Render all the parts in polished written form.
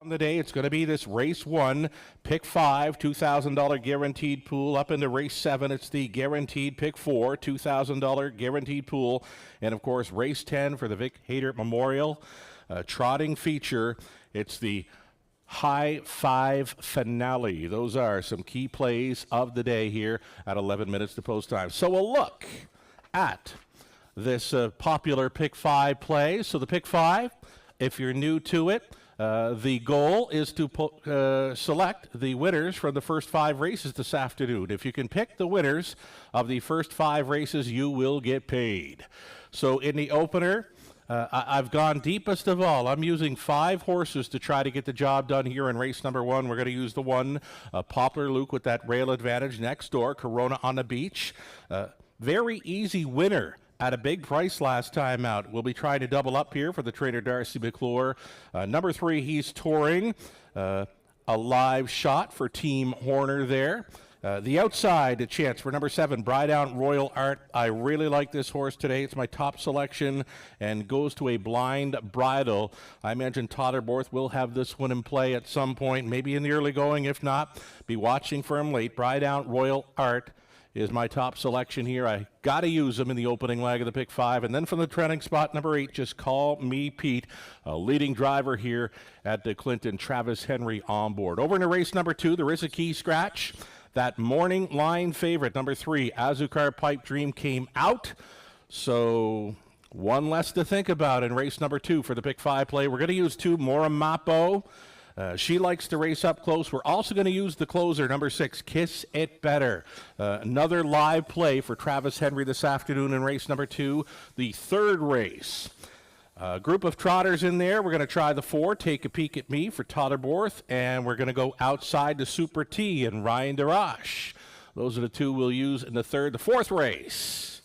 The day it's going to be this race 1 pick 5 $2,000 guaranteed pool. Up into race 7 it's the guaranteed pick 4 $2,000 guaranteed pool, and of course race 10 for the Vic Hayter Memorial trotting feature, it's the high 5 finale. Those are some key plays of the day here at 11 minutes to post time. So a look at this popular pick 5 play. So the pick 5, if you're new to it, the goal is to select the winners from the first 5 races this afternoon. If you can pick the winners of the first 5 races, you will get paid. So in the opener, I've gone deepest of all. I'm using 5 horses to try to get the job done here in race number 1. We're going to use the 1, Poplar Luke with that rail advantage. Next door, Corona on the Beach. Very easy winner at a big price last time out. We'll be trying to double up here for the trainer Darcy McClure. Number 3, he's touring. A live shot for Team Horner there. The outside, a chance for number 7, Bridon Royal Art. I really like this horse today. It's my top selection and goes to a blind bridle. I imagine Totterborth will have this one in play at some point, maybe in the early going. If not, be watching for him late. Bridon Royal Art is my top selection here. I got to use him in the opening leg of the pick 5. And then from the trending spot, number 8, Just Call Me Pete, a leading driver here at the Clinton, Travis Henry on board. Over into race number 2, there is a key scratch. That morning line favorite, number 3, Azucar Pipe Dream, came out. So one less to think about in race number 2 for the pick 5 play. We're going to use 2, Mora Mapo. She likes to race up close. We're also going to use the closer, number 6, Kiss It Better. Another live play for Travis Henry this afternoon in race number 2, the 3rd race. A group of trotters in there. We're going to try the 4, Take a Peek at Me for Totterborth, and we're going to go outside to Super T and Ryan DeRoche. Those are the 2 we'll use in the 3rd. The 4th race.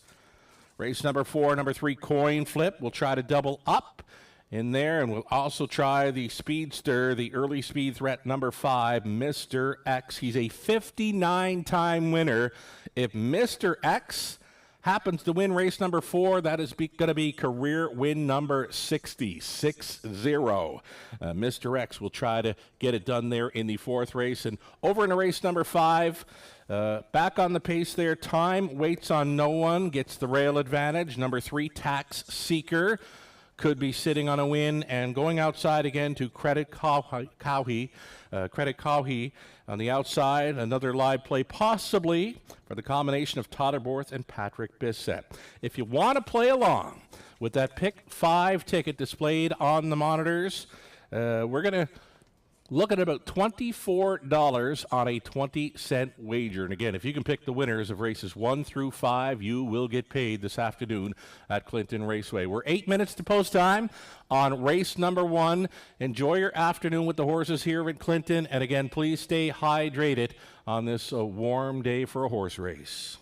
Race number 4, number 3, Coin Flip. We'll try to double up in there, and we'll also try the speedster, the early speed threat, number 5, Mr. X. He's a 59-time winner. If Mr. X happens to win race number 4, that is going to be career win number 60, 6-0. Mr. X will try to get it done there in the 4th race. And over in race number 5, back on the pace there, Time Waits on No One, gets the rail advantage. Number 3, Tax Seeker, could be sitting on a win, and going outside again to Credit Cowhey. Credit Cowhey on the outside, another live play possibly for the combination of Totterborth and Patrick Bissett. If you want to play along with that pick 5 ticket displayed on the monitors, we're going to look at about $24 on a 20-cent wager. And again, if you can pick the winners of races 1 through 5, you will get paid this afternoon at Clinton Raceway. We're 8 minutes to post time on race number 1. Enjoy your afternoon with the horses here at Clinton. And again, please stay hydrated on this warm day for a horse race.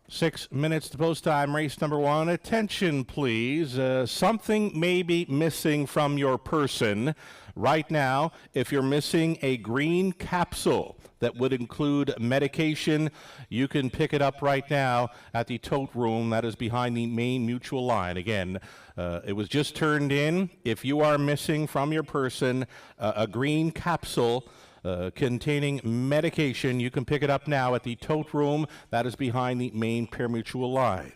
6 minutes to post time, race number 1. Attention, please. Something may be missing from your person right now. If you're missing a green capsule that would include medication, you can pick it up right now at the tote room that is behind the main mutual line. Again, it was just turned in. If you are missing from your person a green capsule containing medication, you can pick it up now at the tote room that is behind the main pari-mutuel line.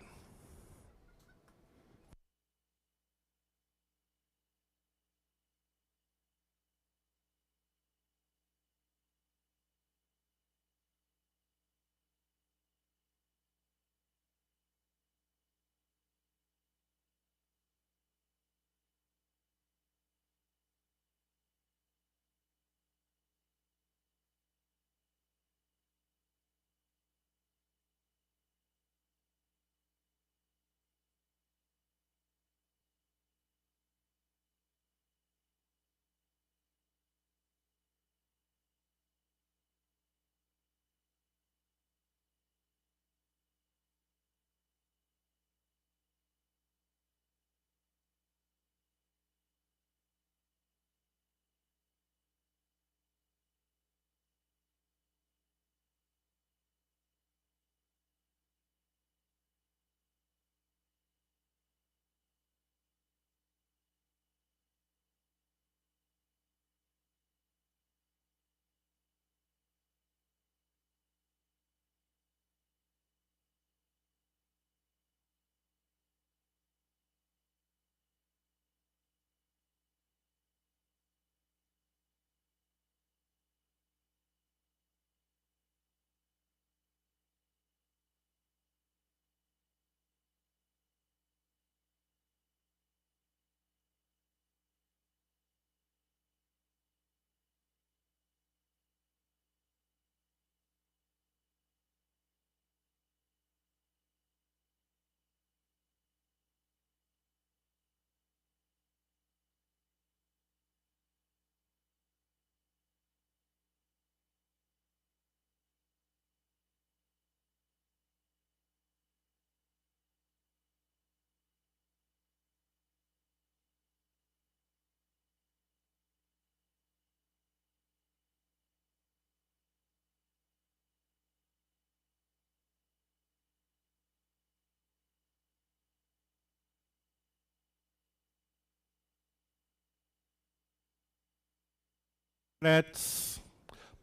Minutes.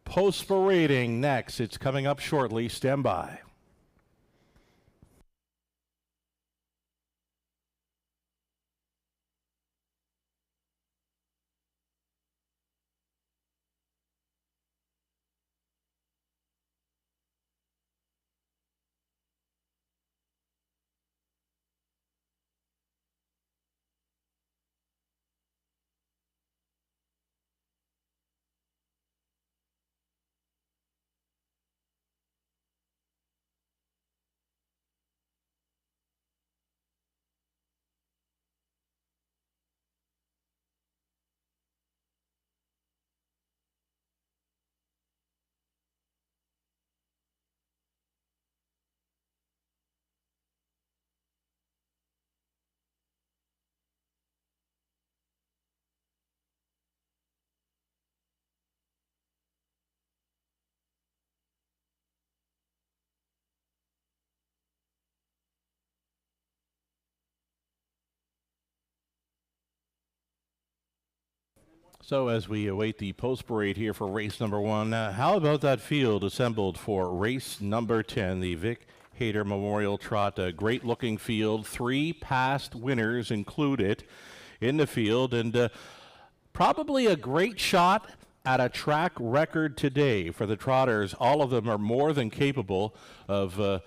Post-parading next. It's coming up shortly. Stand by. So as we await the post-parade here for race number 1, how about that field assembled for race number 10, the Vic Hayter Memorial Trot? A great-looking field, 3 past winners included in the field, and probably a great shot at a track record today for the trotters. All of them are more than capable of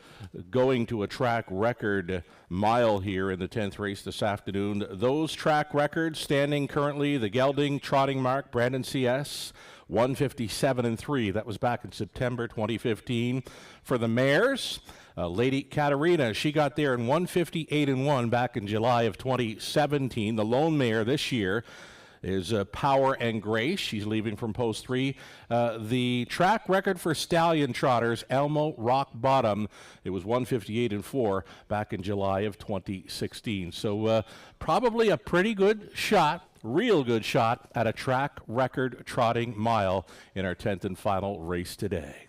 going to a track record mile here in the 10th race this afternoon. Those track records standing currently, the gelding trotting mark, Brandon CS, 157-3. That was back in September 2015. For the mares, Lady Katarina, she got there in 158-1 back in July of 2017. The lone mare this year is Power and Grace. She's leaving from post 3. The track record for stallion trotters, Elmo Rock Bottom. It was 158-4 back in July of 2016. So probably a pretty good shot, real good shot at a track record trotting mile in our 10th and final race today.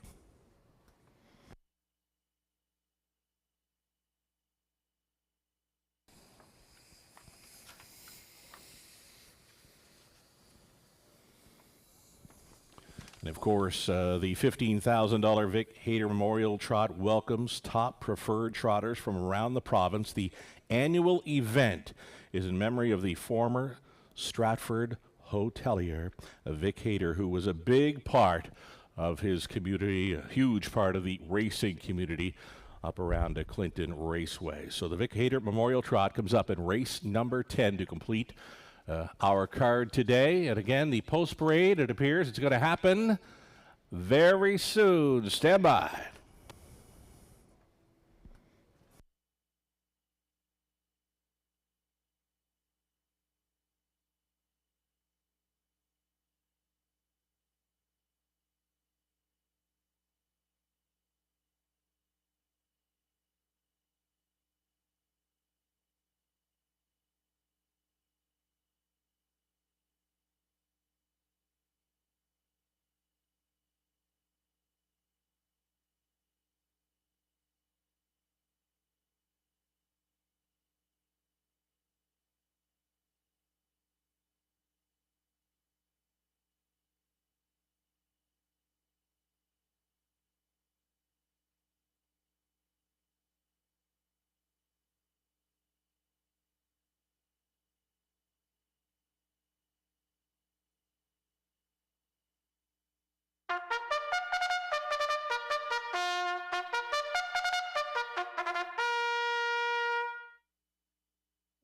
And of course, the $15,000 Vic Hayter Memorial Trot welcomes top preferred trotters from around the province. The annual event is in memory of the former Stratford hotelier, Vic Hayter, who was a big part of his community, a huge part of the racing community up around Clinton Raceway. So the Vic Hayter Memorial Trot comes up in race number 10 to complete our card today. And again, the post parade, it appears it's going to happen very soon. Stand by.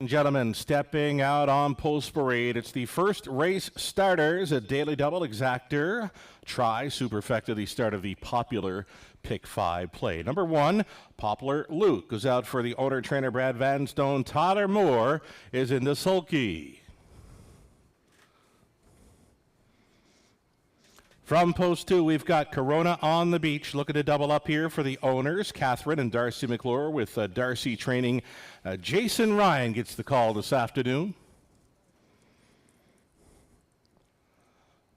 Gentlemen, stepping out on post parade, it's the first race starters at Daily Double Exactor. Try Superfecta, the start of the popular Pick 5 play. Number 1, Poplar Luke goes out for the owner-trainer Brad Vanstone. Tyler Moore is in the sulky. From post 2, we've got Corona on the Beach looking to double up here for the owners, Catherine and Darcy McClure, with Darcy training. Jason Ryan gets the call this afternoon.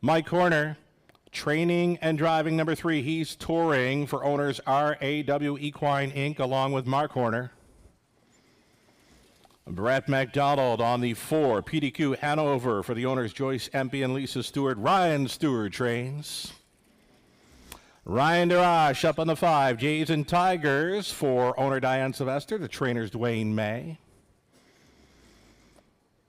Mike Horner, training and driving number 3. He's touring for owners RAW Equine Inc. along with Mark Horner. Brett McDonald on the 4, PDQ Hanover for the owners Joyce Empey and Lisa Stewart. Ryan Stewart trains. Ryan Darash up on the 5, Jays and Tigers for owner Diane Sylvester, the trainers Dwayne May.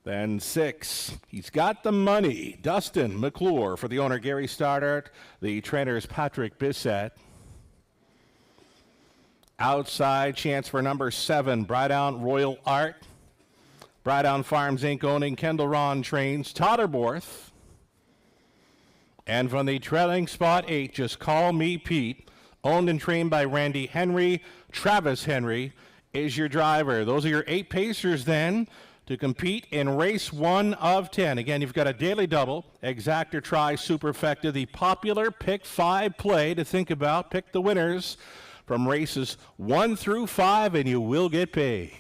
Then 6, he's got the money, Dustin McClure for the owner Gary Stoddart, the trainers Patrick Bissett. Outside chance for number 7, Brydown Royal Art. Brydown Farms Inc. owning Kendall Ron trains Totterborth. And from the trailing spot 8, Just Call Me Pete, owned and trained by Randy Henry. Travis Henry is your driver. Those are your 8 pacers then to compete in race 1 of 10. Again, you've got a daily double, Exactor Try Superfecta, the popular Pick 5 play to think about. Pick the winners from races 1 through 5 and you will get paid.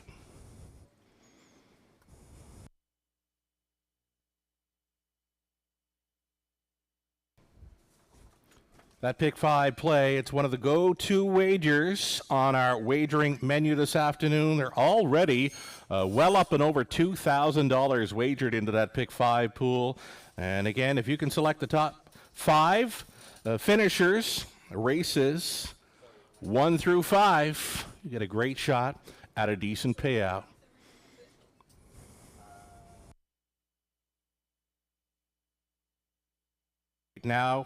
That Pick 5 play, it's one of the go-to wagers on our wagering menu this afternoon. They're already well up and over $2,000 wagered into that Pick 5 pool. And again, if you can select the top 5 finishers, races 1 through 5, you get a great shot at a decent payout. Now,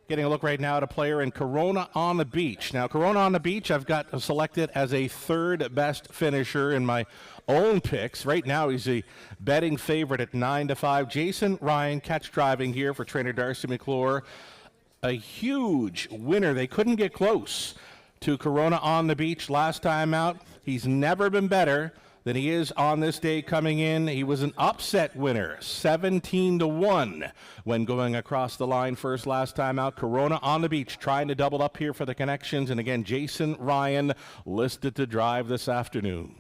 getting a look right now at a player in Corona on the Beach. Now, Corona on the Beach, I've got selected as a 3rd best finisher in my own picks. Right now, he's a betting favorite at 9-5. Jason Ryan, catch driving here for trainer Darcy McClure. A huge winner. They couldn't get close to Corona on the Beach last time out. He's never been better than he is on this day coming in. He was an upset winner, 17-1 when going across the line first last time out. Corona on the Beach trying to double up here for the connections. And again, Jason Ryan listed to drive this afternoon.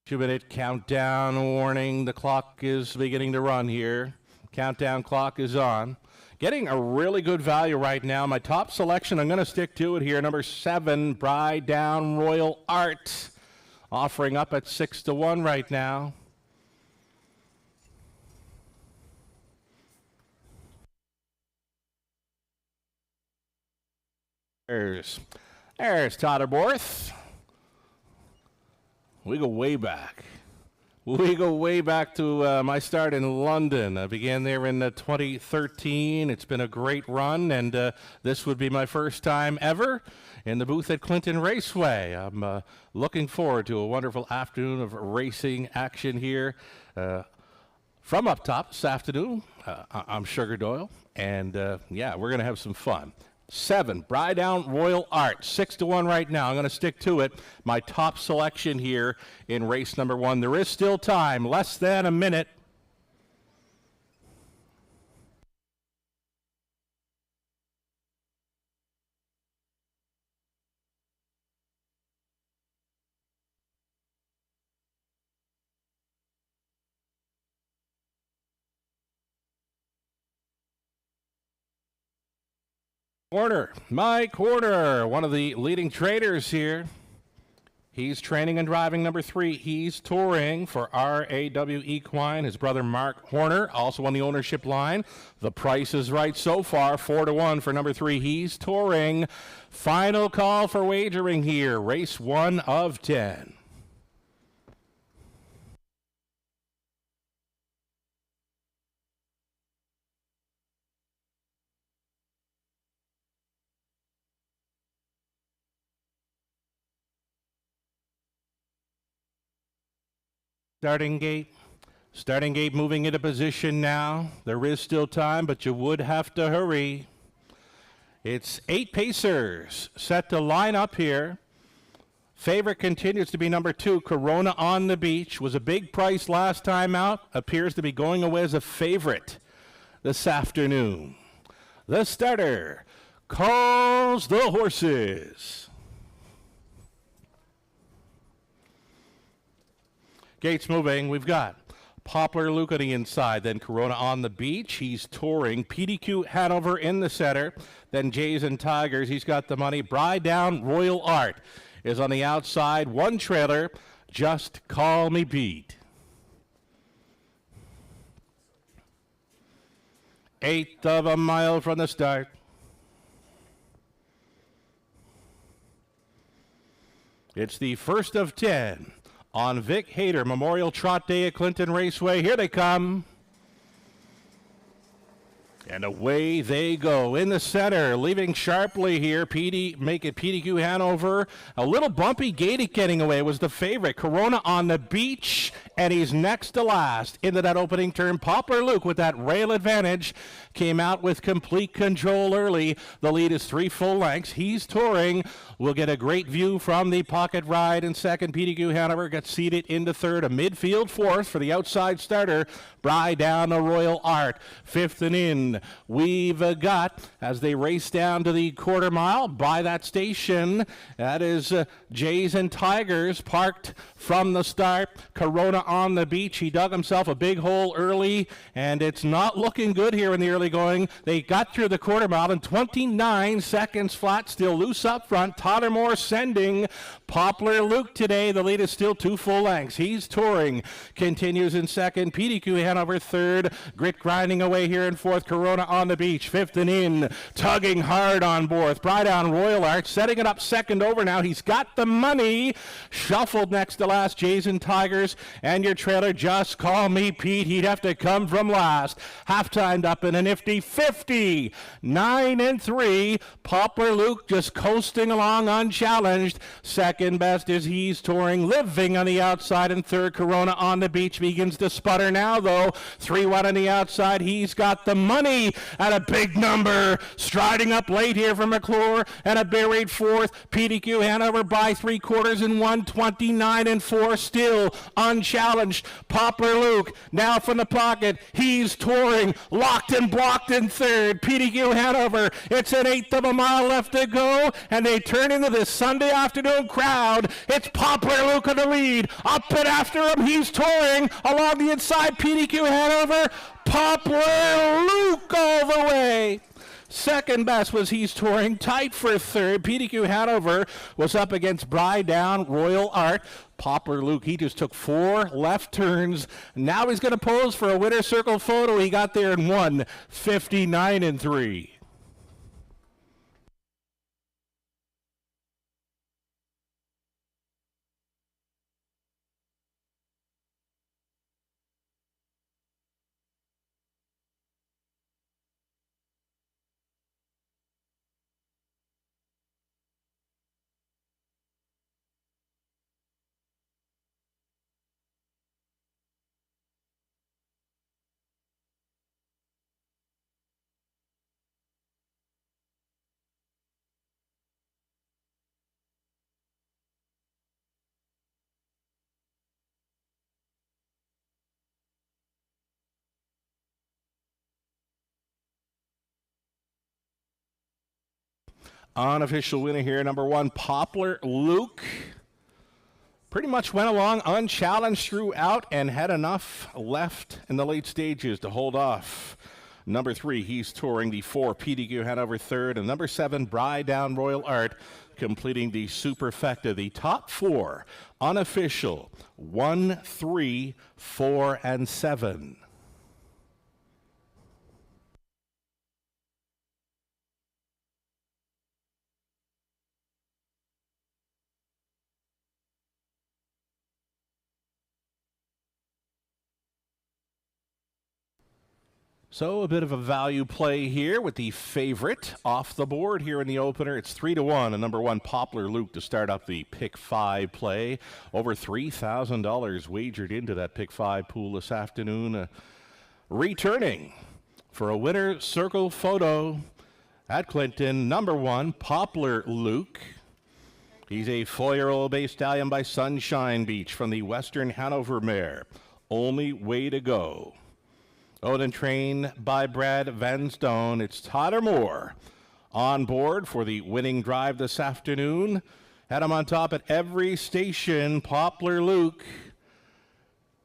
Two-minute countdown warning. The clock is beginning to run here. Countdown clock is on. Getting a really good value right now. My top selection, I'm going to stick to it here. Number 7, Bride Down Royal Art. Offering up at 6-1 right now. There's Totterborth. We go way back. We go way back to my start in London. I began there in 2013. It's been a great run, and this would be my first time ever in the booth at Clinton Raceway. I'm looking forward to a wonderful afternoon of racing action here. From up top this afternoon, I'm Sugar Doyle, and yeah, we're going to have some fun. 7, Bride Down Royal Art, 6-1 right now. I'm going to stick to it. My top selection here in race number 1. There is still time, less than a minute. Mike Horner, one of the leading traders here. He's training and driving number 3. He's touring for RAW Equine. His brother Mark Horner, also on the ownership line. The price is right so far, 4-1 for number 3. He's touring. Final call for wagering here, race 1 of 10. Starting gate moving into position now. There is still time, but you would have to hurry. It's 8 pacers set to line up here. Favorite continues to be number 2, Corona on the Beach. Was a big price last time out. Appears to be going away as a favorite this afternoon. The starter calls the horses. Gates moving. We've got Poplar Luke on the inside, then Corona on the Beach. He's touring. PDQ Hanover in the center. Then Jays and Tigers. He's got the money. Bride Down Royal Art is on the outside. 1 trailer. Just Call Me Pete. 1/8 of a mile from the start. It's the first of 10. On Vic Hayter Memorial Trot Day at Clinton Raceway. Here they come. And away they go in the center, leaving sharply here. Make it PDQ Hanover. A little bumpy gate getting away was the favorite. Corona on the Beach, and he's next to last into that opening turn. Poplar Luke with that rail advantage came out with complete control early. The lead is 3 full lengths. He's touring. We'll get a great view from the pocket ride in second. PDQ Hanover got seated into third. A midfield 4th for the outside starter. Bride Down a Royal Art. 5th and in. We've got, as they race down to the quarter mile by that station, that is Jays and Tigers parked from the start. Corona on the Beach. He dug himself a big hole early, and it's not looking good here in the early going. They got through the quarter mile in 29 seconds flat, still loose up front. Tottermore sending Poplar Luke today. The lead is still 2 full lengths. He's touring. Continues in second. PDQ Hanover third. Grit grinding away here in 4th. Corona on the Beach. 5th and in. Tugging hard on board. Bride Down Royal Art setting it up second over now. He's got the money. Shuffled next to last. Jays and Tigers. And your trailer, Just Call Me Pete. He'd have to come from last. Half-timed up in a nifty 50. 9 and 3. Poplar Luke just coasting along unchallenged. Second Second best is He's Touring, living on the outside, and third Corona on the Beach begins to sputter now, though. 3-1 on the outside. He's got the money at a big number. Striding up late here from McClure, and a buried fourth. PDQ Hanover by 3/4 in 1:29 and 4, still unchallenged. Poplar Luke now from the pocket. He's Touring, locked and blocked in third. PDQ Hanover, it's an 1/8 of a mile left to go, and they turn into this Sunday afternoon crowd. It's Poplar Luke in the lead. Up and after him, He's Touring along the inside. PDQ Hanover, Poplar Luke all the way. Second best was He's Touring, tight for third. PDQ Hanover was up against Down Royal Art. Poplar Luke, he just took 4 left turns. Now he's going to pose for a winner's circle photo. He got there in 1:59 and 3. Unofficial winner here, number 1, Poplar Luke. Pretty much went along unchallenged throughout and had enough left in the late stages to hold off. Number 3, He's Touring, the 4, PDQ Hanover third, and number 7, Down Royal Art, completing the superfecta. The top 4, unofficial, 1, 3, 4, and 7. So a bit of a value play here with the favorite off the board here in the opener. It's 3-1, and number 1, Poplar Luke, to start up the pick 5 play. Over $3,000 wagered into that pick 5 pool this afternoon. Returning for a winner circle photo at Clinton, number 1, Poplar Luke. He's a 4-year-old bay stallion by Sunshine Beach from the Western Hanover mare. Only Way to Go. Owned and trained by Brad Van Stone. It's Tyler Moore on board for the winning drive this afternoon. Had him on top at every station. Poplar Luke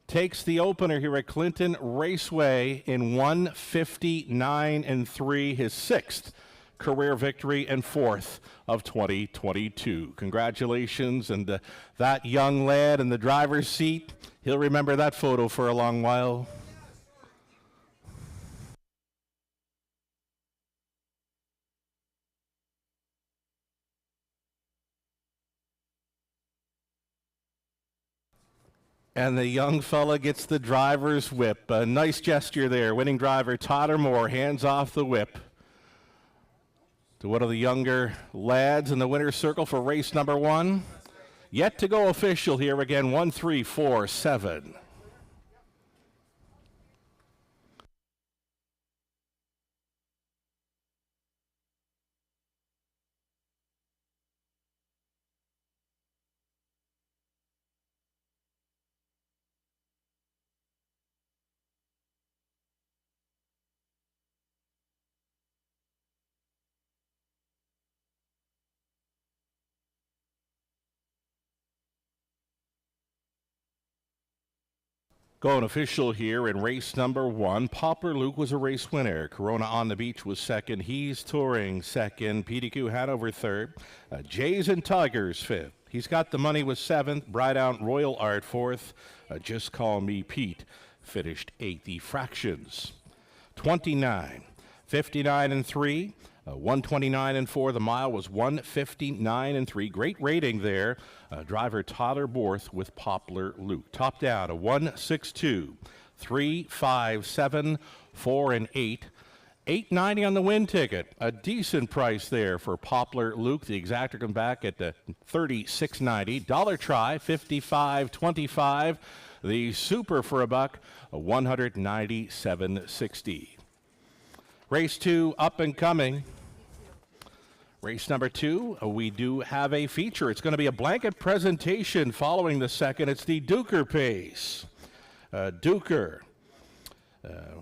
takes the opener here at Clinton Raceway in 1:59 and 3, his 6th career victory and 4th of 2022. Congratulations, and that young lad in the driver's seat, he'll remember that photo for a long while. And the young fella gets the driver's whip. A nice gesture there. Winning driver Tyler Moore hands off the whip to one of the younger lads in the winner's circle for race number 1. Yet to go official here again, 1, 3, 4, 7. Going official here in race number 1. Poplar Luke was a race winner. Corona on the Beach was second. He's Touring second. PDQ Hanover third. Jays and Tigers fifth. He's Got the Money was 7th. Down Royal Art 4th. Just Call Me Pete finished 8th. The fractions 29, 59 and 3. 129 and 4. The mile was 159 and 3. Great rating there. Driver Tyler Borth with Poplar Luke. Top down a 162, 3, 5, 7, 4, and 8. $8.90 on the win ticket. A decent price there for Poplar Luke. The exactor come back at $36.90. Dollar try, $55.25. The super for a buck, $197.60. Race 2 up and coming. Race number 2, we do have a feature. It's going to be a blanket presentation following the second. It's the Duker Pace. Duker.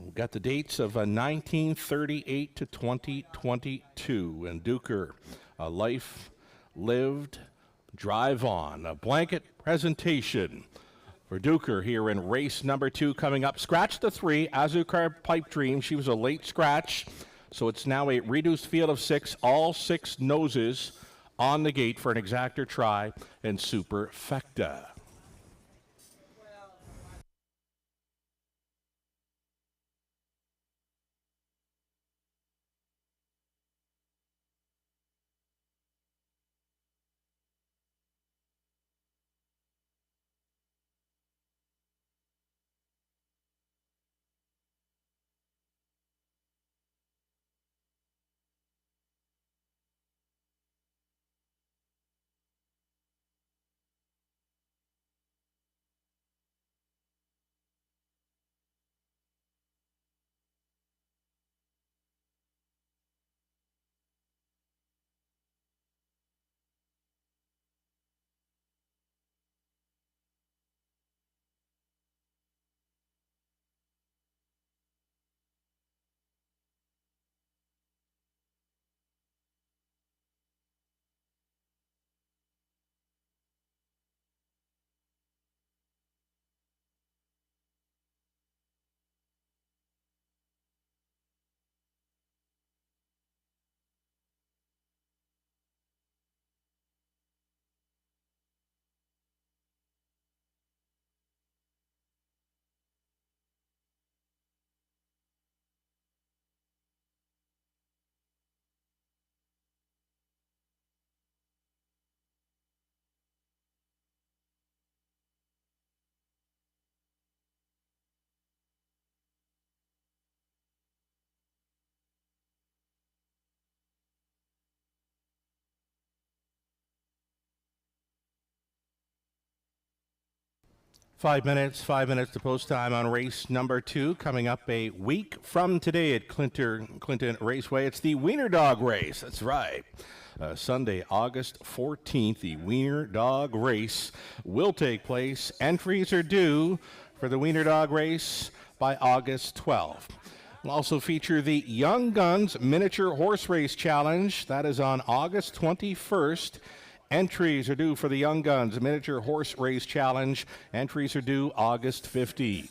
We've got the dates of 1938 to 2022. And Duker, a life lived, drive on. A blanket presentation for Duker here in race number 2 coming up. Scratch the 3, Azucar Pipe Dream. She was a late scratch, so it's now a reduced field of 6, all 6 noses on the gate for an exactor try and superfecta. Five minutes to post time on race number 2. Coming up a week from today at Clinton Raceway. It's the Wiener Dog Race. That's right. Sunday, August 14th, the Wiener Dog Race will take place. Entries are due for the Wiener Dog Race by August 12th. We'll also feature the Young Guns Miniature Horse Race Challenge. That is on August 21st. Entries are due for the Young Guns Miniature Horse Race Challenge. Entries are due August 15th.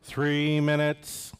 Three minutes.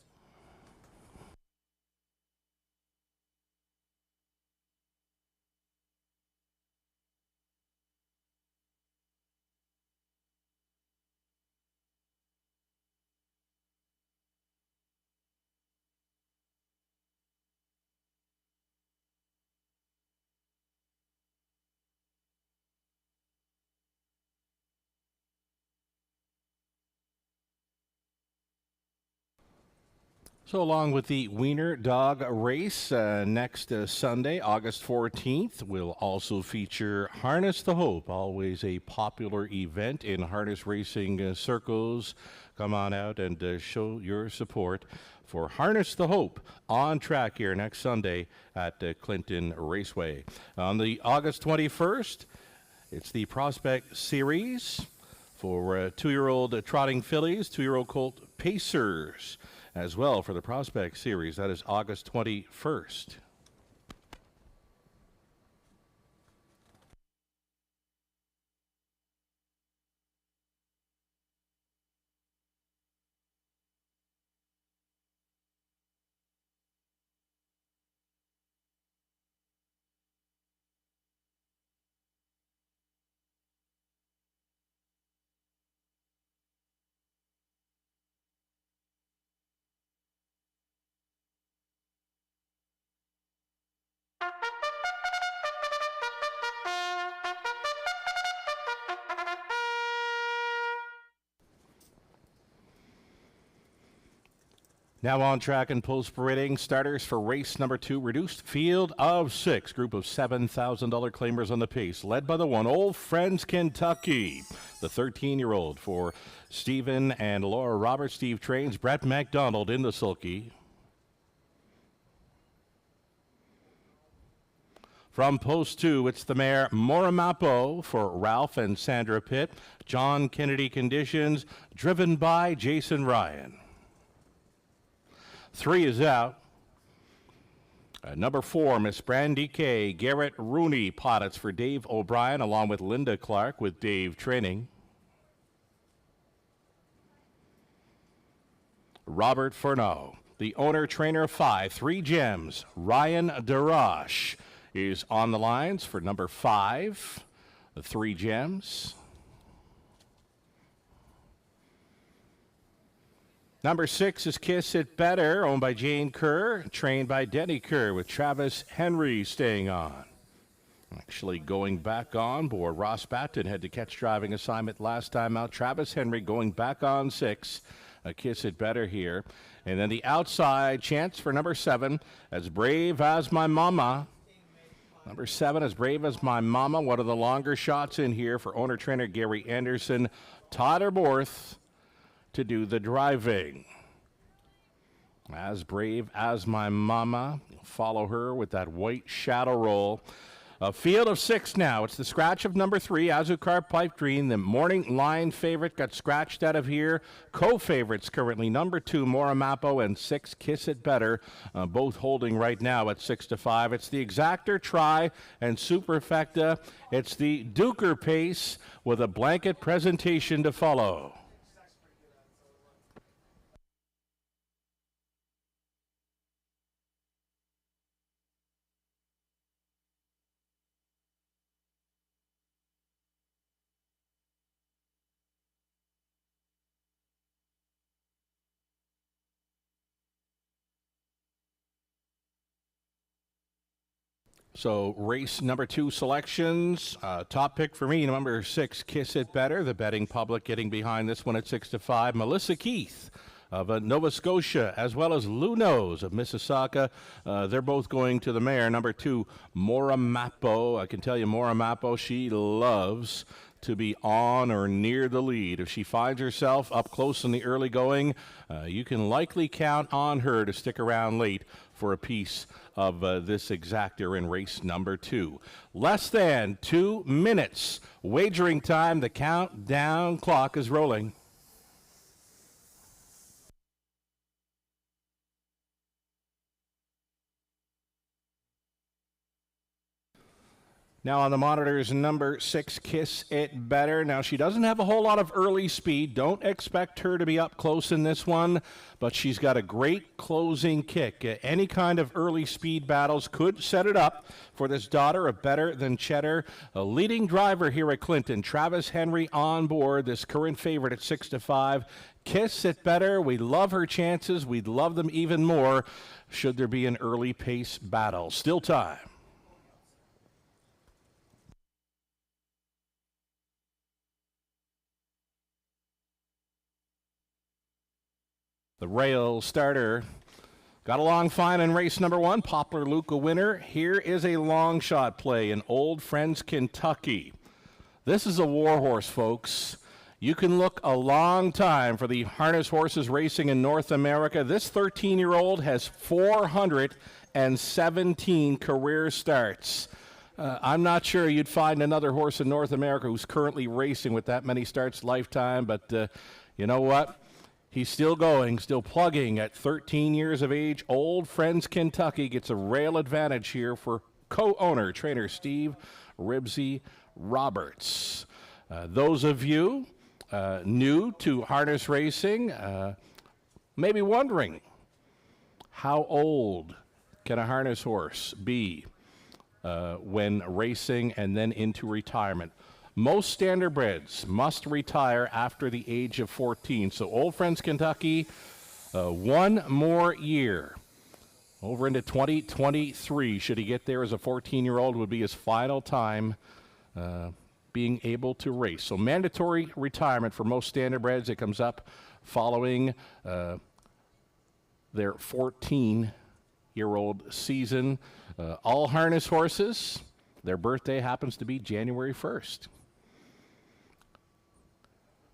So along with the Wiener Dog Race next Sunday, August 14th, will also feature Harness the Hope, always a popular event in harness racing circles. Come on out and show your support for Harness the Hope on track here next Sunday at Clinton Raceway. On the August 21st, it's the Prospect Series for 2-year-old trotting fillies, 2-year-old colt pacers as well for the Prospect Series. That is August 21st. Now on track and post-parading, starters for race number 2, reduced field of 6, group of $7,000 claimers on the pace, led by the one, Old Friends Kentucky, the 13-year-old for Stephen and Laura Roberts. Steve trains Brett McDonald in the sulky. From post 2, it's the mare Moramapo for Ralph and Sandra Pitt. John Kennedy conditions, driven by Jason Ryan. 3 is out. Number 4, Miss Brandy K. Garrett Rooney pottets for Dave O'Brien, along with Linda Clark with Dave training. Robert Furneaux, the owner trainer 5, 3 gems. Ryan DeRoche is on the lines for number 5, the 3 gems. Number 6 is Kiss It Better, owned by Jane Kerr, trained by Denny Kerr, with Travis Henry staying on. Actually going back on board. Ross Batten had to catch driving assignment last time out. Travis Henry going back on 6. Kiss It Better here. And then the outside chance for number 7, As Brave As My Mama. Number 7, As Brave As My Mama. One of the longer shots in here for owner-trainer Gary Anderson. Todd Borth to do the driving. As Brave As My Mama. Follow her with that white shadow roll. A field of 6 now. It's the scratch of number 3, Azucar Pipe Dream. The morning line favorite got scratched out of here. Co-favorites currently number 2, Moramapo, and 6, Kiss It Better, both holding right now at 6-5. It's the Exactor, Try, and Superfecta. It's the Duker Pace with a blanket presentation to follow. So race number 2 selections. Top pick for me, number 6, Kiss It Better. The betting public getting behind this one at 6-5. Melissa Keith of Nova Scotia, as well as Lou Nose of Mississauga. They're both going to the mare. Number 2, Moramapo. I can tell you, Moramapo, she loves to be on or near the lead. If she finds herself up close in the early going, you can likely count on her to stick around late for a piece of this Exactor in race number 2. Less than 2 minutes. Wagering time. The countdown clock is rolling. Now on the monitors, number 6, Kiss It Better. Now she doesn't have a whole lot of early speed. Don't expect her to be up close in this one, but she's got a great closing kick. Any kind of early speed battles could set it up for this daughter of Better Than Cheddar. A leading driver here at Clinton, Travis Henry on board, this current favorite at 6-5. Kiss It Better. We love her chances. We'd love them even more should there be an early pace battle. Still time. The rail starter Got along fine in race number 1, Poplar Luke a winner. Here is a long shot play in Old Friends, Kentucky. This is a war horse, folks. You can look a long time for the harness horses racing in North America. This 13-year-old has 417 career starts. I'm not sure you'd find another horse in North America who's currently racing with that many starts lifetime, but you know what? He's still going, still plugging at 13 years of age. Old Friends Kentucky gets a rail advantage here for co-owner, trainer Steve Ribsy Roberts. Those of you new to harness racing may be wondering, how old can a harness horse be when racing and then into retirement? Most standardbreds must retire after the age of 14. So Old Friends Kentucky, one more year over into 2023. Should he get there as a 14-year-old, would be his final time being able to race. So mandatory retirement for most standardbreds. It comes up following their 14-year-old season. All harness horses, their birthday happens to be January 1st.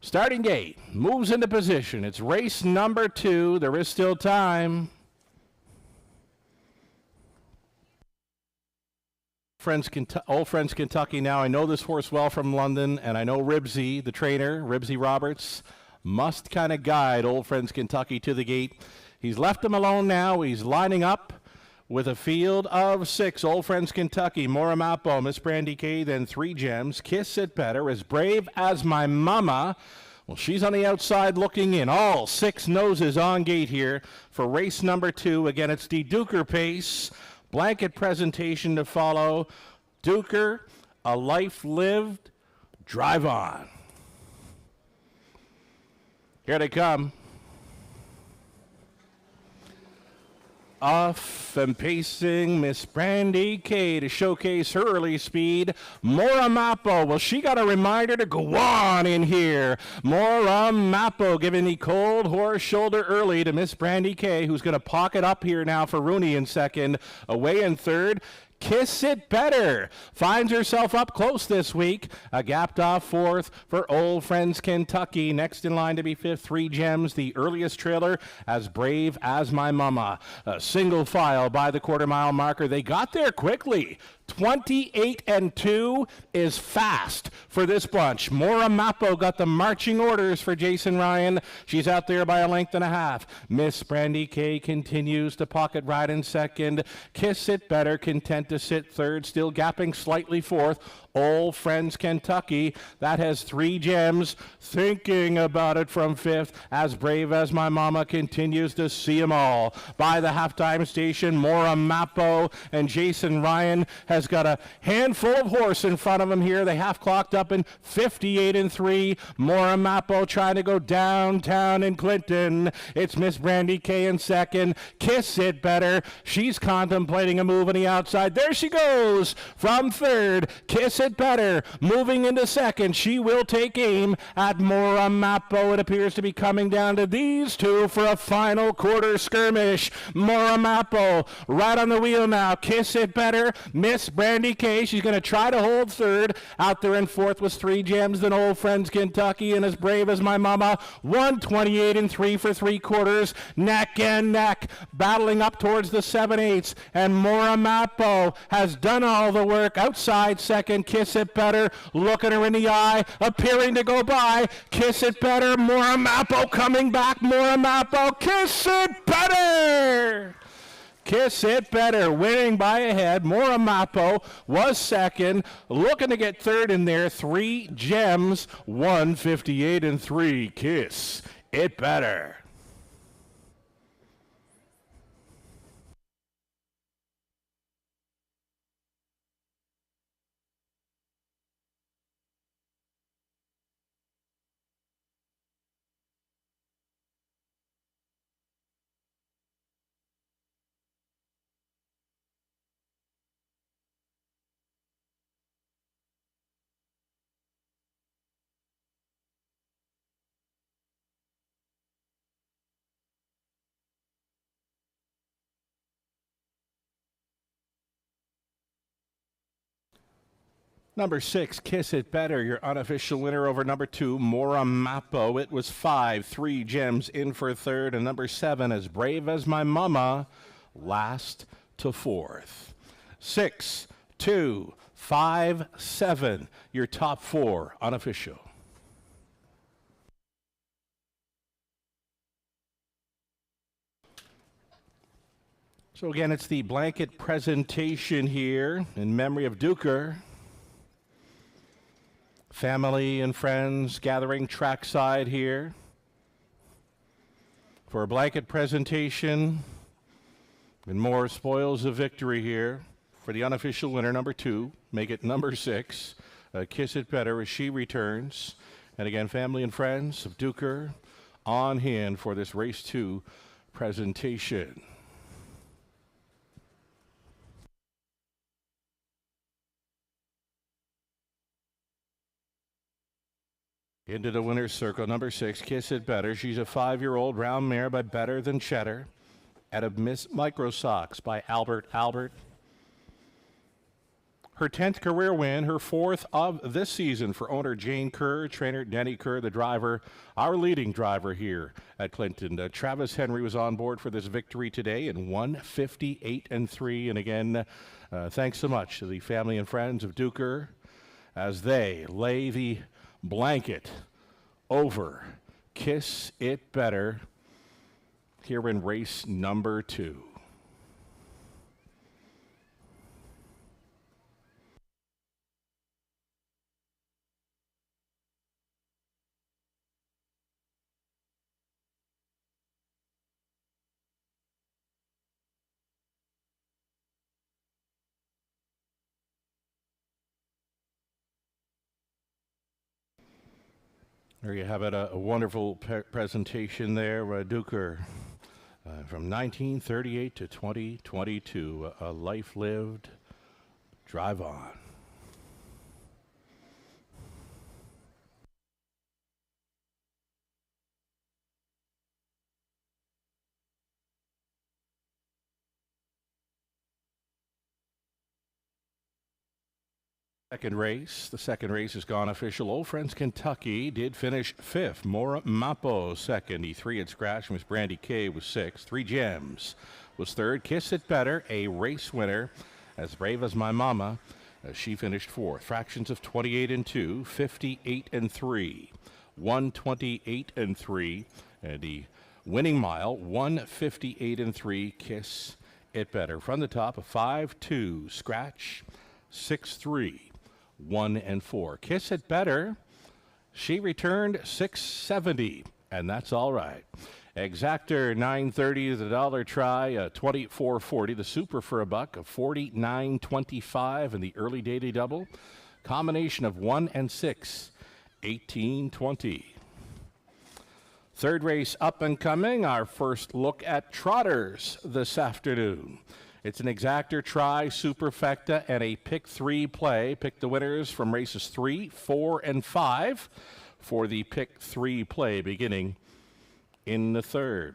Starting gate, moves into position. It's race number 2. There is still time. Old Friends Kentucky now. I know this horse well from London, and I know Ribsy, the trainer, Ribsy Roberts, must kind of guide Old Friends Kentucky to the gate. He's left him alone now. He's lining up with a field of 6. Old Friends Kentucky, Moramapo, Miss Brandy K, then 3 Gems. Kiss It Better, As Brave as My Mama. Well, she's on the outside looking in. All 6 noses on gate here for race number 2. Again, it's the Duker pace. Blanket presentation to follow. Duker, A Life Lived, Drive On. Here they come. Off and pacing Miss Brandy K to showcase her early speed. Moramapo, well, she got a reminder to go on in here. Moramapo giving the cold horse shoulder early to Miss Brandy K, who's going to pocket up here now for Rooney in second. Away in third. Kiss It Better finds herself up close this week. A gapped off fourth for Old Friends Kentucky. Next in line to be fifth, 3 Gems, the earliest trailer, As Brave as My Mama. A single file by the quarter-mile marker. They got there quickly. 28-2 is fast for this bunch. Moramapo got the marching orders for Jason Ryan. She's out there by a length and a half. Miss Brandy K continues to pocket ride in second. Kiss It Better content to sit third, still gapping slightly fourth. Old Friends Kentucky, that has 3 Gems, thinking about it from fifth. As Brave as My Mama continues to see them all. By the halftime station, Moramapo and Jason Ryan has got a handful of horse in front of him here. They half clocked up in 58-3. Moramapo trying to go downtown in Clinton. It's Miss Brandy K in second. Kiss It Better. She's contemplating a move on the outside. There she goes from third. Kiss It Better moving into second. She will take aim at Moramapo. It appears to be coming down to these two for a final quarter skirmish. Moramapo right on the wheel now. Kiss It Better. Miss Brandy K, she's going to try to hold third. Out there in fourth was 3 Gems, then Old Friends Kentucky, and As Brave as My Mama. 128-3 for 3 quarters. Neck and neck, battling up towards the 7/8, and Moramapo has done all the work. Outside second, Kiss It Better, looking her in the eye, appearing to go by. Kiss It Better, Moramapo coming back. Moramapo, Kiss It Better! Kiss It Better, winning by a head. Moramapo was second, looking to get third in there. 3 Gems, 158-3. Kiss It Better. Number 6, Kiss It Better, your unofficial winner over number 2, Mora Mapo. It was 5-3 gems in for third, and number 7, As Brave as My Mama, last to fourth. 6, 2, 5, 7, your top 4 unofficial. So again, it's the blanket presentation here in memory of Duker. Family and friends gathering trackside here for a blanket presentation and more spoils of victory here for the unofficial winner, number 2. Make it number 6, Kiss It Better, as she returns. And again, family and friends of Duker on hand for this race 2 presentation. Into the winner's circle, number 6, Kiss It Better. She's a 5-year-old round mare by Better Than Cheddar. Out of Miss Micro Socks by Albert. Her 10th career win, her 4th of this season for owner Jane Kerr, trainer Denny Kerr, the driver, our leading driver here at Clinton. Travis Henry was on board for this victory today in 1:58.3. And again, thanks so much to the family and friends of Duker as they lay the blanket over Kiss It Better here in race number 2. There you have it, a wonderful presentation there, Duker. From 1938 to 2022, a life lived, drive on. The second race has gone official. Old Friends Kentucky did finish 5th. Mora Mapo second. E3 had scratched. Miss Brandy K was 6th. 3 Gems was 3rd. Kiss It Better, a race winner. As Brave as My Mama, she finished 4th. Fractions of 28-2, 58-3, 128-3, and the winning mile 158-3. Kiss It Better. From the top, a 5-2 scratch, 6-3. 1-4. Kiss It Better, she returned 670, and that's all right. Exactor 930, the dollar try, 24.40. The super for a buck of 49.25, and the early daily double. Combination of 1 and 6, 18.20. Third race up and coming. Our first look at trotters this afternoon. It's an exactor try, superfecta, and a pick 3 play. Pick the winners from races 3, 4, and 5 for the pick 3 play beginning in the third.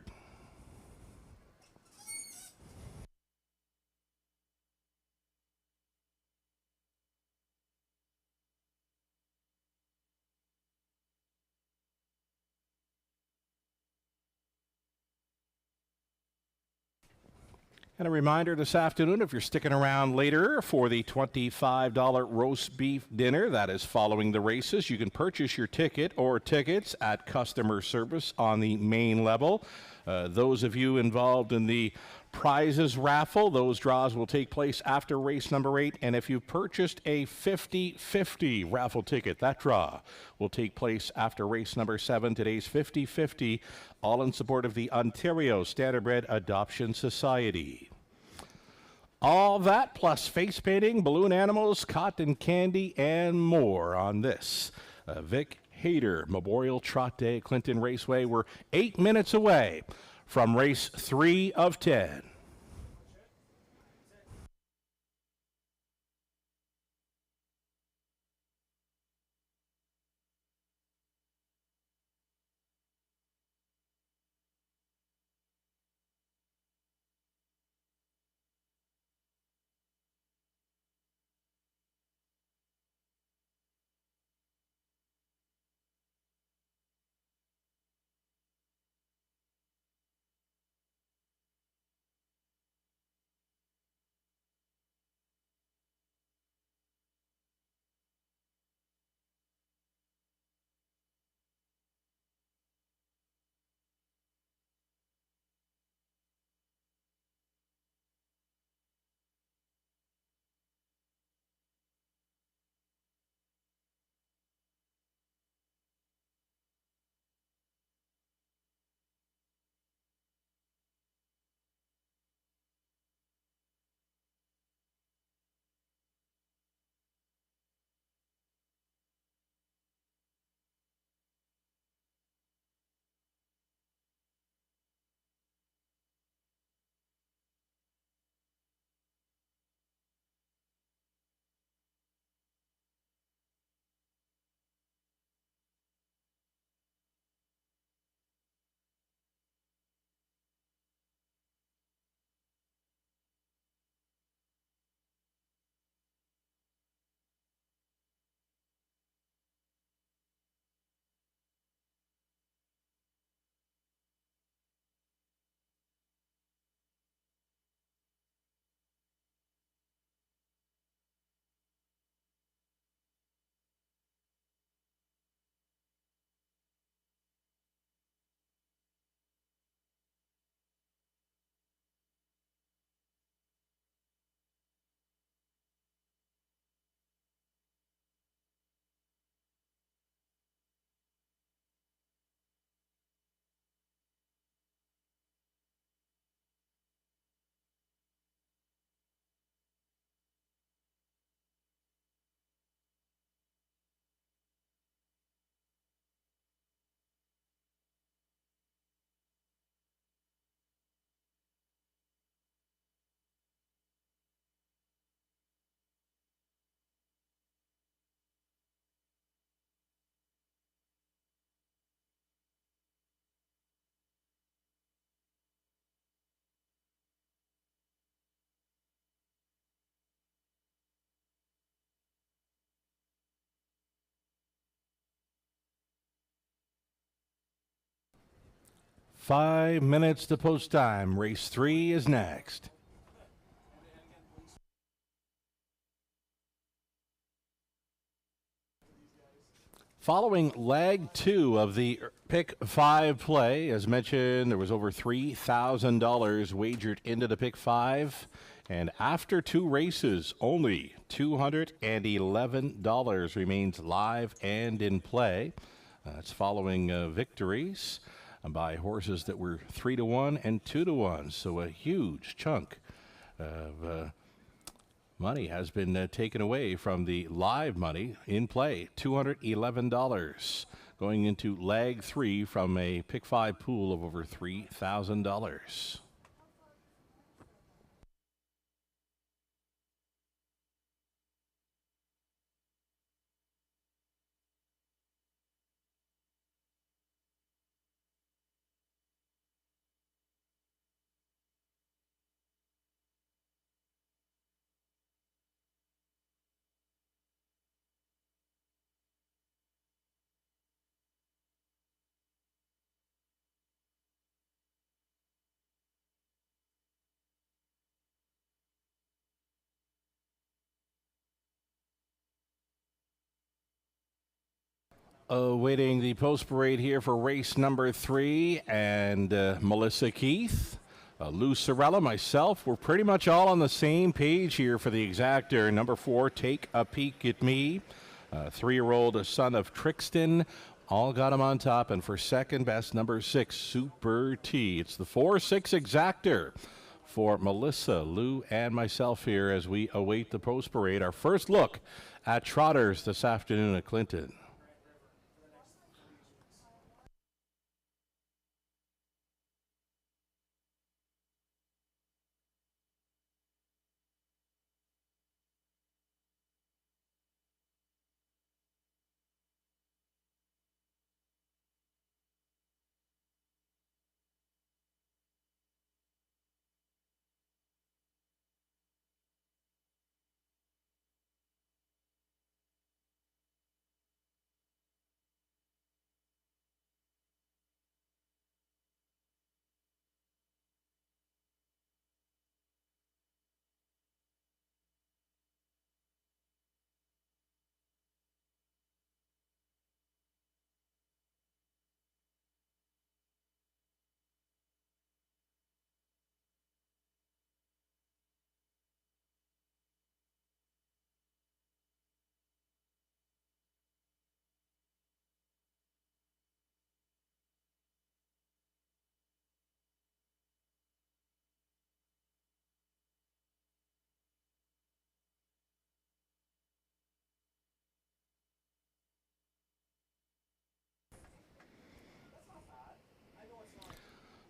And a reminder this afternoon, if you're sticking around later for the $25 roast beef dinner that is following the races, you can purchase your ticket or tickets at customer service on the main level. Those of you involved in the prizes raffle, those draws will take place after race number 8. And if you purchased a 50-50 raffle ticket, that draw will take place after race number 7. Today's 50-50, all in support of the Ontario Standardbred Adoption Society. All that plus face painting, balloon animals, cotton candy, and more on this Vic Hayter Memorial Trot Day, Clinton Raceway. We're 8 minutes away from race 3 of 10. 5 minutes to post time. Race 3 is next. Following leg 2 of the pick 5 play, as mentioned, there was over $3,000 wagered into the pick 5. And after 2 races, only $211 remains live and in play. That's following victories by horses that were 3-1 and 2-1. So a huge chunk of money has been taken away from the live money in play. $211 going into leg 3 from a pick 5 pool of over $3,000. Awaiting the post parade here for race number 3, and Melissa Keith, Lou Sorella, myself, we're pretty much all on the same page here for the exactor. Number 4, Take a Peek at Me, 3-year-old son of Trixton, all got him on top. And for second best, number 6, Super T. It's the 4-6 exactor for Melissa, Lou, and myself here as we await the post parade. Our first look at trotters this afternoon at Clinton.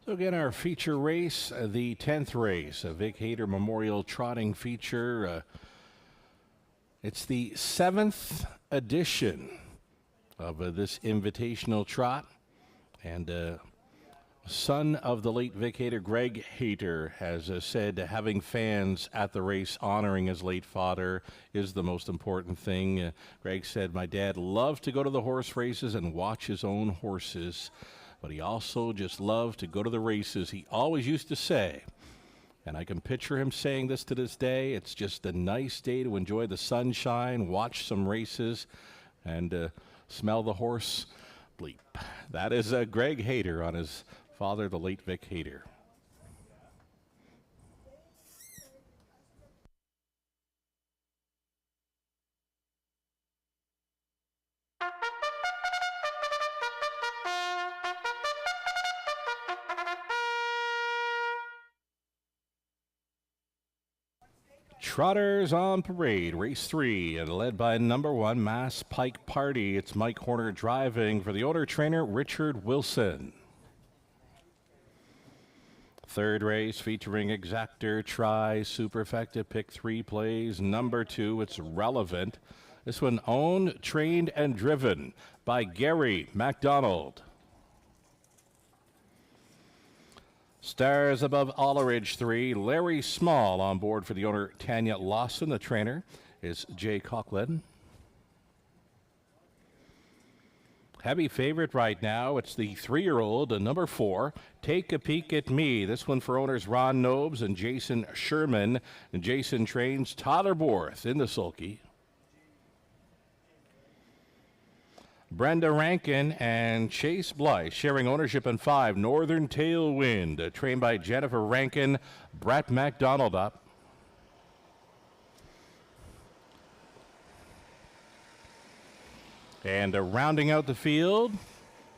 So again, our feature race, the 10th race, a Vic Hayter Memorial Trotting feature. It's the 7th edition of this invitational trot. And son of the late Vic Hayter, Greg Hayter, has said having fans at the race honoring his late father is the most important thing. Greg said, my dad loved to go to the horse races and watch his own horses, but he also just loved to go to the races. He always used to say, and I can picture him saying this to this day, it's just a nice day to enjoy the sunshine, watch some races, and smell the horse bleep. That is Greg Hayter on his father, the late Vic Hayter. Trotters on parade, race 3, and led by number 1, Mass Pike Party. It's Mike Horner driving for the owner trainer, Richard Wilson. Third race featuring Exactor, Try, Superfecta, pick 3 plays. Number 2, it's Relevant. This one owned, trained, and driven by Gary MacDonald. Stars Above Alleridge 3, Larry Small on board for the owner, Tanya Lawson. The trainer is Jay Coughlin. Heavy favorite right now. It's the 3-year-old, number 4, Take a Peek at Me. This one for owners Ron Nobes and Jason Sherman. And Jason trains Tyler Borth in the sulky. Brenda Rankin and Chase Blythe sharing ownership in 5, Northern Tailwind, trained by Jennifer Rankin. Brett MacDonald up. And rounding out the field,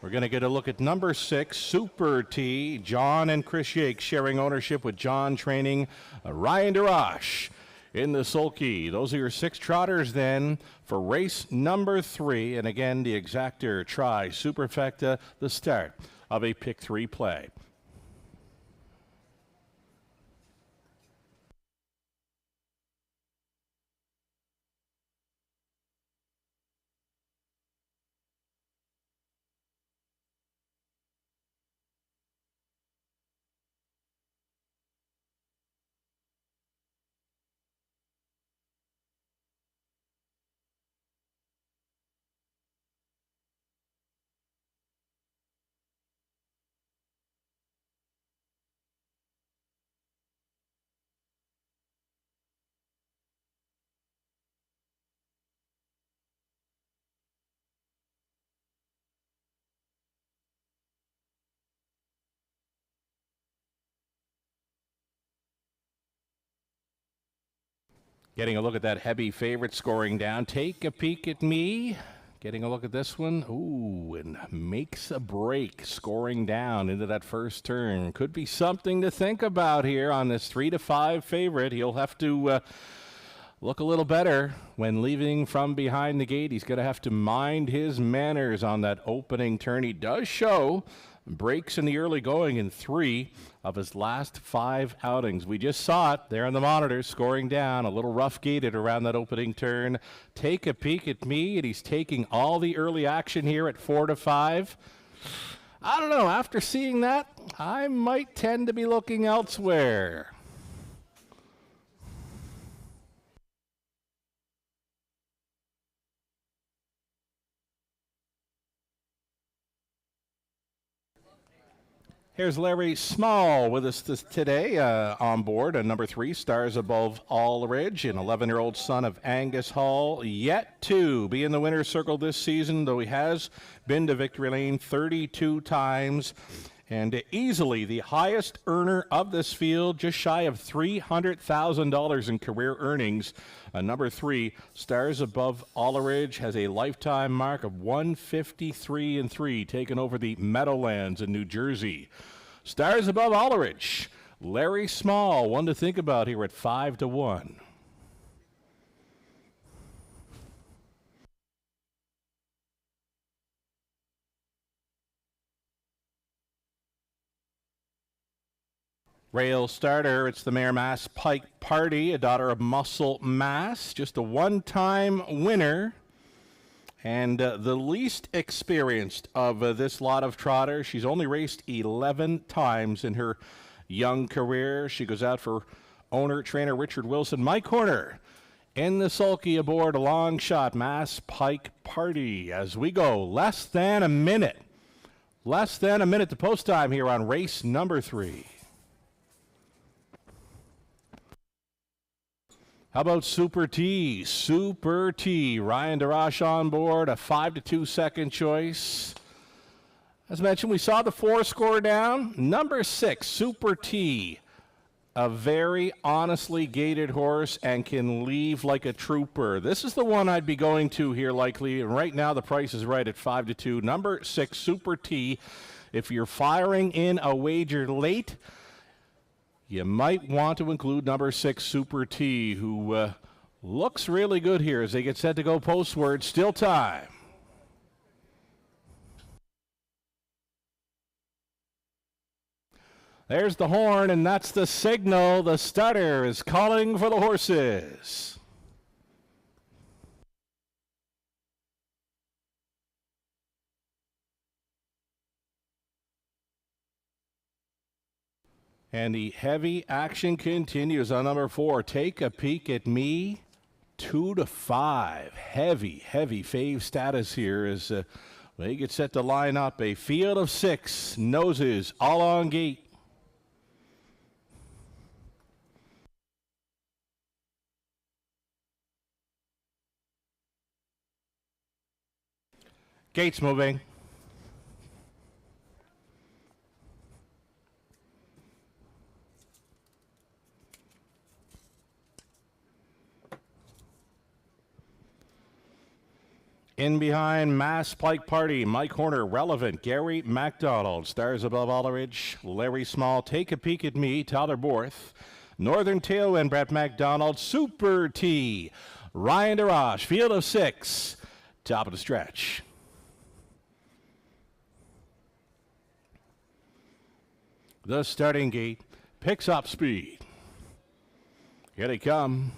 we're going to get a look at number 6, Super T. John and Chris Yake sharing ownership with John training Ryan DeRoche in the sulky. Those are your 6 trotters then for race number 3. And again, the exactor try Superfecta, the start of a pick 3 play. Getting a look at that heavy favorite scoring down. Take a Peek at Me. Getting a look at this one. Ooh, and makes a break, scoring down into that first turn. Could be something to think about here on this 3-5 favorite. He'll have to look a little better when leaving from behind the gate. He's going to have to mind his manners on that opening turn. He does show breaks in the early going in 3 of his last 5 outings. We just saw it there on the monitors, scoring down, a little rough gated around that opening turn. Take a Peek at Me, and he's taking all the early action here at 4-5. I don't know, after seeing that, I might tend to be looking elsewhere. Here's Larry Small with us today on board. Number 3, Stars Above All Ridge, an 11-year-old son of Angus Hall, yet to be in the winner's circle this season, though he has been to victory lane 32 times. And easily the highest earner of this field, just shy of $300,000 in career earnings. Number 3, Stars Above Ridge, has a lifetime mark of 153-3, taking over the Meadowlands in New Jersey. Stars Above Ridge, Larry Small, one to think about here at 5-1. Rail starter, it's the Mare Mass Pike Party, a daughter of Muscle Mass, just a one-time winner, and the least experienced of this lot of trotters. She's only raced 11 times in her young career. She goes out for owner-trainer Richard Wilson. My corner in the sulky aboard a long shot, Mass Pike Party, as we go less than a minute to post time here on race number 3. How about Super T? Super T. Ryan DeRoche on board, a 5-2 second choice. As mentioned, we saw the 4 score down. Number 6, Super T. A very honestly gated horse and can leave like a trooper. This is the one I'd be going to here likely. And right now the price is right at 5-2. Number 6, Super T. If you're firing in a wager late, you might want to include number 6, Super T, who looks really good here as they get set to go postward. Still time. There's the horn, and that's the signal. The starter is calling for the horses. And the heavy action continues on number 4. Take a Peek at Me, 2-5. Heavy fave status here as They get set to line up a field of 6 noses all on gate. Gates moving. In behind, Mass Pike Party, Mike Horner, Relevant, Gary MacDonald, Stars Above Alleridge, Larry Small, Take a Peek at Me, Tyler Borth, Northern Tailwind, Brett MacDonald, Super T, Ryan DeRoche, field of 6, top of the stretch. The starting gate picks up speed. Here they come.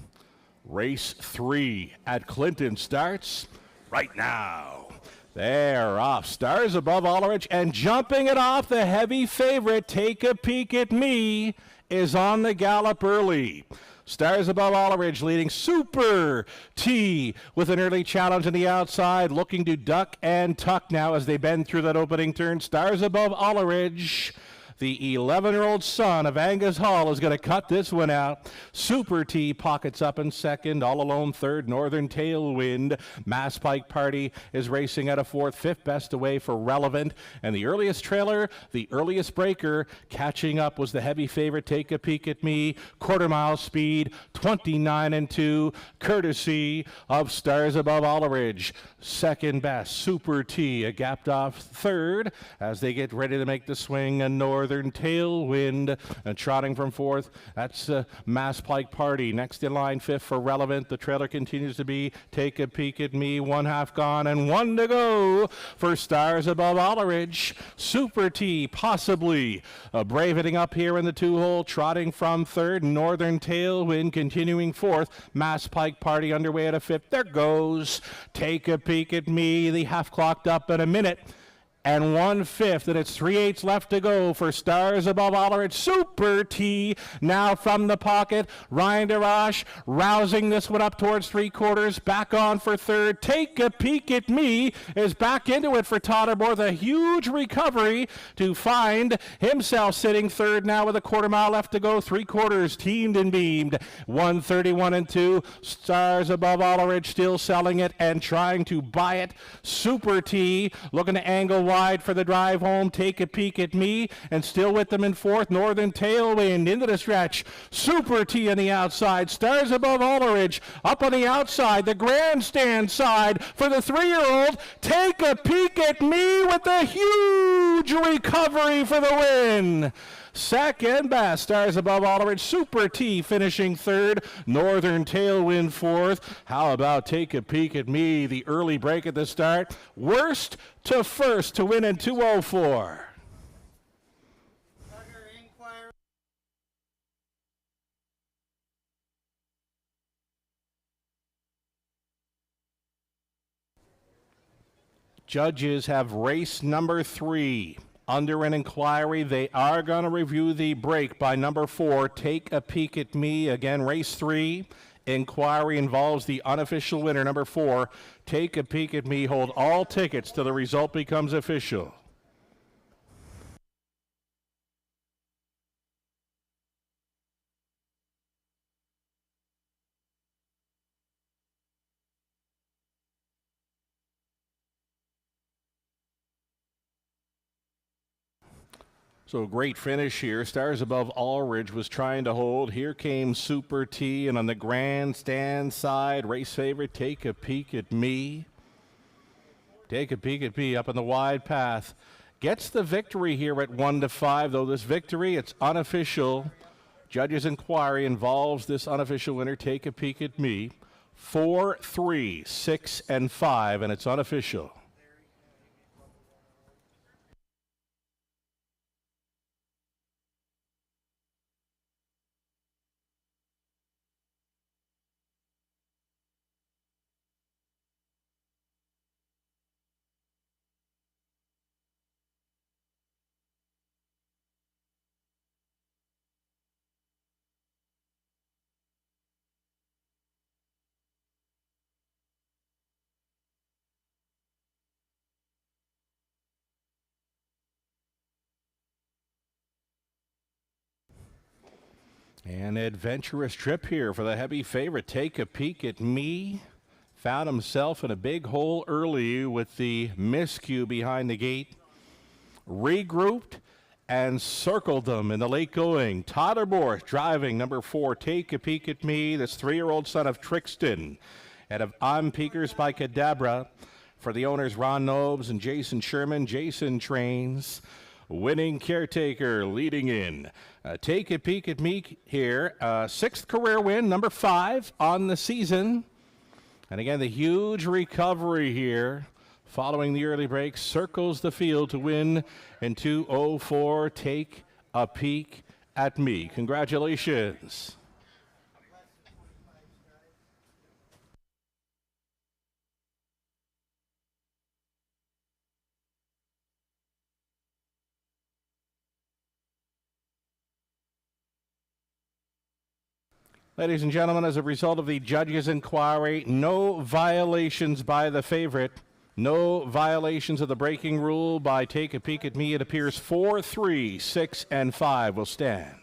Race 3 at Clinton starts right now. They're off. Stars Above Alleridge, and jumping it off, the heavy favorite, Take a Peek at Me, is on the gallop early. Stars Above Alleridge leading Super T with an early challenge on the outside, looking to duck and tuck now as they bend through that opening turn. Stars Above Alleridge, the 11-year-old son of Angus Hall, is going to cut this one out. Super T pockets up in second. All alone third, Northern Tailwind. Mass Pike Party is racing out of fourth. Fifth best away for Relevant. And the earliest trailer, the earliest breaker, catching up was the heavy favorite, Take a Peek at Me. Quarter mile speed, 29-2, courtesy of Stars Above Alleridge. Second best, Super T, a gapped off third as they get ready to make the swing. And Northern Tailwind trotting from fourth. That's Mass Pike Party. Next in line, fifth for Relevant. The trailer continues to be Take a Peek at Me. 1/2 gone and 1 to go for Stars Above Alleridge. Super T possibly braveting up here in the 2-hole, trotting from third. Northern Tailwind continuing fourth. Mass Pike Party underway at a fifth. There goes Take a Peek at Me. The half clocked up in a minute and 1/5, and it's 3/8 left to go for Stars Above Alleridge. Super T now from the pocket. Ryan DeRoche rousing this one up towards 3/4, back on for third. Take a Peek at Me is back into it for Totterborth. A huge recovery to find himself sitting third now with a quarter mile left to go. 3/4 teamed and beamed. 1:31-2. Stars Above Alleridge still selling it and trying to buy it. Super T looking to angle wide for the drive home. Take a Peek at Me, and still with them in fourth, Northern Tailwind into the stretch. Super T on the outside. Stars Above Alleridge up on the outside, the grandstand side for the 3-year-old. Take a Peek at Me with a huge recovery for the win. Second best, Stars Above Alleridge. Super T finishing third. Northern Tailwind fourth. How about Take a Peek at Me? The early break at the start. Worst to first to win in 2:04. Judges have race number 3 under an inquiry. They are going to review the break by number 4, Take a Peek at Me. Again, race 3. Inquiry involves the unofficial winner, number 4, Take a Peek at Me. Hold all tickets till the result becomes official. So great finish here. Stars Above Alleridge was trying to hold. Here came Super T, and on the grandstand side, race favorite, Take a Peek at Me. Take a Peek at Me up on the wide path. Gets the victory here at 1-5, though this victory, it's unofficial. Judges' inquiry involves this unofficial winner, Take a Peek at Me. 4, 3, 6, and 5, and it's unofficial. An adventurous trip here for the heavy favorite. Take a Peek at Me. Found himself in a big hole early with the miscue behind the gate. Regrouped and circled them in the late going. Totterborth driving number 4, Take a Peek at Me. This 3-year-old son of Trixton. Out of On Peakers by Cadabra. For the owners, Ron Nobes and Jason Sherman. Jason trains. Winning Caretaker leading in. Take a Peek at Me here. 6th career win, number 5 on the season. And again, the huge recovery here following the early break. Circles the field to win in 2:04. Take a Peek at Me. Congratulations. Ladies and gentlemen, as a result of the judge's inquiry, no violations by the favorite, no violations of the braking rule by Take a Peek at Me. It appears 4, 3, 6, and 5 will stand.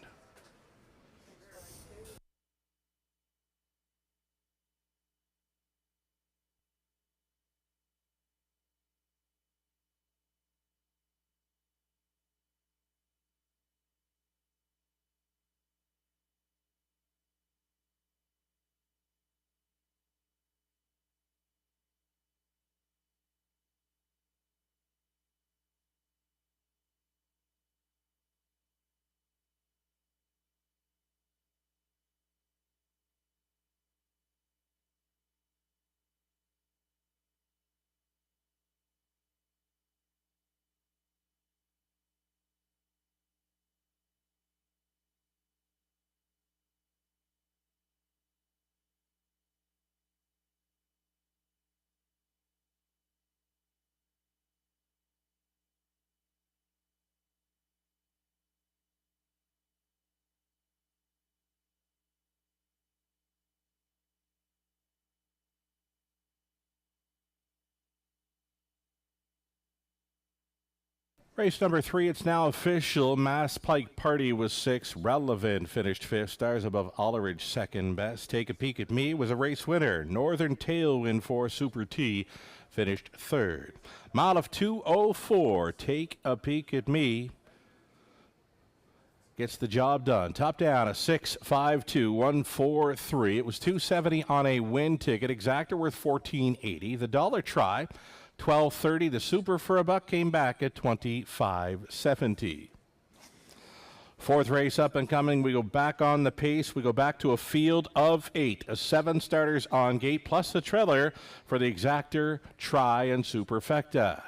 Race number 3, it's now official. Mass Pike Party was 6. Relevant finished 5th. Stars Above Olleridge second best. Take a Peek at Me was a race winner. Northern Tailwind for Super T finished 3rd. Mile of 2:04. Take a Peek at Me gets the job done. Top down, a 6.52, 143. It was $270 on a win ticket. Exactor worth $14.80. The dollar try, $12.30. The super for a buck came back at $25.70. 4th race up and coming. We go back on the pace. We go back to a field of 8. 7 starters on gate, plus the trailer for the exactor, try, and superfecta.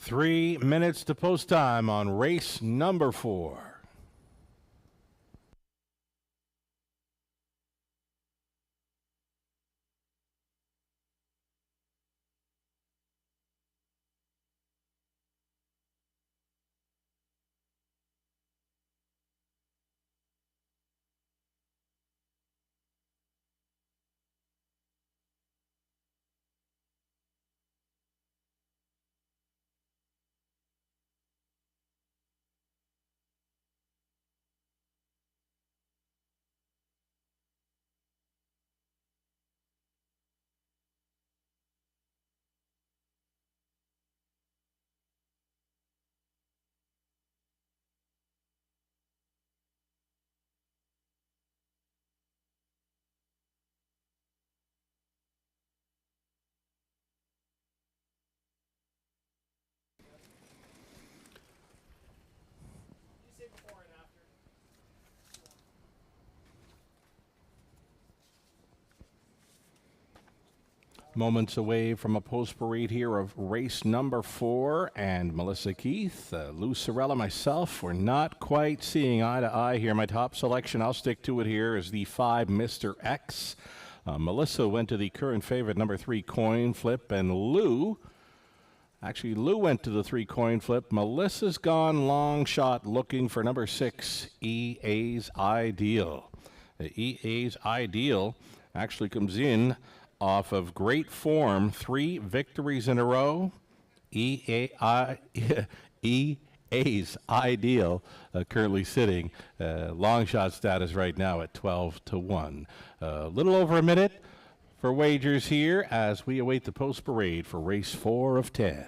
3 minutes to post time on race number 4. Moments away from a post parade here of race number 4, and Melissa Keith, Lou Sorella, myself, we're not quite seeing eye to eye here. My top selection, I'll stick to it here, is the 5 Mr. X. Melissa went to the current favorite number 3 Coin Flip, and Lou went to the 3 Coin Flip. Melissa's gone long shot looking for number 6 EA's Ideal. EA's Ideal actually comes in off of great form, 3 victories in a row. EA's Ideal currently sitting long shot status right now at 12-1. A little over a minute for wagers here as we await the post parade for race 4 of 10.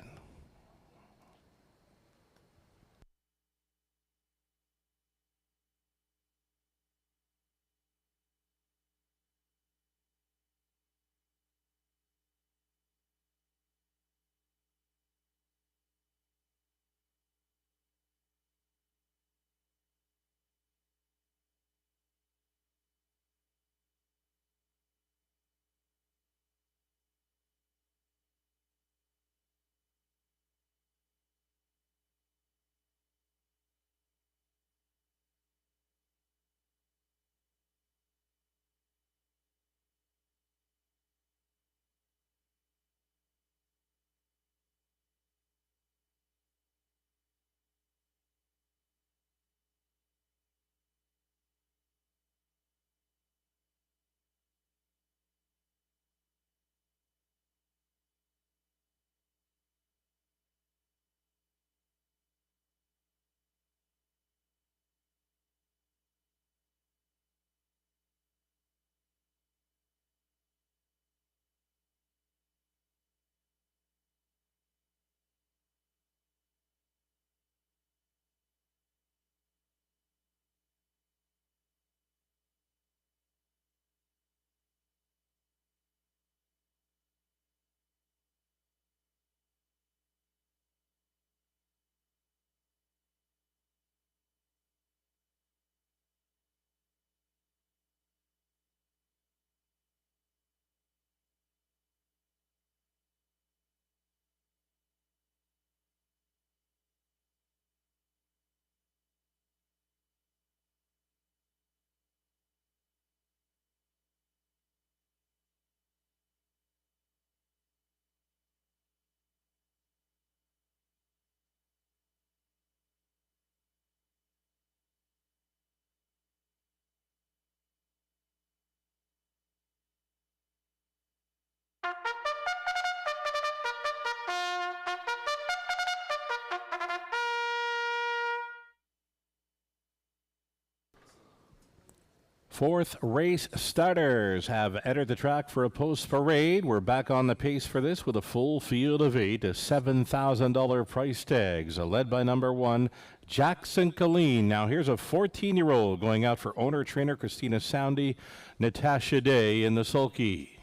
Fourth race starters have entered the track for a post parade. We're back on the pace for this with a full field of 8 to $7,000 price tags, led by number 1, Jackson Colleen. Now here's a 14-year-old going out for owner-trainer Christina Soundy, Natasha Day in the sulky.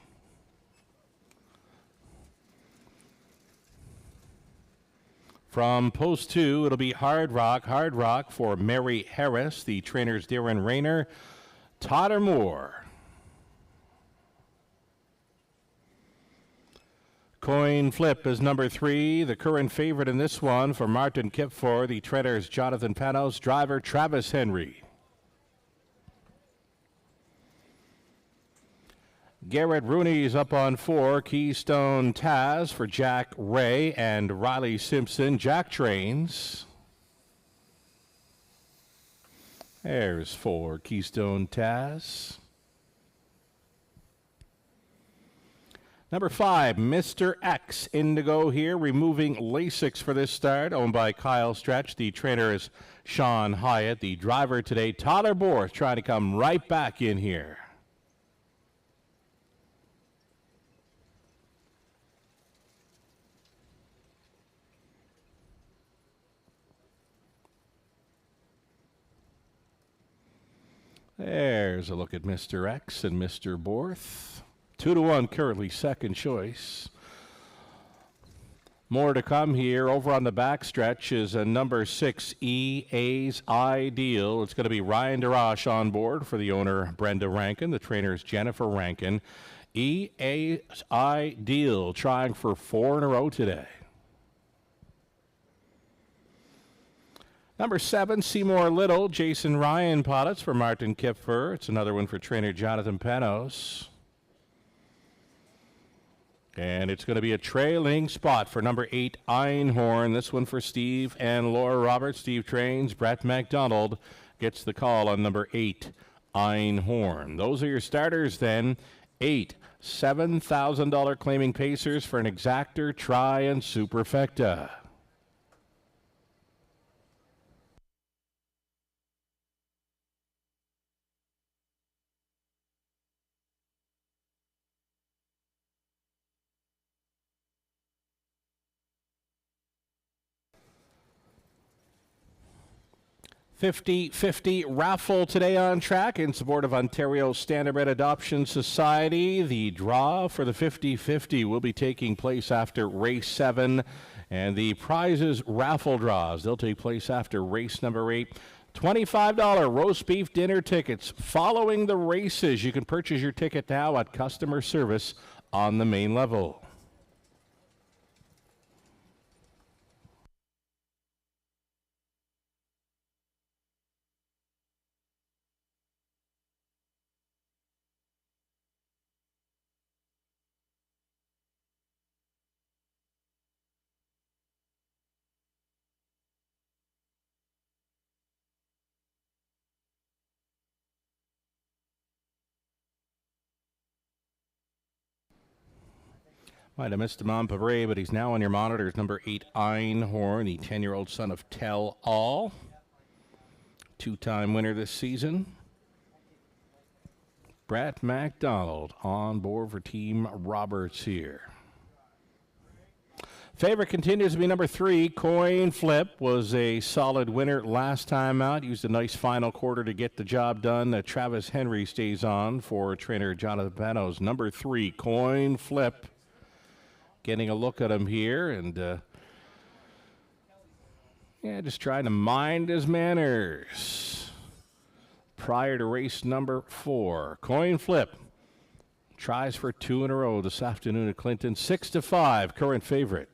From post 2, it'll be Hard Rock for Mary Harris, the trainers Darren Rayner, Todd Moore. Coin Flip is number 3. The current favorite in this one for Martin Kipfor, the trainers Jonathan Panos, driver Travis Henry. Garrett Rooney's up on 4. Keystone Taz for Jack Ray and Riley Simpson. Jack trains. There's 4. Keystone Taz. Number 5, Mr. X Indigo here, removing Lasix for this start, owned by Kyle Stretch. The trainer is Sean Hyatt. The driver today, Tyler Borth, trying to come right back in here. There's a look at Mr. X and Mr. Borth. 2-1 currently second choice. More to come here. Over on the back stretch is a number 6, EA's Ideal. It's going to be Ryan DeRoche on board for the owner, Brenda Rankin. The trainer is Jennifer Rankin. EA's Ideal trying for 4 in a row today. Number 7, Seymour Little. Jason Ryan pilots for Martin Kipfer. It's another one for trainer Jonathan Panos. And it's going to be a trailing spot for number 8, Einhorn. This one for Steve and Laura Roberts. Steve trains. Brett McDonald gets the call on number 8, Einhorn. Those are your starters then. 8 $7,000 claiming pacers for an exactor, try, and superfecta. $50-50 raffle today on track in support of Ontario Standardbred Adoption Society. The draw for the 50-50 will be taking place after race 7, and the prizes raffle draws, they'll take place after race number 8. $25 roast beef dinner tickets following the races. You can purchase your ticket now at customer service on the main level. Might have missed him on parade, but he's now on your monitors. Number 8, Einhorn, the 10-year-old son of Tell All. 2-time winner this season. Brett McDonald on board for Team Roberts here. Favorite continues to be number 3, Coin Flip. Was a solid winner last time out. Used a nice final quarter to get the job done. Travis Henry stays on for trainer Jonathan Panos. Number 3, Coin Flip. Getting a look at him here, and just trying to mind his manners prior to race number 4. Coin Flip tries for 2 in a row this afternoon at Clinton. 6-5, current favorite.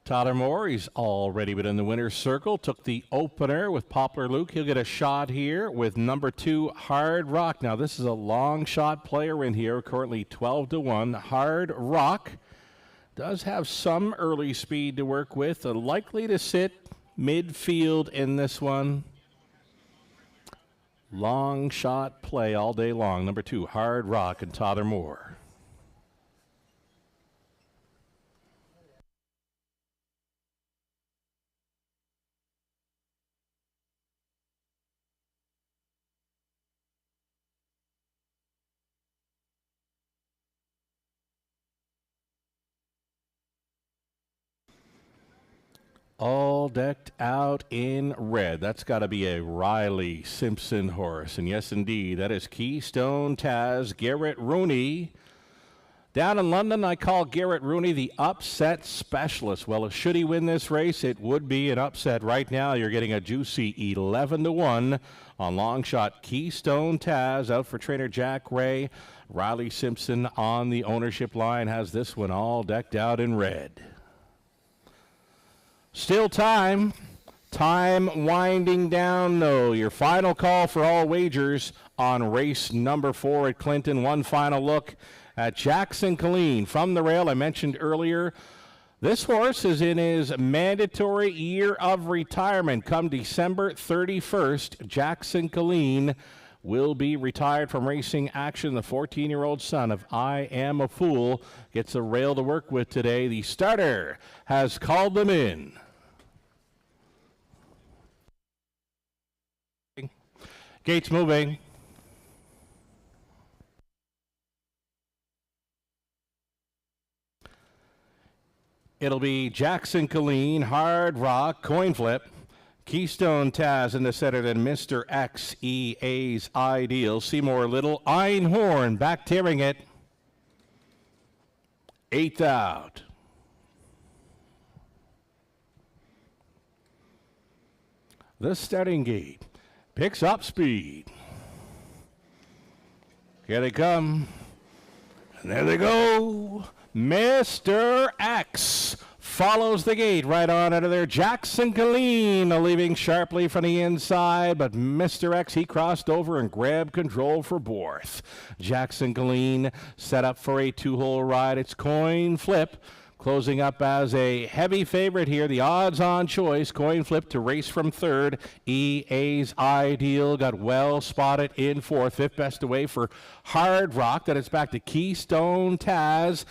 Tyler Moore, he's already been in the winner's circle. Took the opener with Poplar Luke. He'll get a shot here with number 2, Hard Rock. Now, this is a long shot player in here, currently 12-1. Hard Rock does have some early speed to work with. Likely to sit midfield in this one. Long shot play all day long. Number 2, Hard Rock and Tyler Moore. All decked out in red. That's got to be a Riley Simpson horse. And yes, indeed, that is Keystone Taz, Garrett Rooney. Down in London, I call Garrett Rooney the upset specialist. Well, should he win this race, it would be an upset. Right now, you're getting a juicy 11-1 on long shot. Keystone Taz out for trainer Jack Ray. Riley Simpson on the ownership line has this one all decked out in red. Still time. Time winding down, though. Your final call for all wagers on race number 4 at Clinton. One final look at Jackson Killeen from the rail. I mentioned earlier, this horse is in his mandatory year of retirement. Come December 31st, Jackson Killeen will be retired from racing action. The 14-year-old son of I Am a Fool gets a rail to work with today. The starter has called them in. Gates moving. It'll be Jackson Killeen, Hard Rock, Coin Flip, Keystone Taz in the center, then Mr. X, EA's Ideal, Seymour Little, Einhorn back tearing it. 8th out. The starting gate picks up speed. Here they come. And there they go. Mr. X follows the gate right on out of there. Jackson Killeen leaving sharply from the inside, but Mr. X, he crossed over and grabbed control for Borth. Jackson Killeen set up for a 2-hole ride. It's Coin Flip closing up as a heavy favorite here. The odds-on choice, Coin Flip to race from 3rd. EA's Ideal got well spotted in 4th. 5th best away for Hard Rock. Then it's back to Keystone Taz.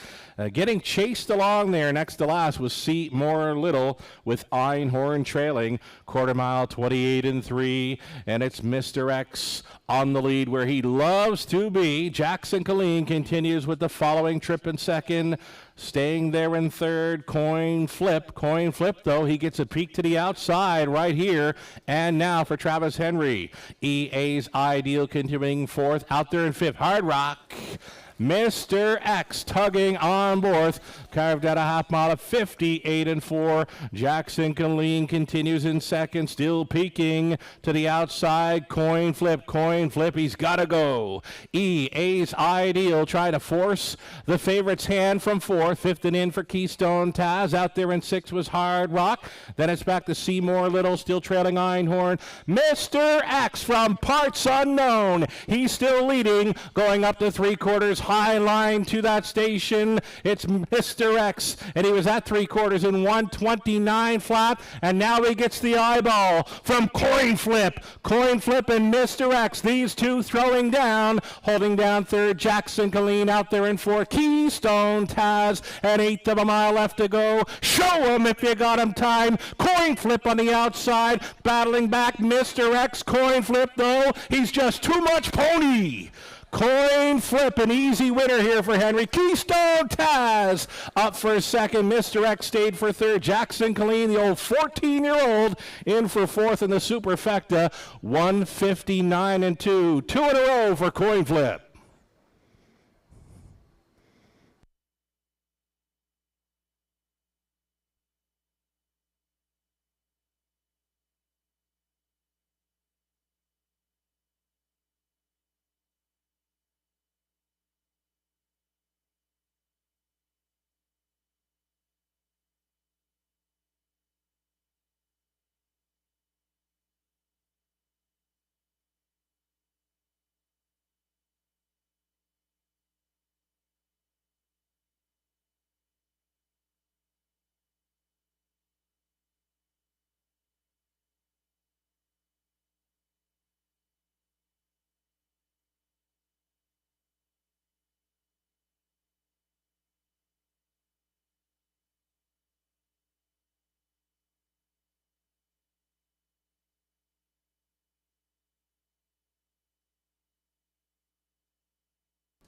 Getting chased along there next to last was Seymour Little with Einhorn trailing. Quarter mile, 28 3. And it's Mr. X on the lead where he loves to be. Jackson Killeen continues with the following trip in 2nd. Staying there in 3rd, Coin Flip. Coin Flip, though, he gets a peek to the outside right here. And now for Travis Henry. EA's Ideal continuing 4th. Out there in 5th, Hard Rock. Mr. X tugging on Borth, carved out a half mile of 58 4. Jackson Killeen continues in 2nd, still peeking to the outside. Coin Flip, he's got to go. EA's Ideal trying to force the favorite's hand from 4th. 5th and in for Keystone Taz. Out there in 6th was Hard Rock. Then it's back to Seymour Little, still trailing Einhorn. Mr. X from parts unknown. He's still leading, going up to 3/4. High line to that station. It's Mr. X, and he was at 3/4 in 1:29 flat, and now he gets the eyeball from Coin Flip. Coin Flip and Mr. X, these two throwing down, holding down 3rd. Jackson Killeen out there in 4th. Keystone Taz at 1/8 of a mile left to go. Show him if you got him time. Coin Flip on the outside, battling back Mr. X. Coin Flip, though, he's just too much pony. Coin Flip, an easy winner here for Henry. Keystone Taz up for 2nd. Mr. X stayed for 3rd. Jackson Killeen, the old 14-year-old, in for 4th in the Superfecta. 159 2. 2 in a row for Coin Flip.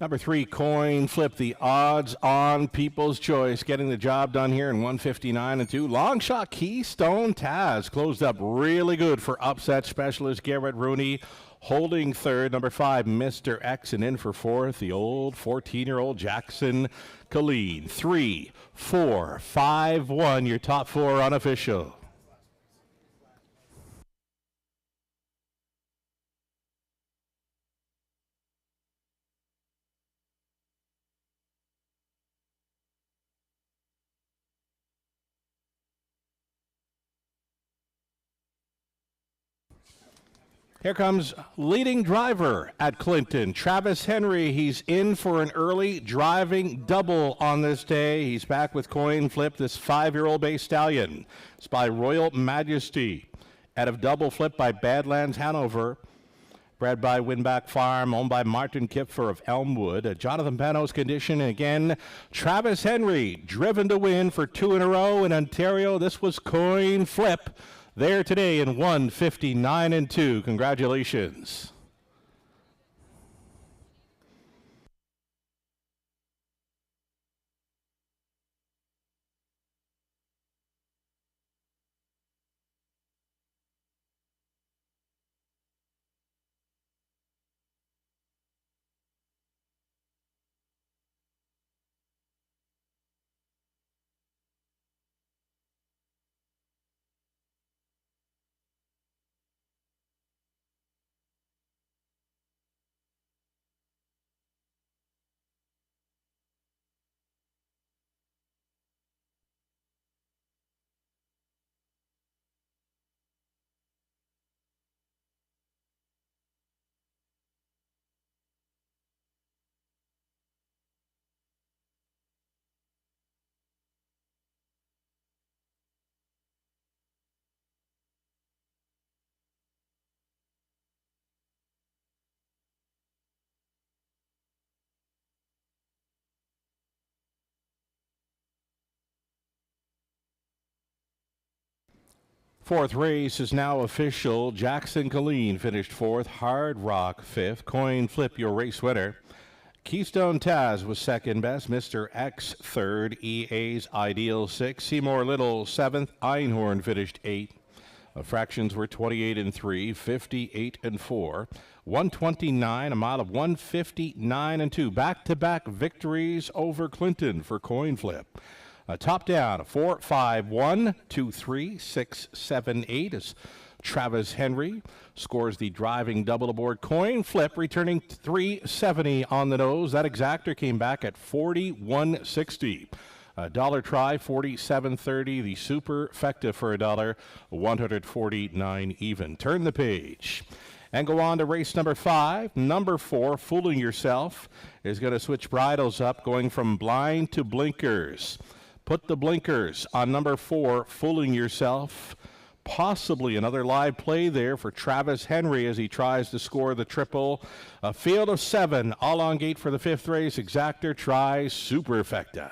Number 3, Coin Flip, the odds on People's Choice, getting the job done here in 159 and 2. Long shot Keystone Taz closed up really good for upset specialist Garrett Rooney. Holding third, number 5, Mr. X, and in for fourth, the old 14-year-old Jackson Colleen. 3, 4, 5, 1, your top 4 unofficial. Here comes leading driver at Clinton, Travis Henry. He's in for an early driving double on this day. He's back with Coin Flip, this 5-year-old bay stallion. It's by Royal Majesty. Out of Double Flip by Badlands Hanover. Bred by Winback Farm, owned by Martin Kipfer of Elmwood. Jonathan Pano's condition. Again, Travis Henry, driven to win for 2 in a row in Ontario. This was Coin Flip. There today in 159 and 2. Congratulations. Fourth race is now official. Jackson Colleen finished fourth. Hard Rock fifth. Coin Flip, your race winner. Keystone Taz was second best. Mr. X third. EA's Ideal sixth. Seymour Little seventh. Einhorn finished eighth. Fractions were 28 and 3, 58 and 4, 129, a mile of 159 and 2. Back-to-back victories over Clinton for Coin Flip. Top down, 4, 5, 1, 2, 3, 6, 7, 8 as Travis Henry scores the driving double aboard. Coin Flip returning 370 on the nose. That exactor came back at 41.60. Dollar try, 47.30. The superfecta for $1, 149 even. Turn the page and go on to race number 5. Number 4, Fooling Yourself, is going to switch bridles up, going from blind to blinkers. Put the blinkers on number 4, Fooling Yourself. Possibly another live play there for Travis Henry as he tries to score the triple. A field of 7, all on gate for the 5th race. Exactor tries superfecta.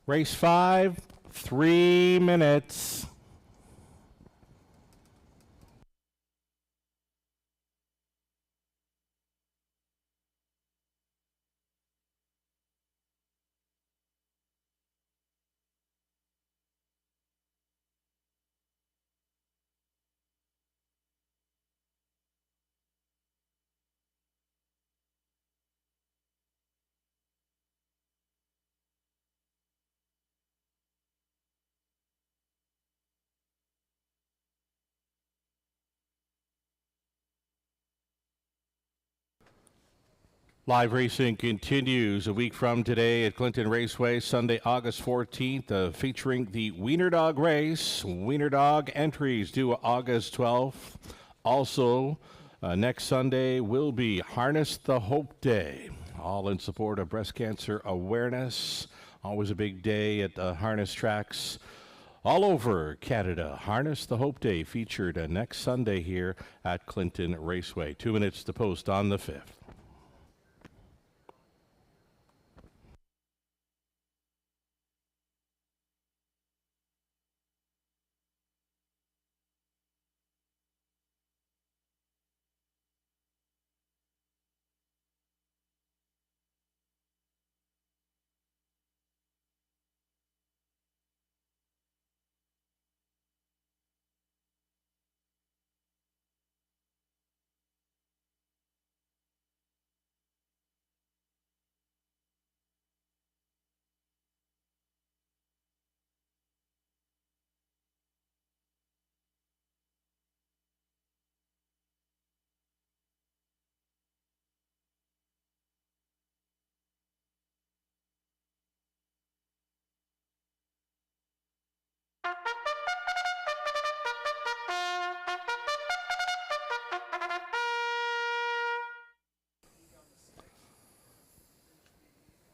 Race 5, 3 minutes. Live racing continues a week from today at Clinton Raceway, Sunday, August 14th, featuring the Wiener Dog Race. Wiener Dog entries due August 12th. Also, next Sunday will be Harness the Hope Day, all in support of breast cancer awareness. Always a big day at harness tracks all over Canada. Harness the Hope Day featured next Sunday here at Clinton Raceway. 2 minutes to post on the 5th.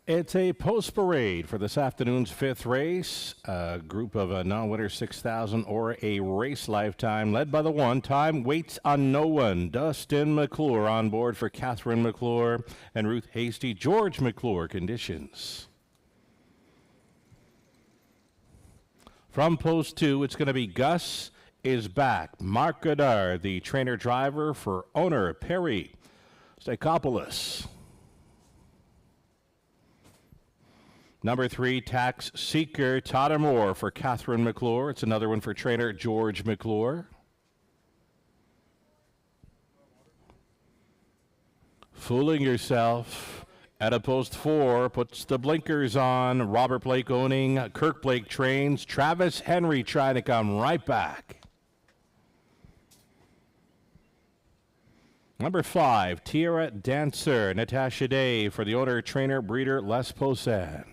It's a post parade for this afternoon's 5th race. A group of non-winner 6,000 or a race lifetime led by the one. Time waits on no one. Dustin McClure on board for Catherine McClure and Ruth Hasty. George McClure conditions. From post 2, it's going to be Gus is back. Mark Goddard, the trainer driver for owner Perry Stakopoulos. Number 3, Tax Seeker, Tottermore for Catherine McClure. It's another one for trainer George McClure. Fooling Yourself at a post 4 puts the blinkers on. Robert Blake owning, Kirk Blake trains. Travis Henry trying to come right back. Number 5, Tierra Dancer, Natasha Day for the owner, trainer, breeder Les Poussin.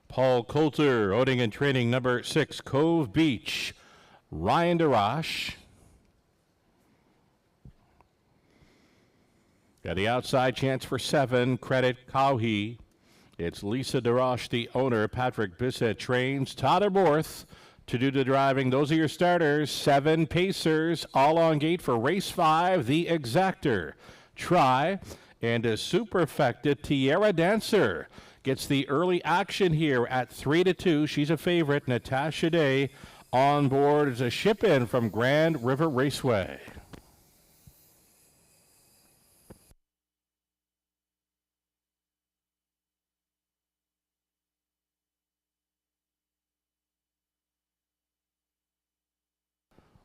Paul Coulter, owning and training number 6, Cove Beach, Ryan DeRoche. Got the outside chance for 7, Credit Cowhee. It's Lisa DeRoche, the owner. Patrick Bissett trains. Todd Aborth to do the driving. Those are your starters. 7 Pacers, all on gate for race 5, the Exactor. Try and a superfecta Tierra Dancer gets the early action here at 3-2. She's a favorite. Natasha Day on board as a ship-in from Grand River Raceway.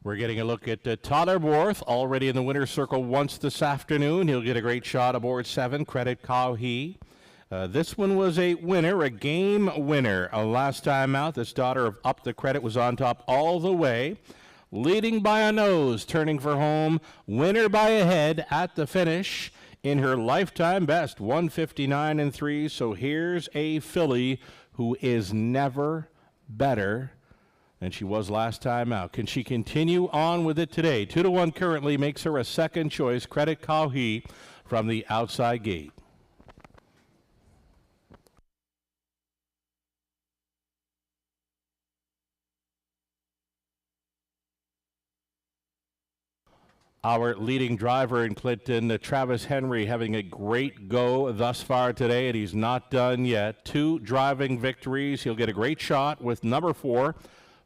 We're getting a look at Totterworth, already in the winner's circle once this afternoon. He'll get a great shot aboard 7, Credit Cowhee. This one was a winner, a game winner. Last time out, this daughter of Up the Credit was on top all the way. Leading by a nose, turning for home. Winner by a head at the finish in her lifetime best, 159 3. So here's a filly who is never better than she was last time out. Can she continue on with it today? 2-1 currently makes her a second choice. Credit Cowhee from the outside gate. our leading driver in Clinton, Travis Henry, having a great go thus far today, and he's not done yet. 2 driving victories. He'll get a great shot with number 4,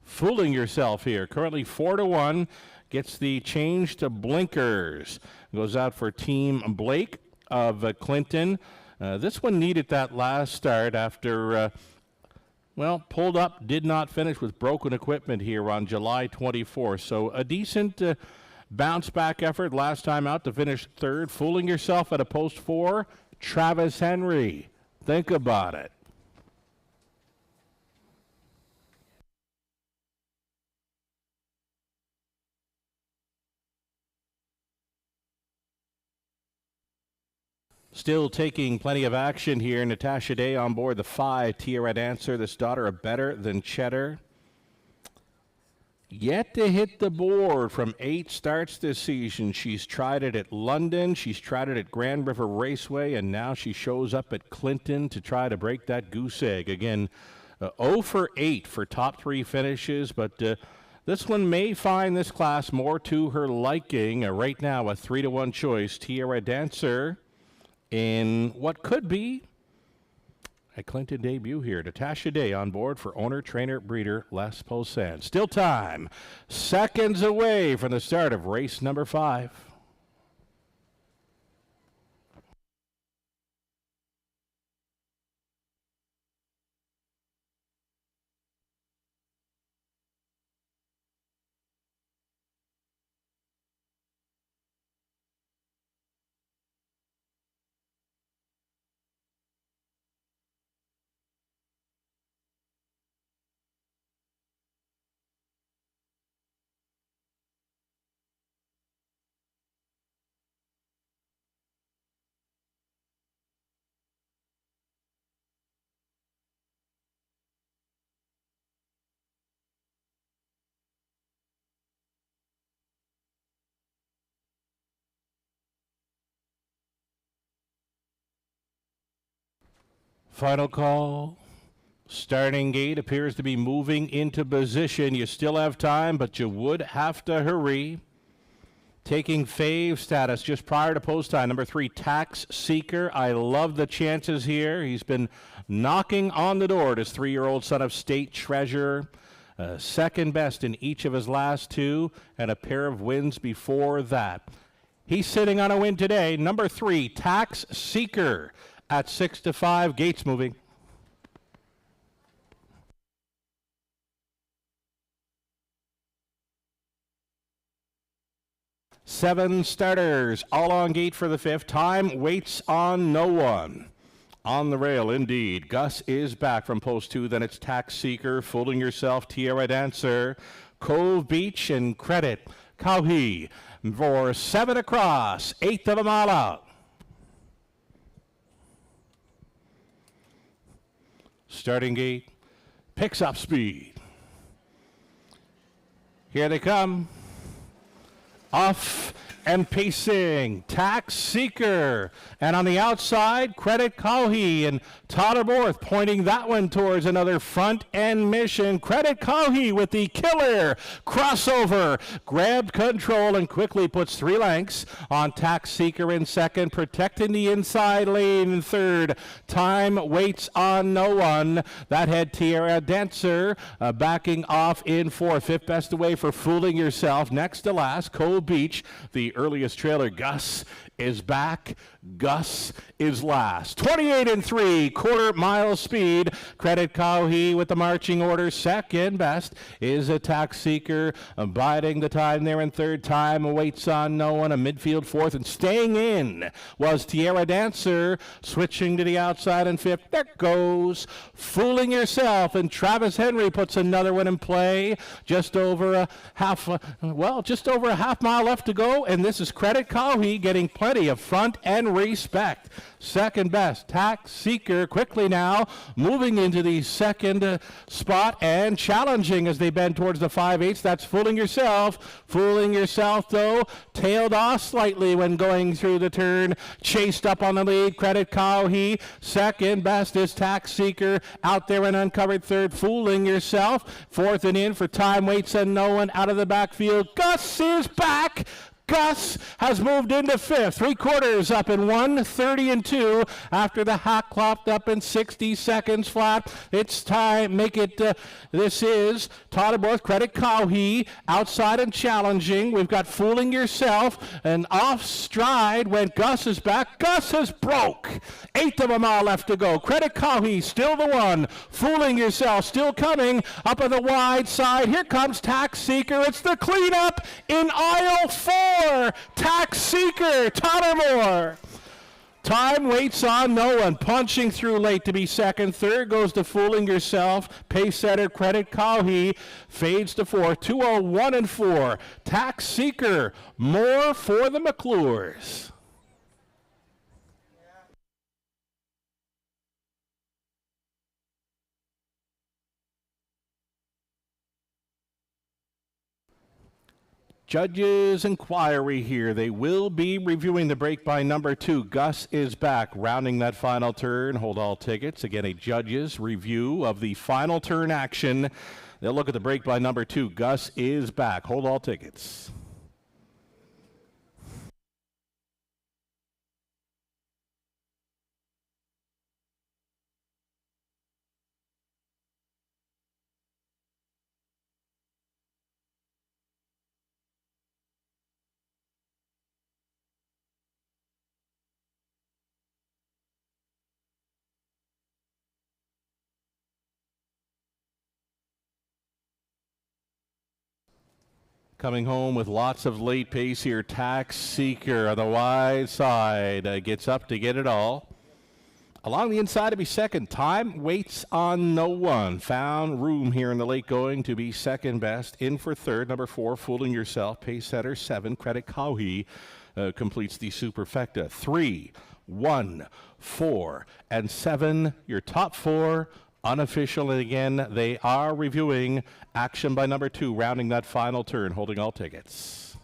Fooling Yourself here. Currently 4-1. Gets the change to blinkers. Goes out for Team Blake of Clinton. This one needed that last start after, pulled up, did not finish with broken equipment here on July 24th. So a decent bounce back effort last time out to finish 3rd. Fooling Yourself at a post 4. Travis Henry. Think about it. Still taking plenty of action here. Natasha Day on board the 5. Tierra Dancer, this daughter of Better Than Cheddar. Yet to hit the board from 8 starts this season. She's tried it at London. She's tried it at Grand River Raceway. And now she shows up at Clinton to try to break that goose egg. Again, 0 for 8 for top 3 finishes. But this one may find this class more to her liking. Right now, a 3-1 choice. Tierra Dancer in what could be a Clinton debut here. Natasha Day on board for owner, trainer, breeder Les Poussin. Still time. Seconds away from the start of race number 5. Final call. Starting gate appears to be moving into position. You still have time, but you would have to hurry. Taking fave status just prior to post time. Number 3, Tax Seeker. I love the chances here. He's been knocking on the door. His 3-year-old son of State Treasurer. Second best in each of his last 2, and a pair of wins before that. He's sitting on a win today. Number 3, Tax Seeker. At 6-5, gates moving. Seven starters, all on gate for the 5th. Time waits on no one. On the rail, indeed. Gus is back from post 2. Then it's Tax Seeker, Fooling Yourself, Tierra Dancer, Cove Beach, and Credit Cowhee for 7 across, 1/8 of a mile out. Starting gate picks up speed. Here they come. Off and pacing, Tax Seeker. And on the outside, Credit Cowhee and Totterborth pointing that one towards another front end mission. Credit Cowhee with the killer crossover. Grabbed control and quickly puts 3 lengths on Tax Seeker in 2nd, protecting the inside lane in 3rd. Time waits on no one. That had Tierra Dancer backing off in 4th. 5th best away for Fooling Yourself. Next to last, Cove Beach. The earliest trailer, Gus, is back. Gus is last. 28 3/4 mile speed. Credit Cowhee with the marching order. Second best is a Tax Seeker, biding the time there in 3rd. Time waits on no one. A midfield 4th, and staying in was Tierra Dancer, switching to the outside in 5th. There goes Fooling Yourself, and Travis Henry puts another one in play. Just over a half mile left to go, and this is Credit Cowhee getting plenty of front end respect. Second best, Tax Seeker quickly now moving into the 2nd spot and challenging as they bend towards the 5/8. That's Fooling Yourself. Fooling Yourself, though, tailed off slightly when going through the turn. Chased up on the lead, Credit Cowhee. Second best is Tax Seeker out there in uncovered 3rd. Fooling Yourself. 4th and in for Time Waits and No One out of the backfield. Gus is back. Gus has moved into fifth. 3/4 up in 1:30 and 2 after the hack clocked up in 60 seconds flat. It's time. Make it. This is Totterborth Credit Cowhee outside and challenging. We've got Fooling Yourself, and off stride went Gus is back. Gus has broke. 8th of a mile left to go. Credit Cowhee still the one. Fooling Yourself still coming up on the wide side. Here comes Tax Seeker. It's the cleanup in aisle 4. Tax Seeker, Tottermore. Time waits on no one. Punching through late to be second. Third goes to Fooling Yourself. Pace setter Credit Cowhee fades to fourth. 2:01 and 4. Tax Seeker. More for the McClures. Judges' inquiry here. They will be reviewing the break by number 2. Gus is back, rounding that final turn. Hold all tickets. Again, a judge's review of the final turn action. They'll look at the break by number 2. Gus is back. Hold all tickets. Coming home with lots of late pace here, Tax Seeker on the wide side. Gets up to get it all. Along the inside to be second. Time waits on no one. Found room here in the late going to be second best. In for third, number 4, Fooling Yourself. Pace setter 7, Credit Cowhee completes the superfecta. 3, 1, 4, and 7. Your top 4. Unofficial, and again, they are reviewing action by number 2, rounding that final turn, holding all tickets.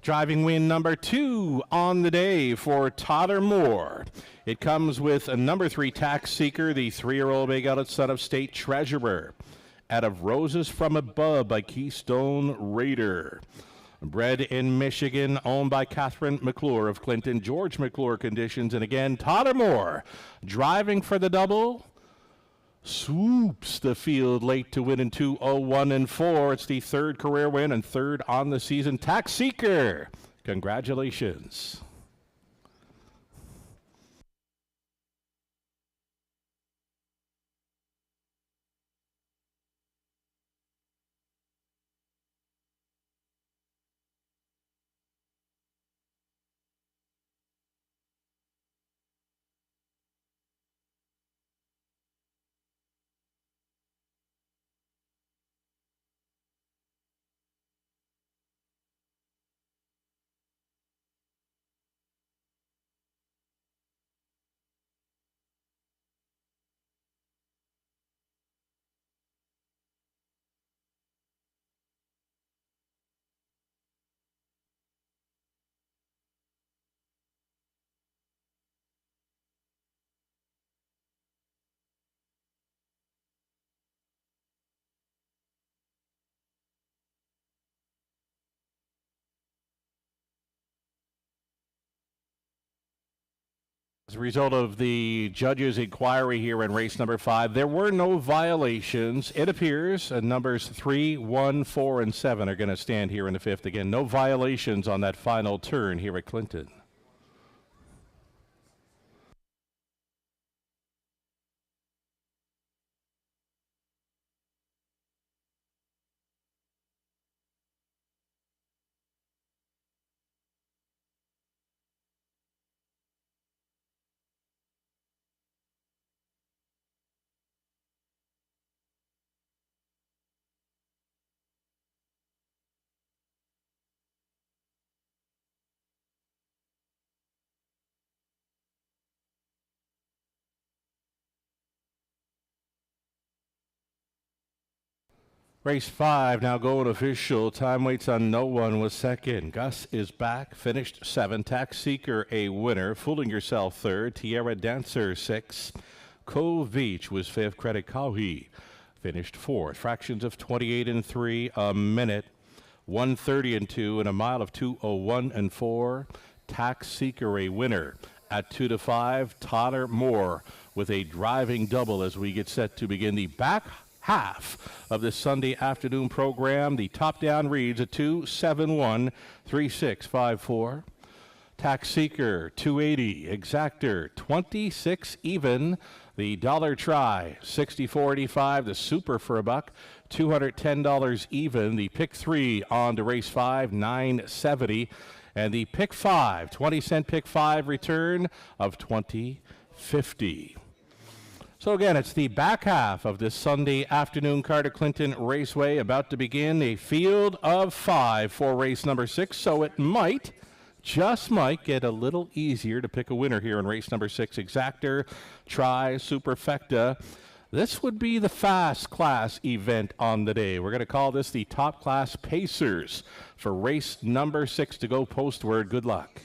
Driving win number 2 on the day for Tottermore. It comes with a number 3 Tax Seeker, the 3-year-old Big Outlet son of State Treasurer. Out of Roses from Above by Keystone Raider. Bred in Michigan, owned by Catherine McClure of Clinton. George McClure conditions. And again, Tottermore driving for the double. Swoops the field late to win in 2:01 and 4. It's the 3rd career win and 3rd on the season. Tax Seeker, congratulations. As a result of the judge's inquiry here in race number 5, there were no violations. It appears numbers 3, 1, 4, and 7 are going to stand here in the 5th. Again, no violations on that final turn here at Clinton. Race 5 now going official. Time waits on no one was second. Gus is back, finished 7. Tax Seeker a winner. Fooling Yourself 3rd. Tierra Dancer 6th. Cove Beach was 5th. Credit Cowhee finished fourth. Fractions of 28 and 3 a minute. 1:30 and 2 and a mile of 2:01 and 4. Tax Seeker a winner at 2 to 5. Tyler Moore with a driving double as we get set to begin the back half of this Sunday afternoon program. The top down reads a 2:71.3654. Tax Seeker 280, Exactor 26 even. The dollar try 64.85. The super for a buck $210 even. The pick 3 on to race 5 970, and the pick 5 20-cent pick 5 return of $20.50. So again, it's the back half of this Sunday afternoon Carter Clinton Raceway about to begin. A field of 5 for race number 6, so it might, just might, get a little easier to pick a winner here in race number 6. Exactor, Try, Superfecta. This would be the fast class event on the day. We're going to call this the top class Pacers for race number 6 to go postward. Good luck.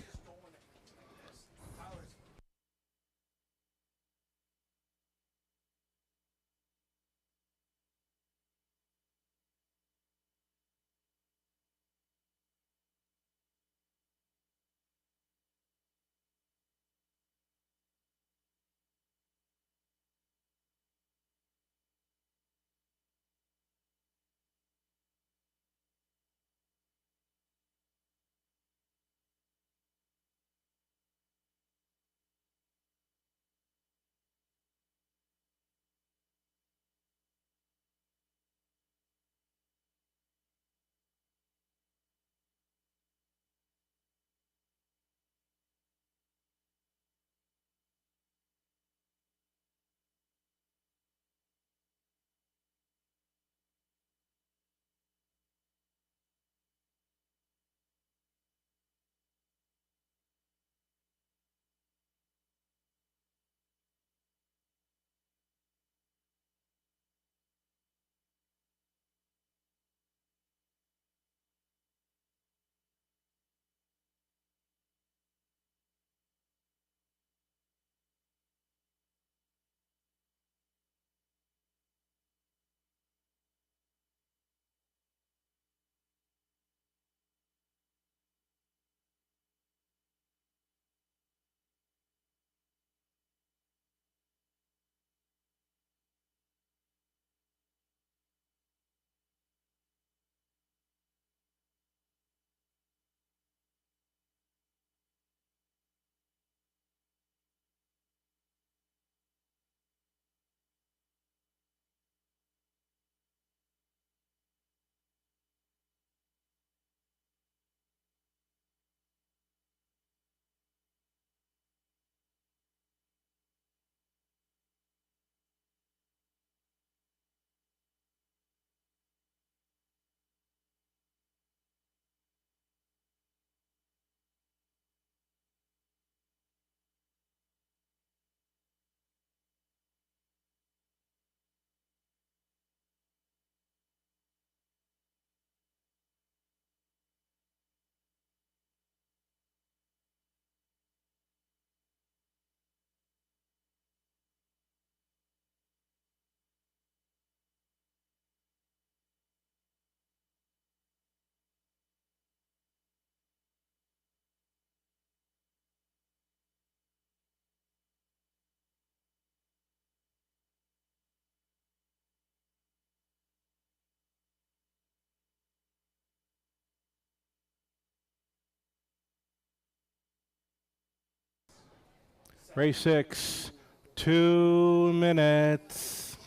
Race 6, 2 minutes.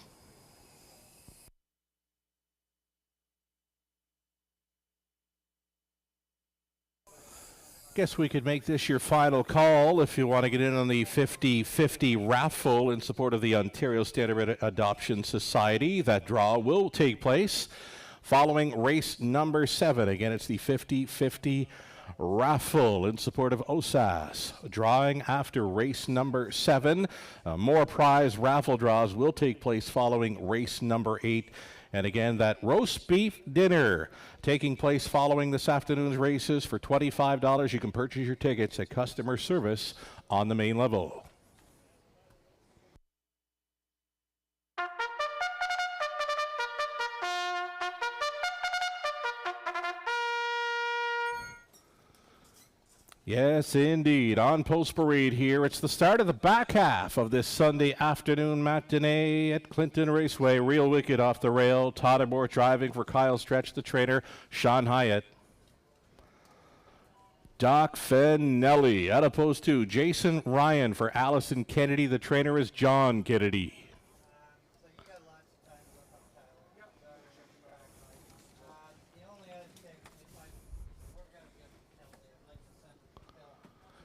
Guess we could make this your final call if you want to get in on the 50-50 raffle in support of the Ontario Standard Adoption Society. That draw will take place following race number 7. Again, it's the 50-50 raffle in support of OSAS. Drawing after race number 7. More prize raffle draws will take place following race number 8. And again, that roast beef dinner taking place following this afternoon's races for $25. You can purchase your tickets at customer service on the main level. Yes, indeed. On Post Parade here. It's the start of the back half of this Sunday afternoon matinee at Clinton Raceway. Real wicked off the rail. Tottermore driving for Kyle Stretch, the trainer. Sean Hyatt. Doc Fennelly. Out of post 2. Jason Ryan for Allison Kennedy. The trainer is John Kennedy.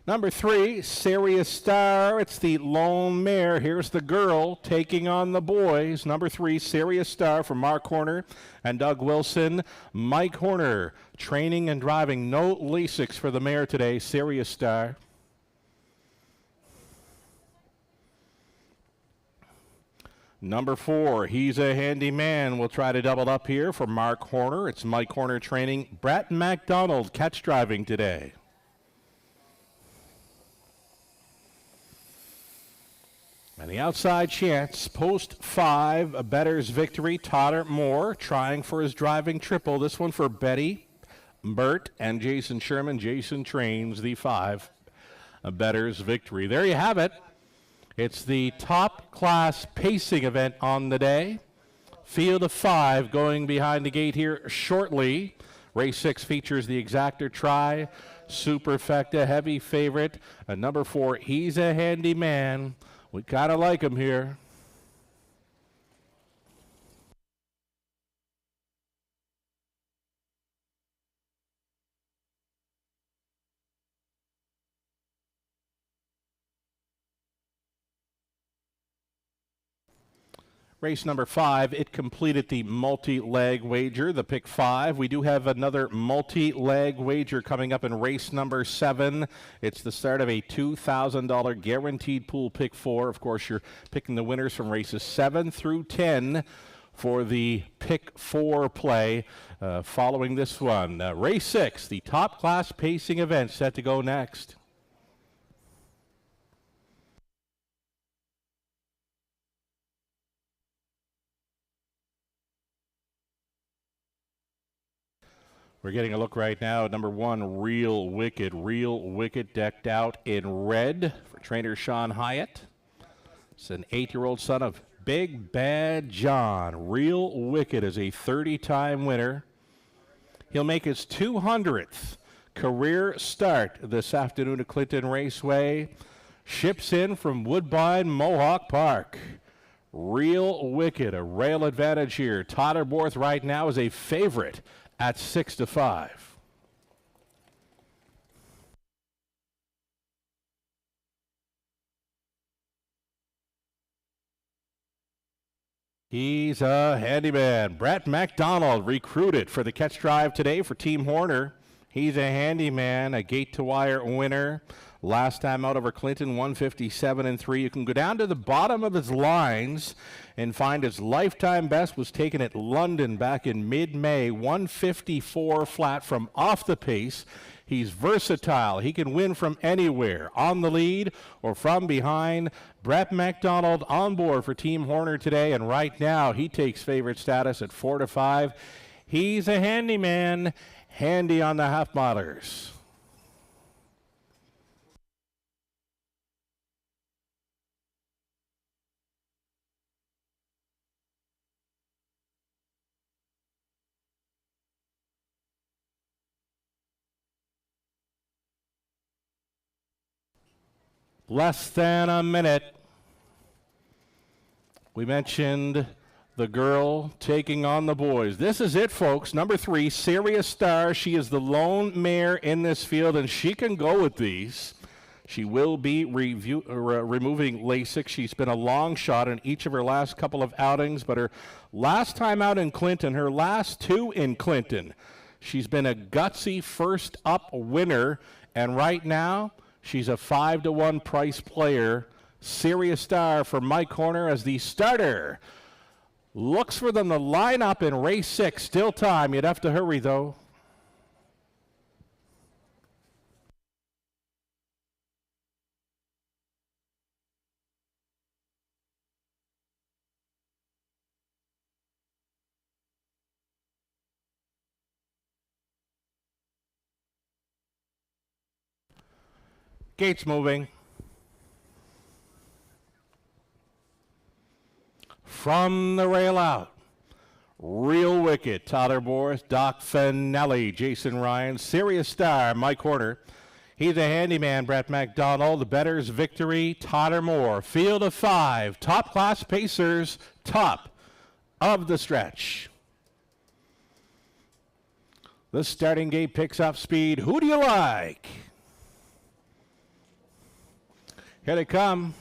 Number 3, Serious Star. It's the lone mare. Here's the girl taking on the boys. Number 3, Serious Star from Mark Horner and Doug Wilson. Mike Horner training and driving. No Lasix for the mare today. Serious Star. Number 4, He's a Handy Man. We'll try to double up here for Mark Horner. It's Mike Horner training. Brett MacDonald catch driving today. And the outside chance, post 5, a better's victory. Totter Moore trying for his driving triple. This one for Betty, Bert, and Jason Sherman. Jason trains the 5, a better's victory. There you have it. It's the top class pacing event on the day. Field of 5 going behind the gate here shortly. Race 6 features the Exactor Try, Superfecta, heavy favorite. Number 4, He's a Handy Man. We kind of like him here. Race number 5, it completed the multi-leg wager, the pick 5. We do have another multi-leg wager coming up in race number 7. It's the start of a $2,000 guaranteed pool pick 4. Of course, you're picking the winners from races 7 through 10 for the pick 4 play following this one. Race 6, the top class pacing event set to go next. We're getting a look right now at number 1, Real Wicked, decked out in red for trainer Sean Hyatt. It's an 8-year-old son of Big Bad John. Real Wicked is a 30-time winner. He'll make his 200th career start this afternoon at Clinton Raceway. Ships in from Woodbine Mohawk Park. Real Wicked, a rail advantage here. Tottermore right now is a favorite at 6-5. He's a handyman. Brett MacDonald recruited for the catch drive today for Team Horner. He's a handyman, a gate-to-wire winner. Last time out over Clinton, 157-3. You can go down to the bottom of his lines and find his lifetime best was taken at London back in mid-May, 154 flat from off the pace. He's versatile. He can win from anywhere, on the lead or from behind. Brett MacDonald on board for Team Horner today, and right now he takes favorite status at 4-5. He's a handyman, handy on the half-milers. Less than a minute. We mentioned the girl taking on the boys. This is it, folks. Number 3, Serious Star. She is the lone mare in this field, and she can go with these. She will be removing Lasix. She's been a long shot in each of her last couple of outings, but her last time out in Clinton, her last 2 in Clinton, she's been a gutsy first up winner, and right now, she's a 5-1 price player. Serious Star for Mike Horner as the starter. Looks for them to line up in race 6. Still time. You'd have to hurry, though. Gates moving. From the rail out. Real Wicked, Tyler Boris, Doc Finelli, Jason Ryan, Serious Star, Mike Horner. He's a handyman, Brett McDonald. The betters, Victory, Tyler Moore. Field of 5, top class pacers, top of the stretch. The starting gate picks up speed. Who do you like? Here they come.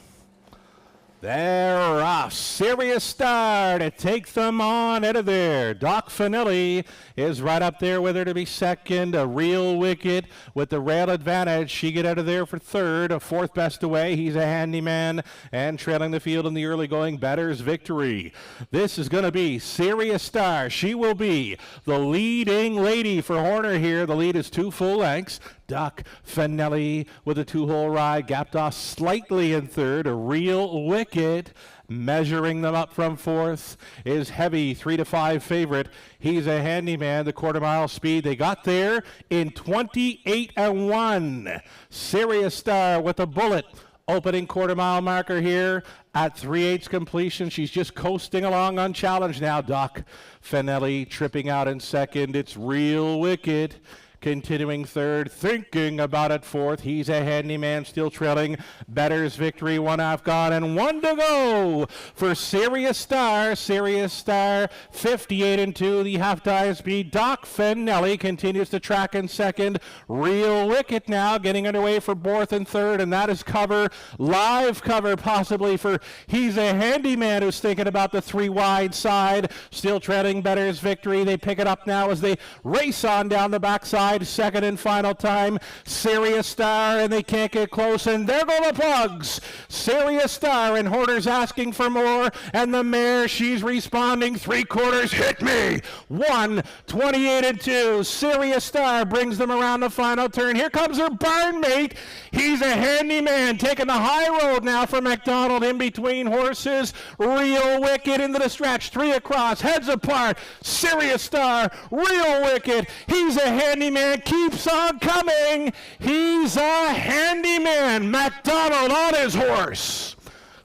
They're off. Serious Star to take them on out of there. Doc Finelli is right up there with her to be second. A Real Wicked with the rail advantage. She get out of there for third. A fourth best away. He's a handyman. And trailing the field in the early going, Better's Victory. This is going to be Serious Star. She will be the leading lady for Horner here. The lead is 2 full lengths. Doc Finelli with a 2-hole ride, gapped off slightly in third. A Real Wicked measuring them up from fourth is Heavy, 3 to 5 favorite. He's a handyman, the quarter-mile speed. They got there in 28-1. Serious Star with a bullet. Opening quarter-mile marker here at 3/8 completion. She's just coasting along unchallenged now. Doc Finelli tripping out in second. It's Real Wicked continuing third, thinking about it fourth. He's a handyman, still trailing. Better's Victory, 1/2 gone, and 1 to go for Serious Star. Serious Star, 58-2, the half-time speed. Doc Finelli continues to track in second. Real Wicked now getting underway for fourth and third, and that is cover, live cover possibly for He's a Handyman, who's thinking about the 3 wide side. Still trailing Better's Victory. They pick it up now as they race on down the backside. Second and final time, Serious Star, and they can't get close, and there go the plugs. Serious Star, and Horner's asking for more, and the mare, she's responding. 3/4, hit me. 1:28-2. Serious Star brings them around the final turn. Here comes her barn mate. He's a handyman, taking the high road now for McDonald in between horses. Real Wicked into the stretch, 3 across, heads apart. Serious Star, Real Wicked. He's a handyman. Keeps on coming. He's a handyman. McDonald on his horse.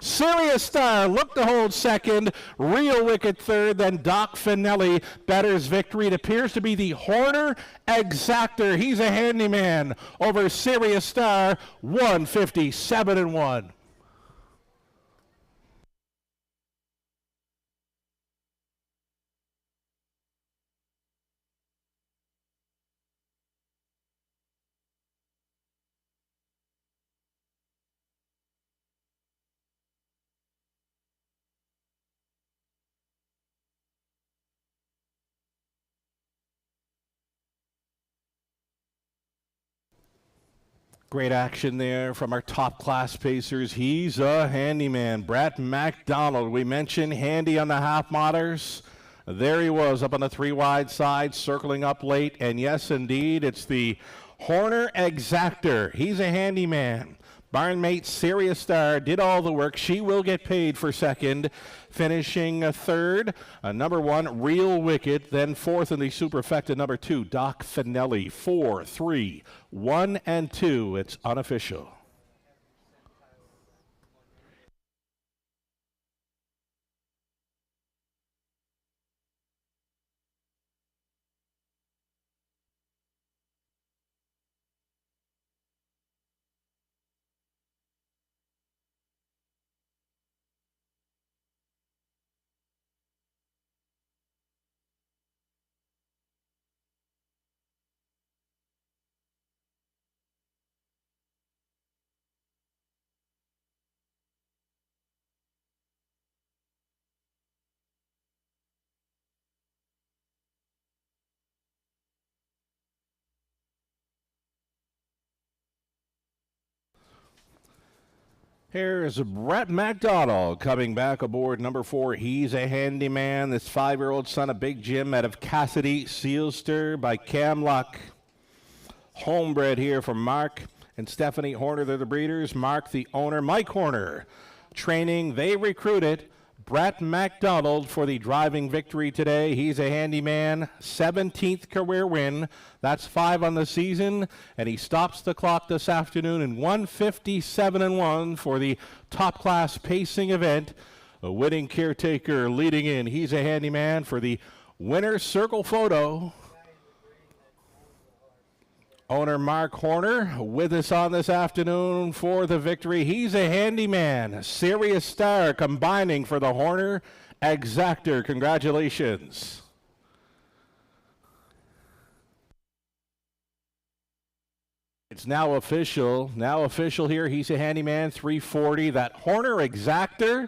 Serious Star looked to hold second. Real Wicked third. Then Doc Finelli, Better's Victory. It appears to be the Horner Exactor. He's a handyman over Serious Star. 157-1. Great action there from our top class pacers. He's a handyman. Brett McDonald. We mentioned handy on the half modders. There he was up on the 3 wide side, circling up late. And yes, indeed, it's the Horner Exactor. He's a handyman. Barnmate Serious Star did all the work. She will get paid for second. Finishing third, number 1, Real Wicked. Then fourth in the superfecta, number 2, Doc Finelli. 4, 3, 1, and 2. It's unofficial. Here's Brett McDonald coming back aboard number 4. He's a handyman. This 5-year-old son of Big Jim out of Cassidy, Sealster by Cam Luck. Homebred here from Mark and Stephanie Horner. They're the breeders. Mark, the owner. Mike Horner training. They recruited. Brett MacDonald for the driving victory today. He's a handyman, 17th career win. That's 5 on the season, and he stops the clock this afternoon in 1:57.1 for the top-class pacing event. A winning caretaker leading in. He's a handyman for the winner's circle photo. Owner Mark Horner with us on this afternoon for the victory. He's a handyman. Serious Star combining for the Horner Exactor. Congratulations. It's now official. Now official here. He's a handyman, 340. That Horner Exactor.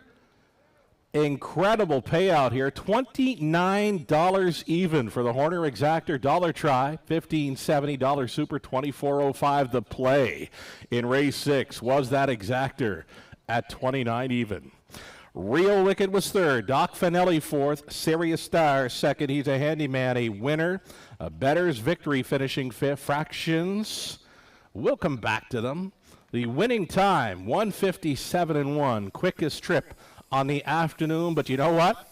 Incredible payout here. $29 even for the Horner Exactor. Dollar try, $15.70. Super, $24.05. The play in race 6 was that Exactor at 29 even. Real Wicked was third. Doc Fanelli fourth. Serious Star second. He's a handyman, a winner. A Better's Victory finishing fifth. Fractions. We'll come back to them. The winning time, 1:57.1. Quickest trip on the afternoon, but you know what?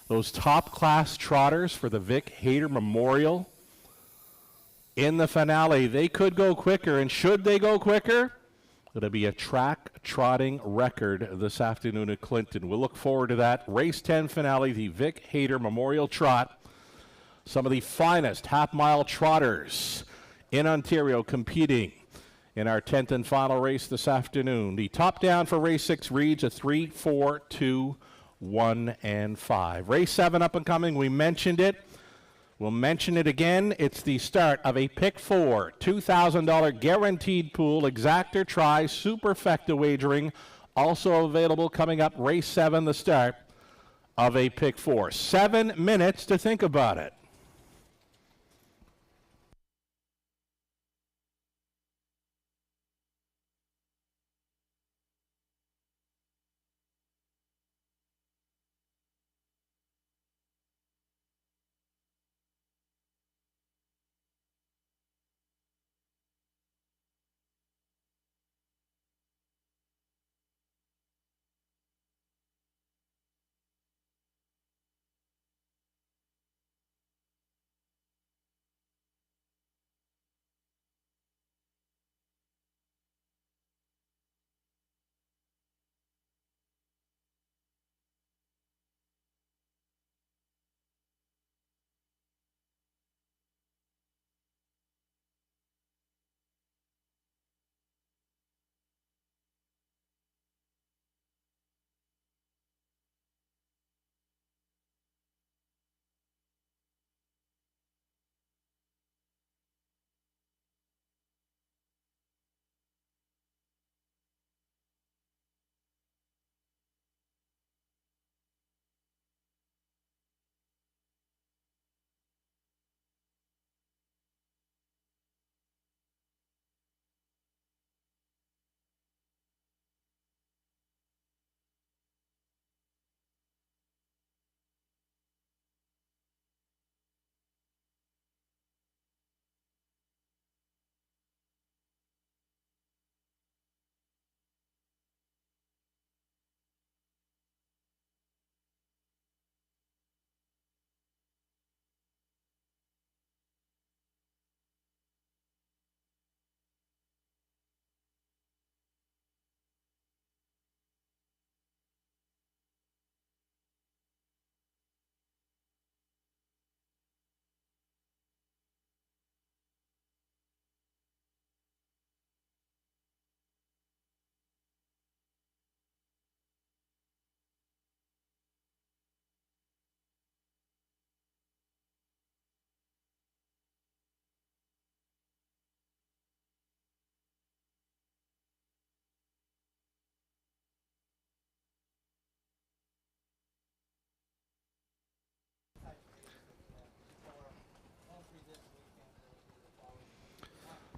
Those top-class trotters for the Vic Hayter Memorial in the finale, they could go quicker, and should they go quicker, it'll be a track trotting record this afternoon at Clinton. We'll look forward to that. Race 10 finale, the Vic Hayter Memorial Trot. Some of the finest half-mile trotters in Ontario competing in our 10th and final race this afternoon. The top down for race 6 reads a 3, 4, 2, 1, and 5. Race 7 up and coming. We mentioned it. We'll mention it again. It's the start of a Pick 4, $2,000 guaranteed pool, Exactor Try, Superfecta wagering. Also available coming up, race 7, the start of a Pick 4. 7 minutes to think about it.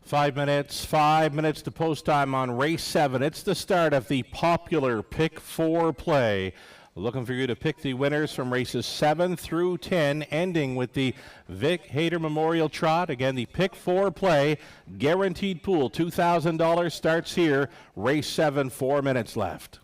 Five minutes to post time on race 7. It's the start of the popular Pick 4 play. Looking for you to pick the winners from races 7 through 10, ending with the Vic Hayter Memorial Trot. Again, the Pick 4 play, guaranteed pool, $2,000 starts here. Race 7, 4 minutes left.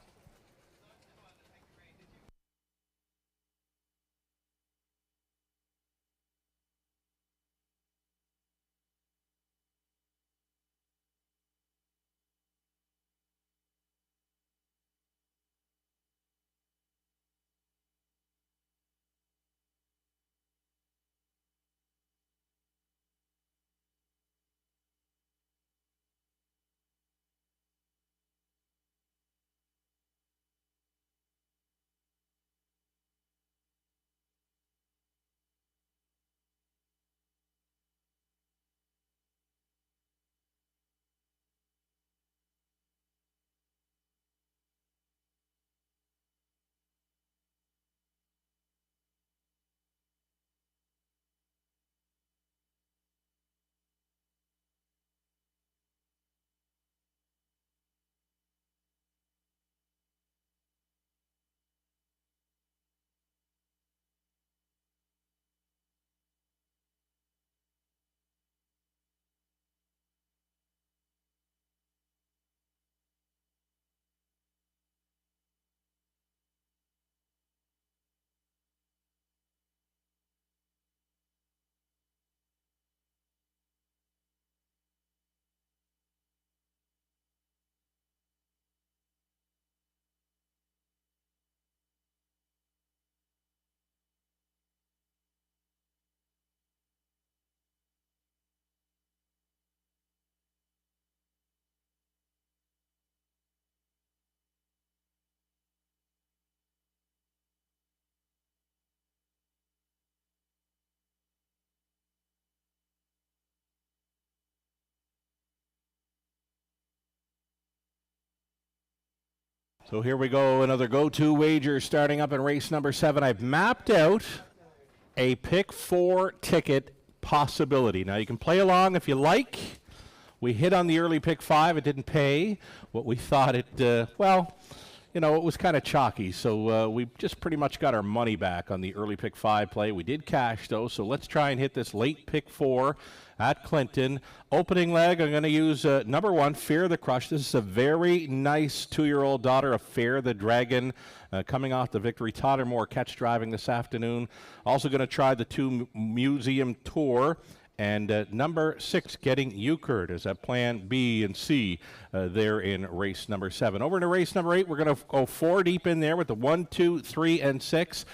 So here we go, another go-to wager starting up in race number 7. I've mapped out a pick 4 ticket possibility. Now you can play along if you like. We hit on the early pick 5. It didn't pay what we thought it, well, you know, it was kind of chalky. So we just pretty much got our money back on the early pick 5 play. We did cash though, so let's try and hit this late pick 4 at Clinton. Opening leg, I'm going to use number 1, Fear the Crush. This is a very nice 2-year-old daughter of Fear the Dragon, coming off the victory. Tottermore catch driving this afternoon. Also going to try the 2 Museum Tour. And number 6, Getting Euchred, is at plan B and C there in race number 7. Over into race number 8, we're going to go 4 deep in there with the 1, 2, 3, and 6.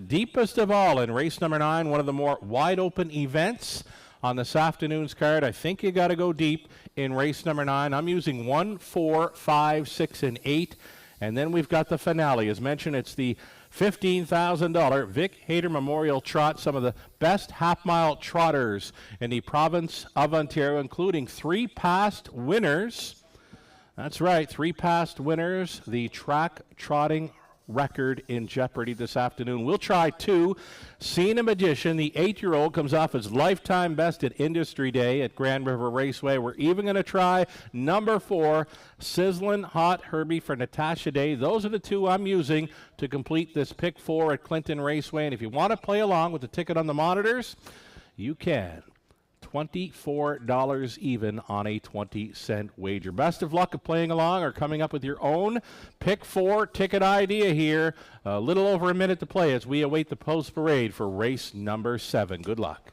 Deepest of all in race number 9, one of the more wide open events on this afternoon's card. I think you got to go deep in race number 9. I'm using 1, 4, 5, 6, and 8. And then we've got the finale. As mentioned, it's the $15,000 Vic Hayter Memorial Trot. Some of the best half-mile trotters in the province of Ontario, including 3 past winners. That's right, 3 past winners. The track trotting record in jeopardy this afternoon. We'll try 2. Cena Magician, the 8-year-old, comes off his lifetime best at Industry Day at Grand River Raceway. We're even going to try number 4, Sizzlin' Hot Herbie for Natasha Day. Those are the 2 I'm using to complete this pick 4 at Clinton Raceway. And if you want to play along with the ticket on the monitors, you can. $24 even on a 20-cent wager. Best of luck at playing along or coming up with your own pick 4 ticket idea here. A little over a minute to play as we await the post parade for race number 7. Good luck.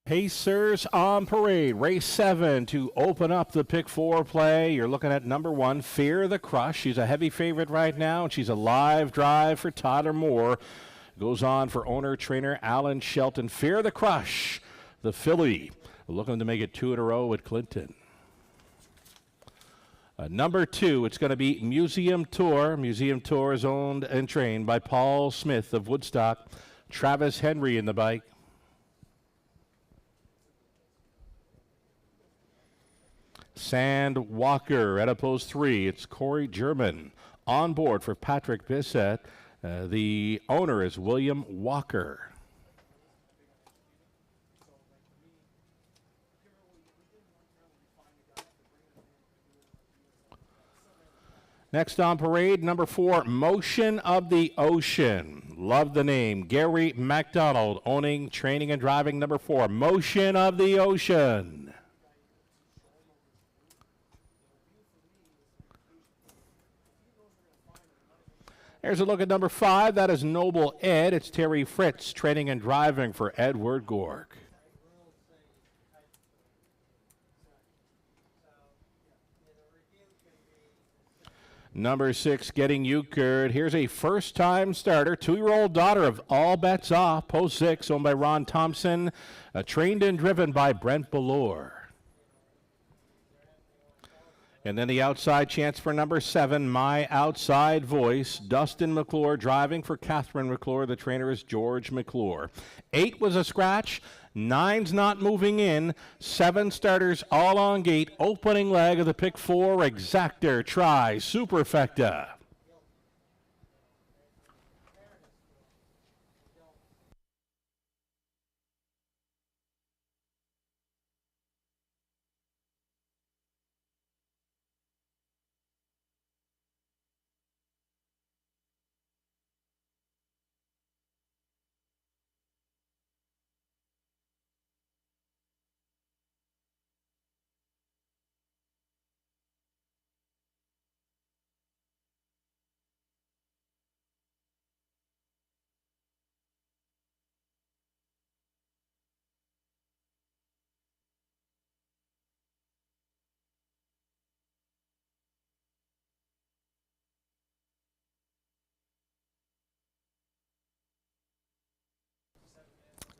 Pacers on parade. Race 7 to open up the pick 4 play. You're looking at number 1, Fear the Crush. She's a heavy favorite right now, and she's a live drive for Tottermore. Goes on for owner-trainer Alan Shelton. Fear the Crush, the filly, looking to make it 2 in a row at Clinton. Number 2, it's going to be Museum Tour. Museum Tour is owned and trained by Paul Smith of Woodstock. Travis Henry in the bike. Sand Walker at post 3. It's Corey German on board for Patrick Bissett. The owner is William Walker. Next on parade, number 4, Motion of the Ocean. Love the name. Gary MacDonald owning, training, and driving number 4, Motion of the Ocean. Here's a look at number 5. That is Noble Ed. It's Terry Fritz training and driving for Edward Gork. Number 6, Getting Euchred. Here's a first-time starter, 2-year-old daughter of All Bets Off. Post 6, owned by Ron Thompson. Trained and driven by Brent Ballore. And then the outside chance for number 7, My Outside Voice. Dustin McClure driving for Catherine McClure. The trainer is George McClure. 8 was a scratch. 9's not moving in. 7 starters all on gate. Opening leg of the pick 4. Exactor try Superfecta.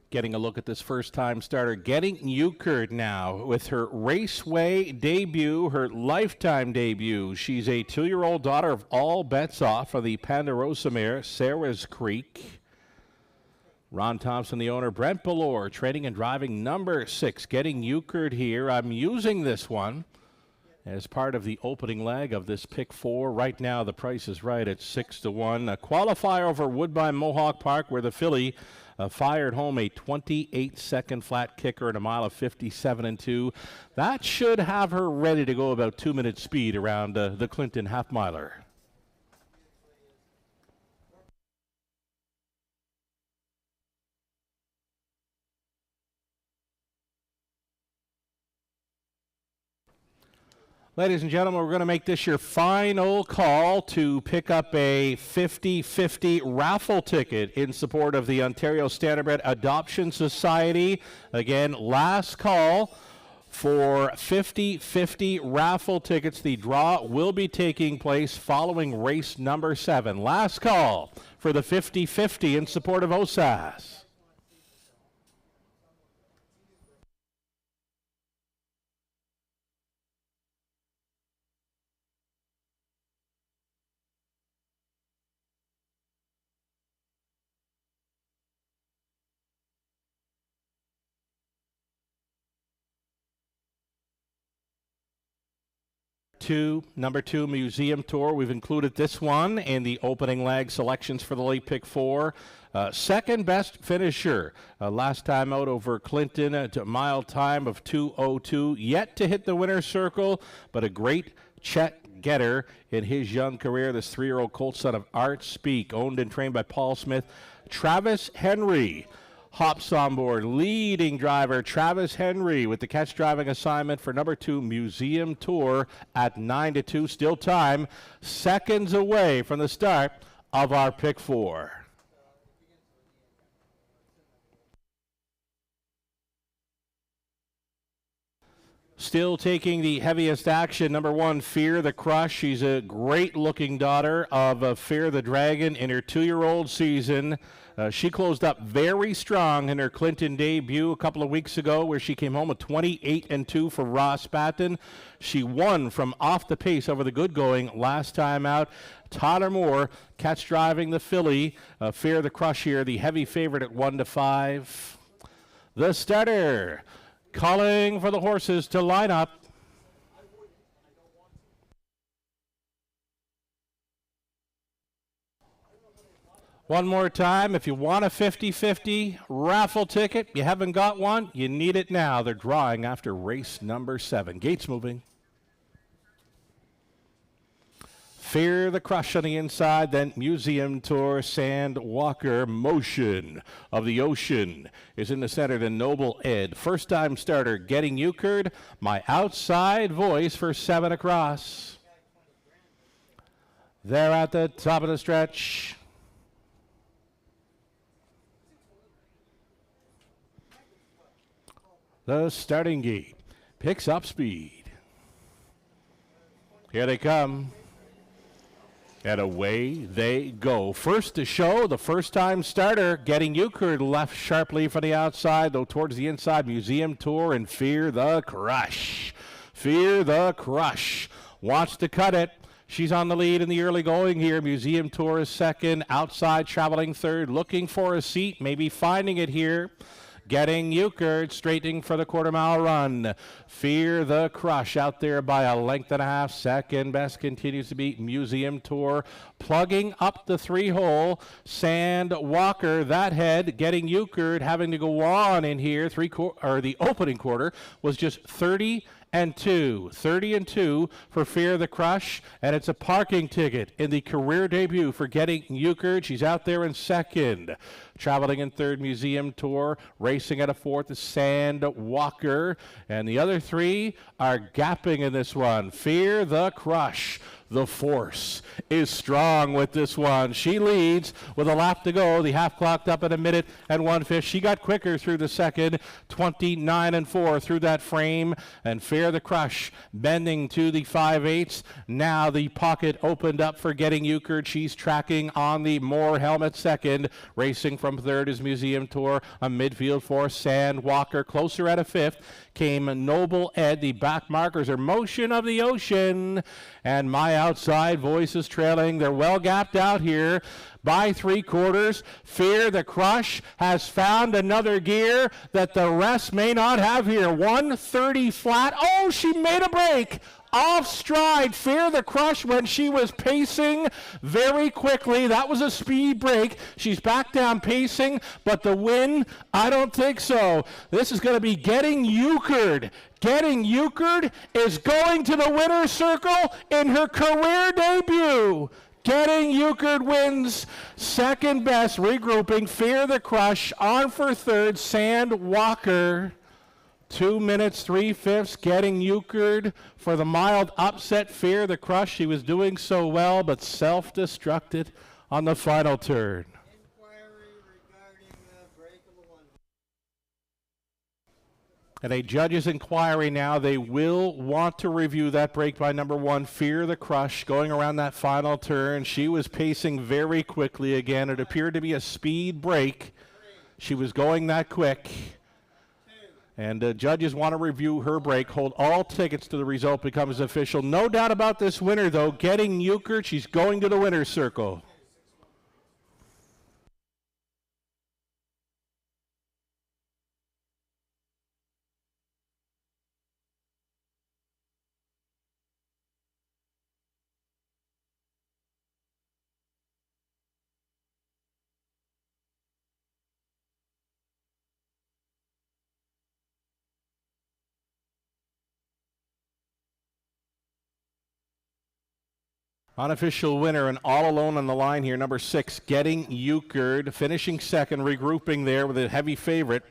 Getting a look at this first-time starter, getting euchred now with her Raceway debut, her lifetime debut. She's a 2-year-old daughter of All Bets Off for the Ponderosa mare, Sarah's Creek. Ron Thompson, the owner. Brent Ballore, training and driving number 6, getting euchred here. I'm using this one as part of the opening leg of this pick 4. Right now, the price is right at 6-1. A qualifier over Woodbine Mohawk Park, where the filly fired home a 28-second flat kicker at a mile of 57.2. That should have her ready to go about 2-minute speed around the Clinton half-miler. Ladies and gentlemen, we're going to make this your final call to pick up a 50-50 raffle ticket in support of the Ontario Standardbred Adoption Society. Again, last call for 50-50 raffle tickets. The draw will be taking place following race number 7. Last call for the 50-50 in support of OSAS. Number 2 Museum Tour. We've included this one in the opening leg selections for the late pick 4. Second best finisher. Last time out over Clinton at a mile time of 2:02. Yet to hit the winner's circle, but a great Chet getter in his young career. This 3-year-old colt son of Art Speak, owned and trained by Paul Smith. Travis Henry hops on board. Leading driver Travis Henry with the catch driving assignment for number 2 Museum Tour at 9-2. Still time, seconds away from the start of our pick 4. Still taking the heaviest action, number 1, Fear the Crush. She's a great-looking daughter of Fear the Dragon in her 2-year-old season. She closed up very strong in her Clinton debut a couple of weeks ago, where she came home with 28-2 for Ross Patton. She won from off the pace over the good going last time out. Tyler Moore catch driving the filly. Fear the Crush here, the heavy favorite at 1-5. The starter calling for the horses to line up. One more time, if you want a 50-50 raffle ticket, you haven't got one, you need it now. They're drawing after race number 7. Gates moving. Fear the Crush on the inside, then Museum Tour, Sand Walker, Motion of the Ocean is in the center, then Noble Ed. First time starter, getting euchred, my outside voice for 7 across. They're at the top of the stretch. The starting gate picks up speed. Here they come. And away they go. First to show, the first-time starter, getting euchred, left sharply from the outside, though towards the inside, Museum Tour and Fear the Crush. Fear the Crush wants to cut it. She's on the lead in the early going here. Museum Tour is second, outside traveling third, looking for a seat, maybe finding it here. Getting euchred, straightening for the quarter-mile run. Fear the Crush out there by a length and a half. Second best continues to be Museum Tour. Plugging up the 3-hole. Sand Walker, that head, getting euchred, having to go on in here. The opening quarter was just 30-2. 30-2 for Fear the Crush, and it's a parking ticket in the career debut for getting euchred. She's out there in second. Traveling in third, Museum Tour. Racing at a fourth is Sand Walker. And the other 3 are gapping in this one. Fear the Crush The force is strong with this one. She leads with a lap to go. The half clocked up at a minute and 1/5. She got quicker through the second, 29 and 4 through that frame. And Fear the Crush bending to the 5/8. Now the pocket opened up for Getting Euchred. She's tracking on the Moore helmet second. Racing from third is Museum Tour. A midfield for Sand Walker. Closer at a 5th came Noble Ed. The back markers are Motion of the Ocean and My Outside Voice is trailing. They're well gapped out here by 3/4. Fear the Crush has found another gear that the rest may not have here. 130 flat. Oh, she made a break. Off stride, Fear the Crush when she was pacing very quickly. That was a speed break. She's back down pacing, but the win, I don't think so. This is going to be Getting Euchred. Getting Euchred is going to the winner's circle in her career debut. Getting Euchred wins second best, regrouping. Fear the Crush on for third. Sand Walker. 2 minutes, 3/5, Getting Euchred for the mild upset. Fear the Crush. She was doing so well, but self-destructed on the final turn. Inquiry regarding the break of the 1. And a judge's inquiry now. They will want to review that break by number 1, Fear the Crush, going around that final turn. She was pacing very quickly again. It appeared to be a speed break. She was going that quick. And judges want to review her break. Hold all tickets to the result becomes official. No doubt about this winner, though. Getting Euchred. She's going to the winner's circle. Unofficial winner and all alone on the line here, number 6, Getting Euchred, finishing second, regrouping there with a heavy favorite,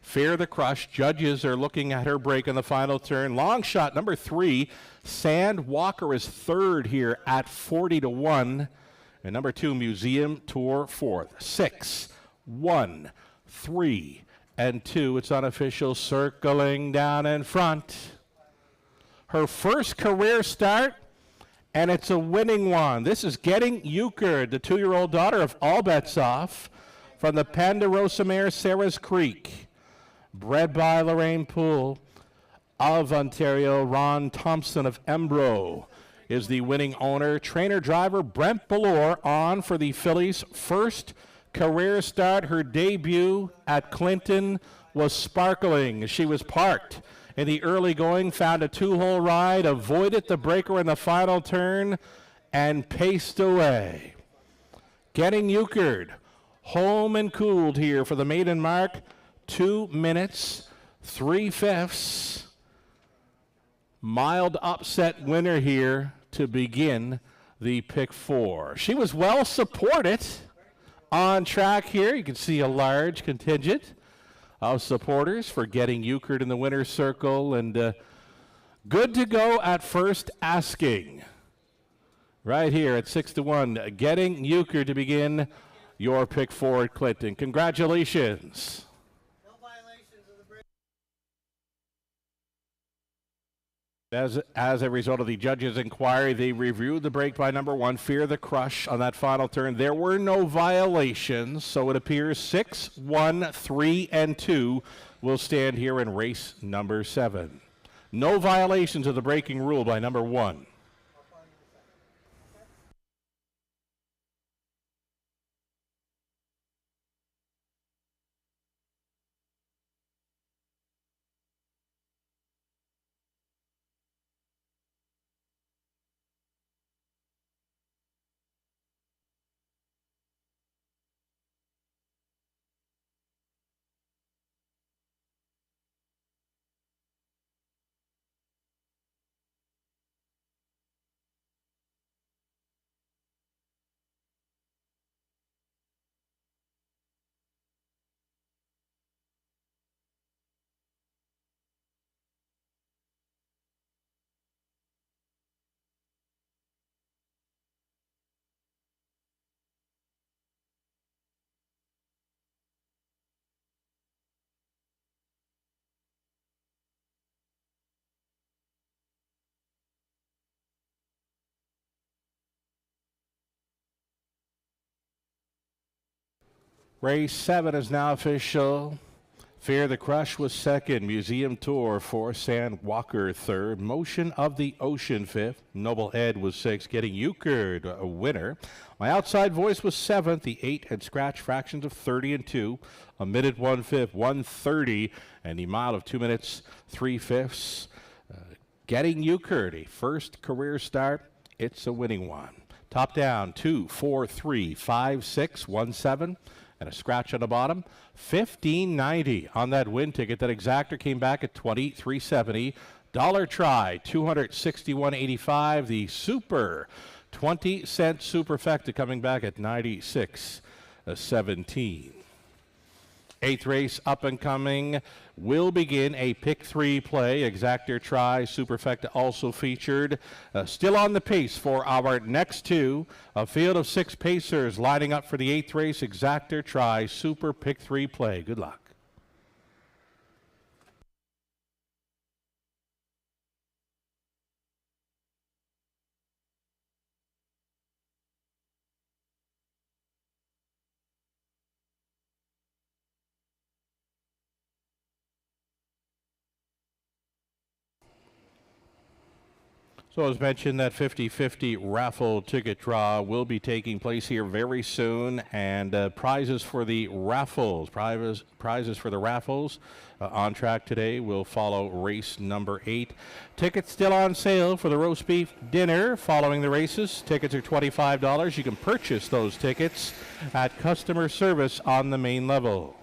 Fear the Crush. Judges are looking at her break in the final turn. Long shot, number 3, Sand Walker is third here at 40-1. And number 2, Museum Tour fourth. 6, 1, 3, and 2. It's unofficial, circling down in front. Her first career start, and it's a winning one. This is Getting Euchred, the 2-year-old daughter of All Bets Off from the Ponderosa mare Sarah's Creek. Bred by Lorraine Poole of Ontario. Ron Thompson of Embro is the winning owner. Trainer-driver Brent Ballore on for the fillies' first career start. Her debut at Clinton was sparkling. She was parked in the early going, found a 2-hole ride, avoided the breaker in the final turn, and paced away. Getting Euchred, home and cooled here for the maiden mark. 2 minutes, 3/5. Mild upset winner here to begin the pick 4. She was well supported on track here. You can see a large contingent of supporters for Getting Euchred in the winner's circle, and good to go at first asking. Right here at 6-1, Getting Euchred to begin your pick 4 at Clinton. Congratulations. No violations of the break. As a result of the judge's inquiry, they reviewed the break by number 1, Fear the Crush, on that final turn. There were no violations, so it appears 6, 1, 3, and 2 will stand here in race number 7. No violations of the breaking rule by number 1. Race 7 is now official. Fear the Crush was second. Museum Tour fourth. Sand Walker third. Motion of the Ocean fifth. Noble Ed was sixth. Getting Euchred a winner. My Outside Voice was seventh. The 8 had scratch fractions of 30 and 2. A minute 1/5, 1:30, and the mile of 2 minutes 3/5. Getting Euchred, a first career start. It's a winning one. Top down 2, 4, 3, 5, 6, 1, 7. And a scratch on the bottom, $15.90 on that win ticket. That exactor came back at $23.70. Dollar try, $261.85. The super 20-cent superfecta coming back at $96.17. Eighth race up and coming will begin a pick 3 play. Exactor try, superfecta also featured. Still on the pace for our next two. A field of 6 pacers lining up for the 8th race. Exactor try, super pick 3 play. Good luck. So as mentioned, that 50-50 raffle ticket draw will be taking place here very soon, and prizes for the raffles, on track today will follow race number 8. Tickets still on sale for the roast beef dinner following the races. Tickets are $25. You can purchase those tickets at customer service on the main level.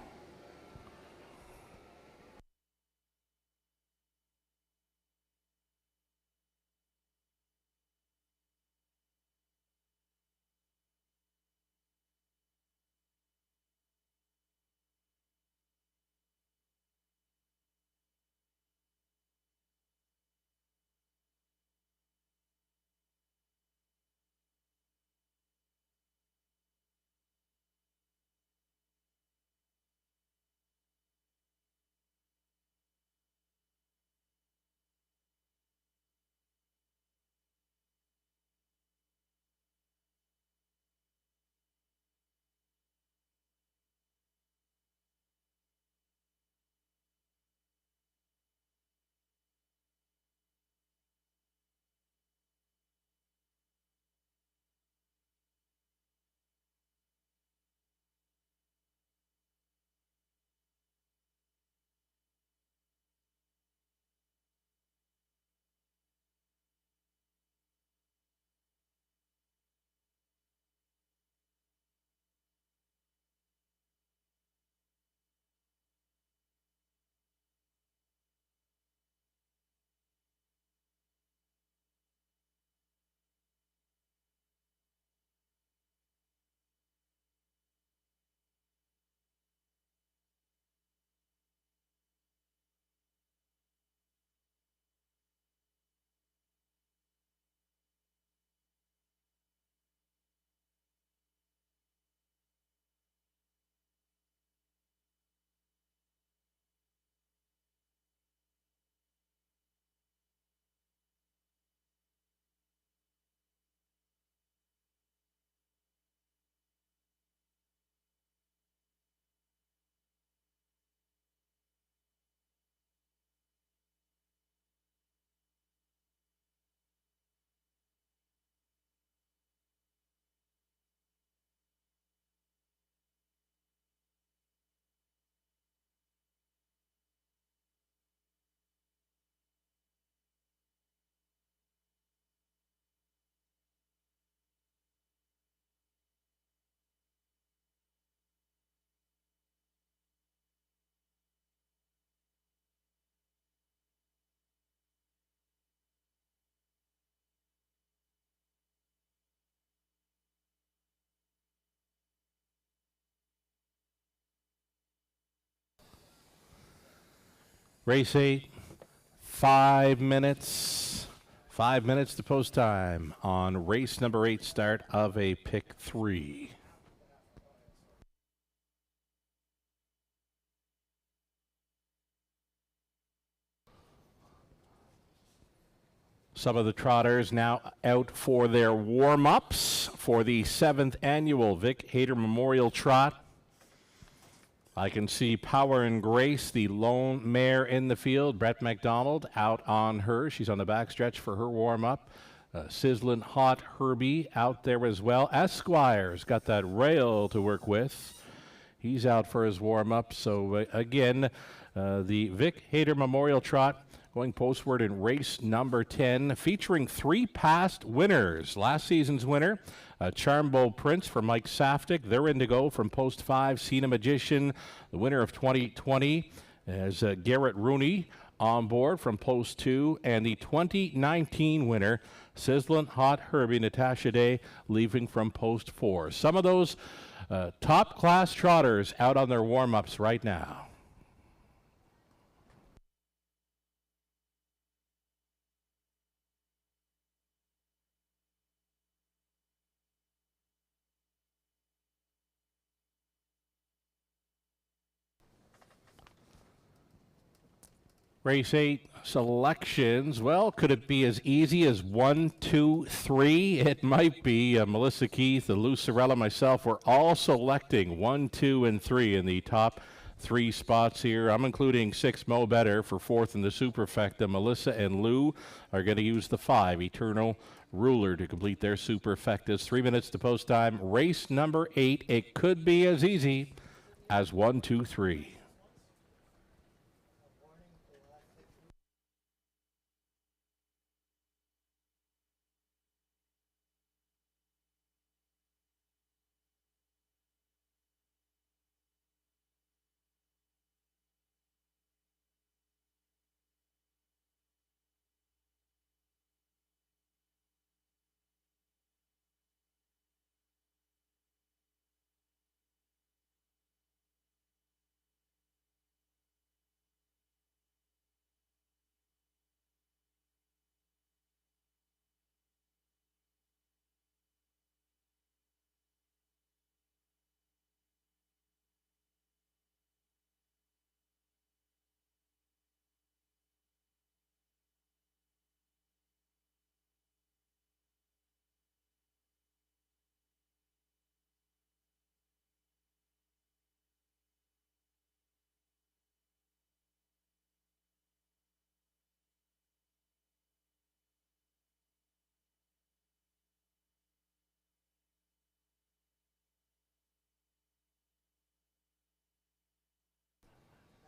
Race 8, 5 minutes. 5 minutes to post time on race number 8, start of a pick 3. Some of the trotters now out for their warm-ups for the 7th annual Vic Hayter Memorial Trot. I can see Power and Grace, the lone mare in the field. Brett McDonald out on her. She's on the backstretch for her warm-up. Sizzlin' Hot Herbie out there as well. Esquire's got that rail to work with. He's out for his warm-up. So, again, the Vic Hayter Memorial Trot going postward in race number 10, featuring 3 past winners. Last season's winner, Charmbo Prince for Mike Saftik. They're in to go from post 5. Cena Magician, the winner of 2020, as Garrett Rooney on board from post 2. And the 2019 winner, Sizzlin' Hot Herbie, Natasha Day, leaving from post 4. Some of those top-class trotters out on their warm-ups right now. Race 8 selections. Well, could it be as easy as 1, 2, 3? It might be. Melissa Keith, Lucarella, myself, we're all selecting 1, 2, and 3 in the top 3 spots here. I'm including 6 Mo Better for 4th in the Superfecta. Melissa and Lou are going to use the 5 Eternal Ruler to complete their Superfectas. 3 minutes to post time. Race number 8. It could be as easy as 1, 2, 3.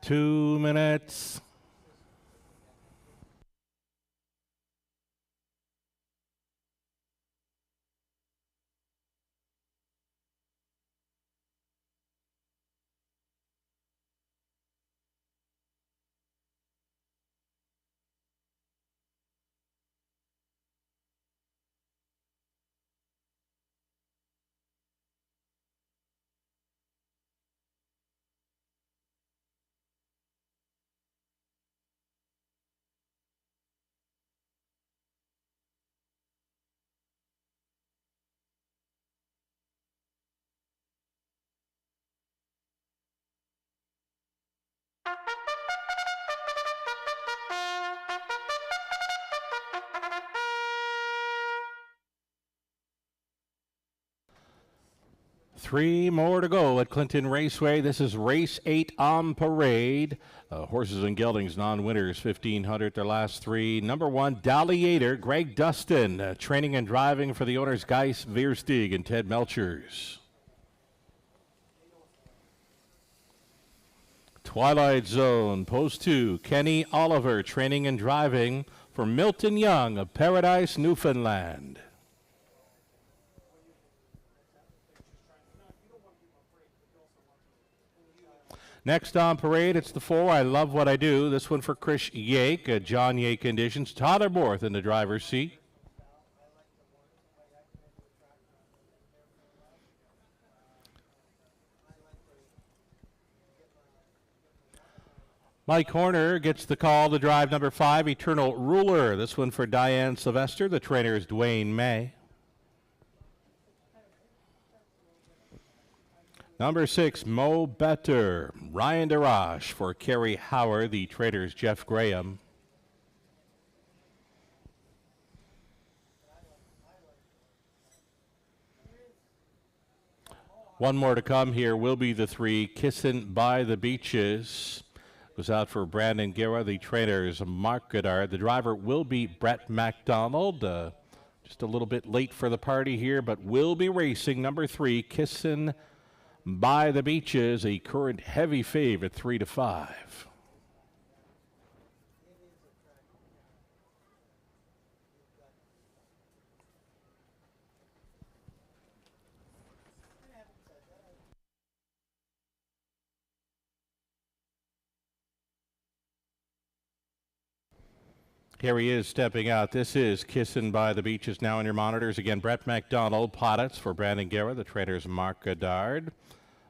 Two minutes. Three more to go at Clinton Raceway. This is race 8 on parade. Horses and geldings, non-winners, 1,500 their last 3. Number 1, Dalliator, Greg Dustin, training and driving for the owners Geiss Veersteeg and Ted Melchers. Twilight Zone, post 2, Kenny Oliver, training and driving for Milton Young of Paradise, Newfoundland. Next on parade, it's the 4, I Love What I Do. This one for Chris Yake, John Yake conditions. Tyler Borth in the driver's seat. Mike Horner gets the call to drive number 5, Eternal Ruler. This one for Diane Sylvester. The trainer is Dwayne May. Number 6, Mo Better, Ryan DeRoche for Kerry Howard. The trainer is Jeff Graham. One more to come here will be the 3, Kissin' by the Beaches. Goes out for Brandon Guerra. The trainer is Mark Goddard. The driver will be Brett MacDonald. Just a little bit late for the party here, but will be racing number 3, Kissin' by the Beaches, a current heavy favorite, 3-5. Here he is stepping out. This is Kissin' by the Beaches now on your monitors. Again, Brett MacDonald, plaudits for Brandon Guerra. The trainer's Mark Goddard.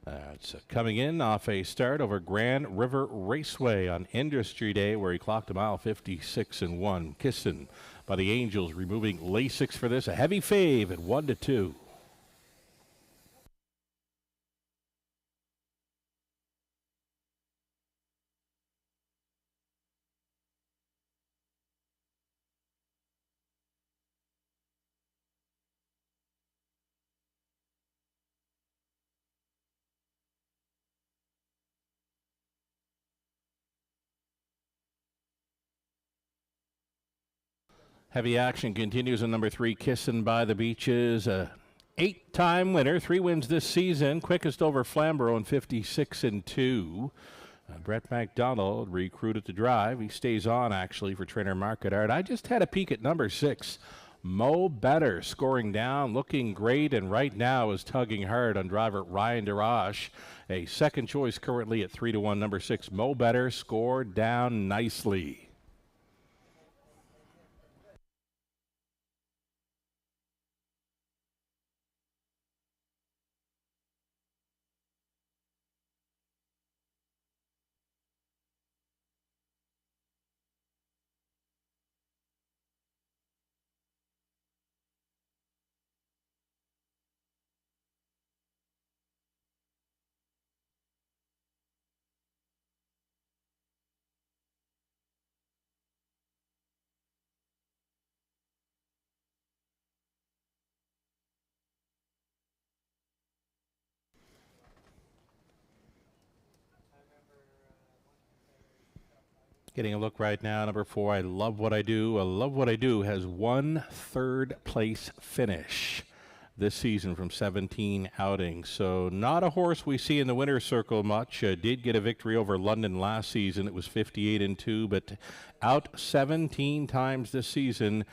It's coming in off a start over Grand River Raceway on Industry Day, where he clocked a mile 56-1. Kissin' by the Angels, removing Lasix for this. A heavy fave at 1-2. Heavy action continues in number 3, Kissin' by the Beaches. 8-time winner, 3 wins this season. Quickest over Flamborough in 56-2. Brett MacDonald recruited to drive. He stays on, actually, for trainer Mark Goddard. I just had a peek at number 6, Mo Better, scoring down, looking great, and right now is tugging hard on driver Ryan DeRoche. A second choice currently at 3-1. Number 6, Mo Better, scored down nicely. Getting a look right now, number 4, I Love What I Do. I Love What I Do has 1 third-place finish this season from 17 outings. So not a horse we see in the winner's circle much. Did get a victory over London last season. It was 58-2, but out 17 times this season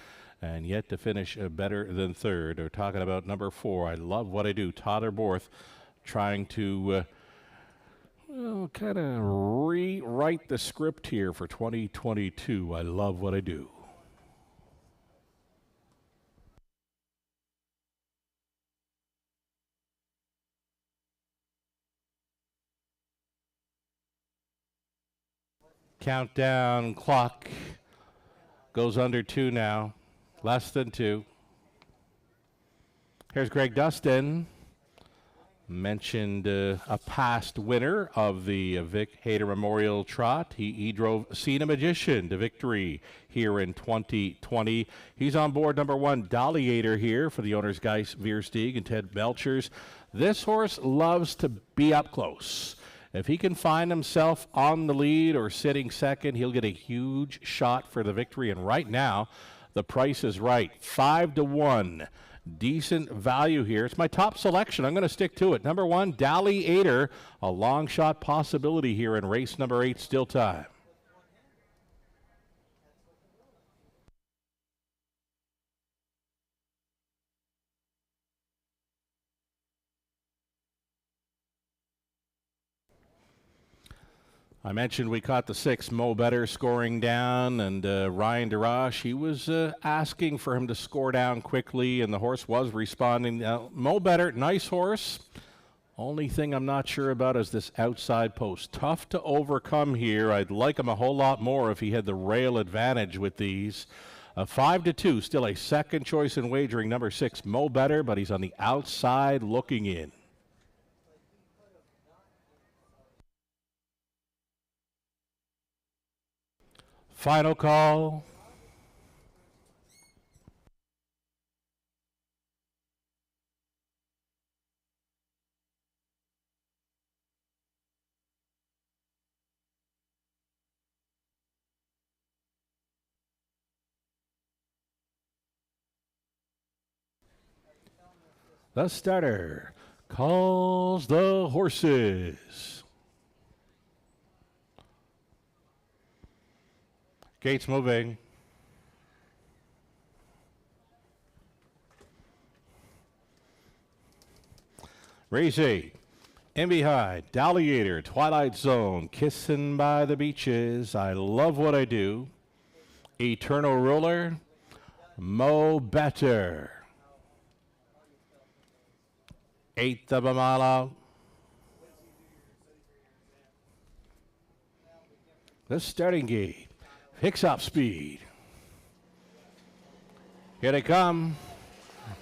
and yet to finish better than third. We're talking about number 4, I Love What I Do. Todd Borth trying to kind of rewrite the script here for 2022. I Love What I Do. Countdown clock goes under 2 now. Less than 2. Here's Greg Dustin. Mentioned a past winner of the Vic Hayter Memorial Trot. He drove Cena Magician to victory here in 2020. He's on board number 1, Dolliator, here for the owners Geis Veersteeg and Ted Belchers. This horse loves to be up close. If he can find himself on the lead or sitting second, he'll get a huge shot for the victory. And right now, the price is right. 5-1. Decent value here. It's my top selection. I'm going to stick to it. Number 1, Dolliator, a long shot possibility here in race number 8, still time. I mentioned we caught the 6, Mo Better, scoring down, and Ryan DeRoche, he was asking for him to score down quickly, and the horse was responding. Mo Better, nice horse. Only thing I'm not sure about is this outside post. Tough to overcome here. I'd like him a whole lot more if he had the rail advantage with these. 5-2, still a second choice in wagering. Number 6, Mo Better, but he's on the outside looking in. Final call. The starter calls the horses. Gates moving. Raceway. In behind, Dalliator, Twilight Zone, Kissing by the Beaches, I Love What I Do, Eternal Ruler, Mo Better. Eighth of a mile out. The starting gate picks up speed. Here they come.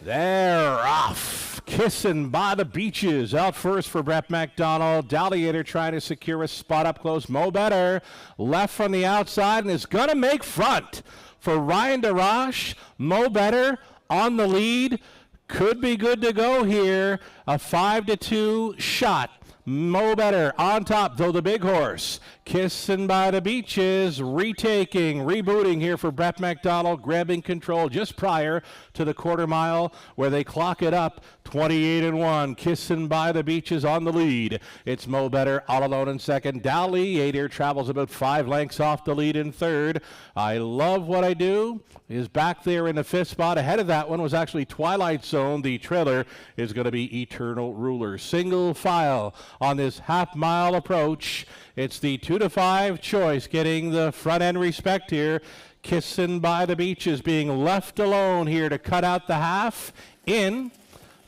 They're off. Kissing by the Beaches. Out first for Brett McDonald. Dalliator trying to secure a spot up close. Mo Better left from the outside and is going to make front for Ryan DeRoche. Mo Better on the lead. Could be good to go here. A 5-2 shot. Mo Better on top, though the big horse. Kissing by the Beaches, retaking, rebooting here for Brett McDonald, grabbing control just prior to the quarter mile where they clock it up 28-1. Kissing by the Beaches on the lead. It's Mo Better all alone in second. Dalliator travels about 5 lengths off the lead in third. I Love What I Do is back there in the fifth spot. Ahead of that one was actually Twilight Zone. The trailer is going to be Eternal Ruler. Single file on this half-mile approach. It's the 2-5 choice getting the front end respect here. Kissing by the Beaches being left alone here to cut out the half in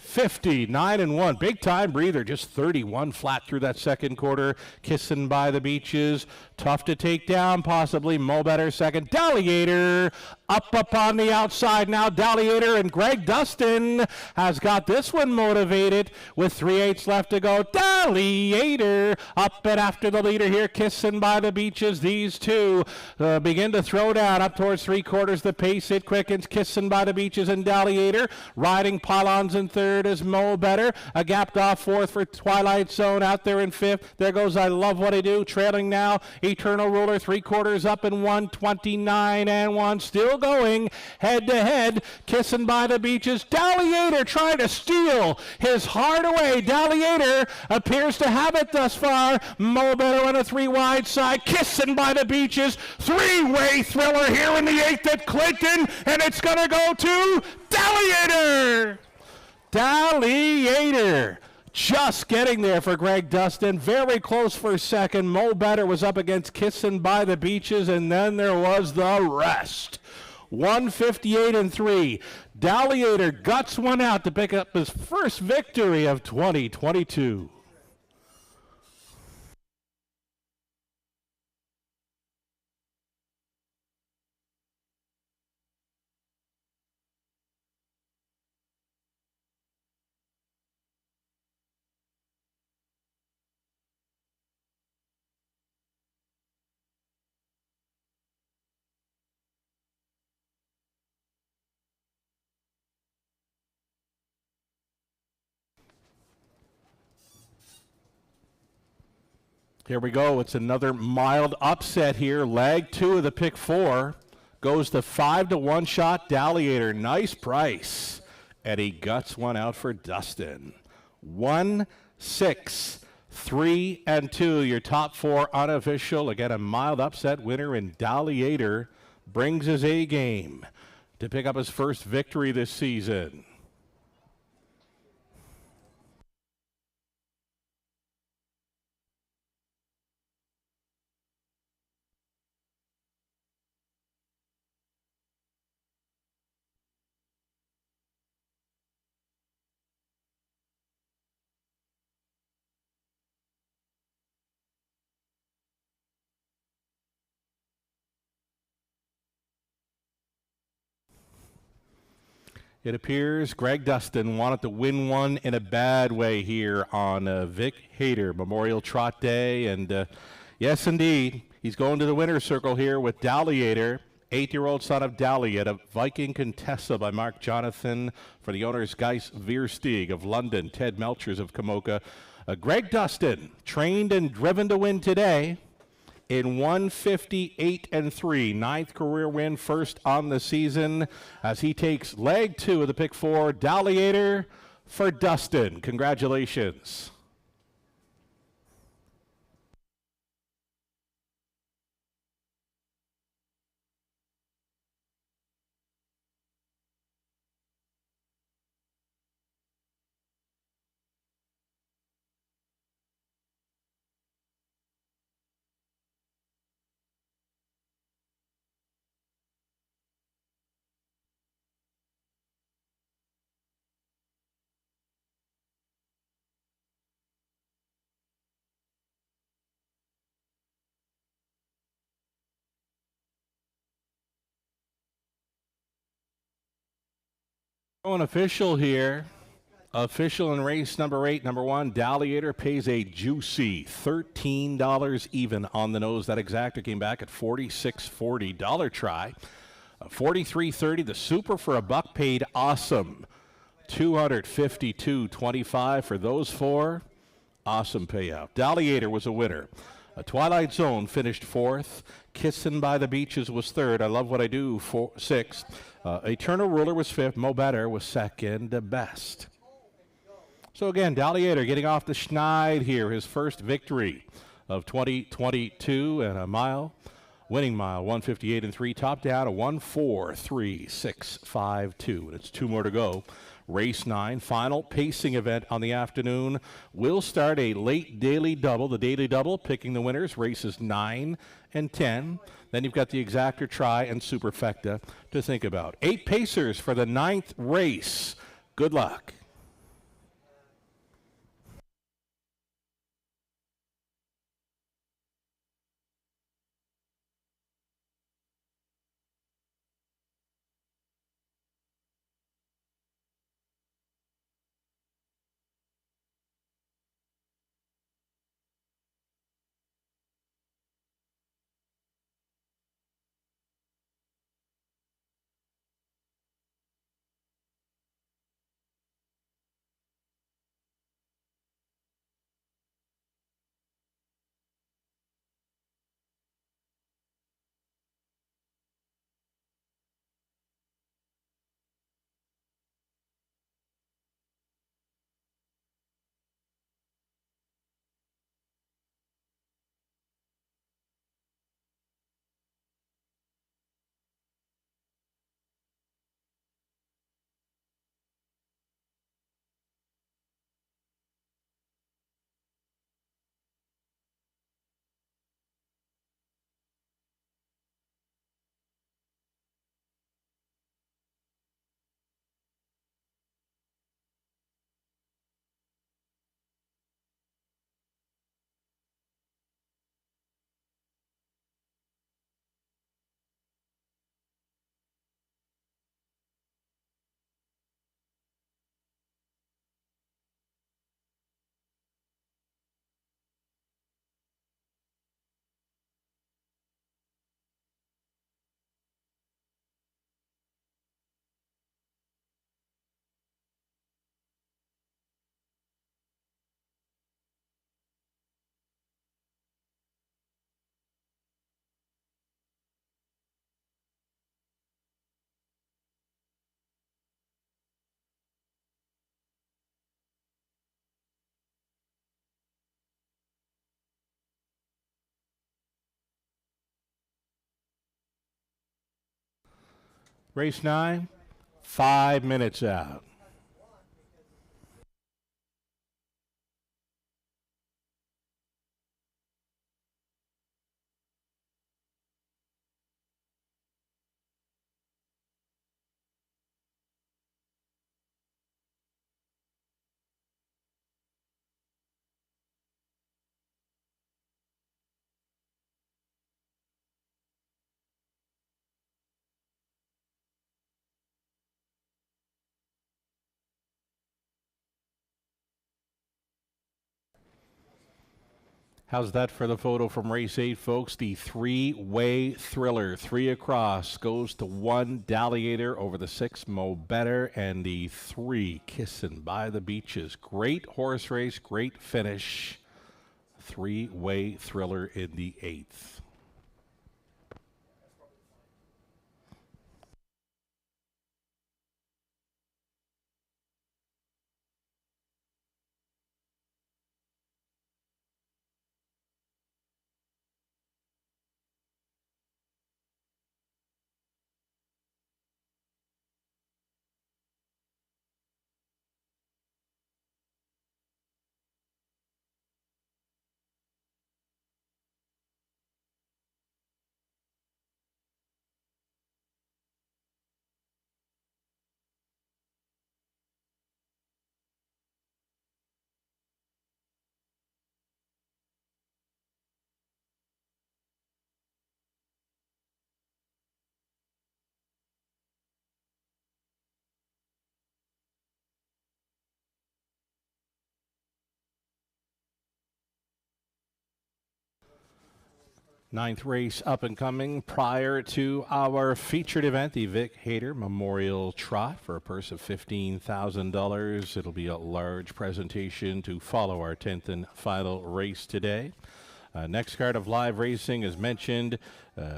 59-1. Big time breather, just 31 flat through that second quarter. Kissing by the Beaches, tough to take down, possibly. Mo Better second. Dalliator up on the outside now. Dalliator and Greg Dustin has got this one motivated with 3/8 left to go. Dalliator up and after the leader here. Kissing by the Beaches. These two begin to throw down up towards 3/4. The pace it quickens. Kissing by the Beaches and Dalliator riding pylons in third is Mo Better. A gapped off fourth for Twilight Zone out there in fifth. There goes I Love What I Do. Trailing now Eternal Ruler 3/4 up in 1:29-1. Still going head to head. Kissing by the Beaches. Dalliator trying to steal his heart away. Dalliator appears to have it thus far. Mo Better on a 3 wide side. Kissing by the Beaches. 3-way thriller here in the 8th at Clinton, and it's going to go to Dalliator. Dalliator just getting there for Greg Dustin. Very close for second. Mo Better was up against Kissing by the Beaches, and then there was the rest. 158-3. Dalliator guts one out to pick up his first victory of 2022. Here we go. It's another mild upset here. Leg 2 of the pick 4 goes to 5-1 shot. Dalliator, nice price. And he guts one out for Dustin. 1, 6, 3, and 2. Your top 4 unofficial. Again, a mild upset winner, and Dalliator brings his A game to pick up his first victory this season. It appears Greg Dustin wanted to win one in a bad way here on Vic Hayter Memorial Trot Day. And yes, indeed, he's going to the winner's circle here with Dalliator, 8-year-old son of Dalliator, a Viking Contessa by Mark Jonathan for the owners Gijs Veersteeg of London, Ted Melchers of Kamoka. Greg Dustin, trained and driven to win today in 158-3, 9th career win, first on the season, as he takes leg 2 of the pick 4. Dalliator for Dustin. Congratulations. An official here. Official in race number 8, number 1, Dalliator pays a juicy $13 even on the nose. That exactor came back at $46.40. Dollar try, $43.30. The super for a buck paid awesome, $252.25 for those four. Awesome payout. Dalliator was a winner. Twilight Zone finished 4th. Kissin' by the Beaches was 3rd. I Love What I Do, 6th. Eternal Ruler was 5th. Mo Better was 2nd best. So again, Dalliator getting off the schneid here. His first victory of 2022 and a mile. Winning mile, 158 and 3. Top down, a 1:4:3:6:5:2. And it's 2 more to go. Race 9, final pacing event on the afternoon. Will start a late daily double. The daily double picking the winners, races 9 and 10. Then you've got the exactor try and superfecta to think about. 8 pacers for the 9th race. Good luck. Race 9, 5 minutes out. How's that for the photo from race 8, folks? The 3-way thriller. 3 across goes to 1 Dalliator over the 6 Mo Better and the 3 Kissin' by the Beaches. Great horse race, great finish. 3-way thriller in the 8th. Ninth race up and coming prior to our featured event, the Vic Hayter Memorial Trot, for a purse of $15,000. It'll be a large presentation to follow our 10th and final race today. Next card of live racing is mentioned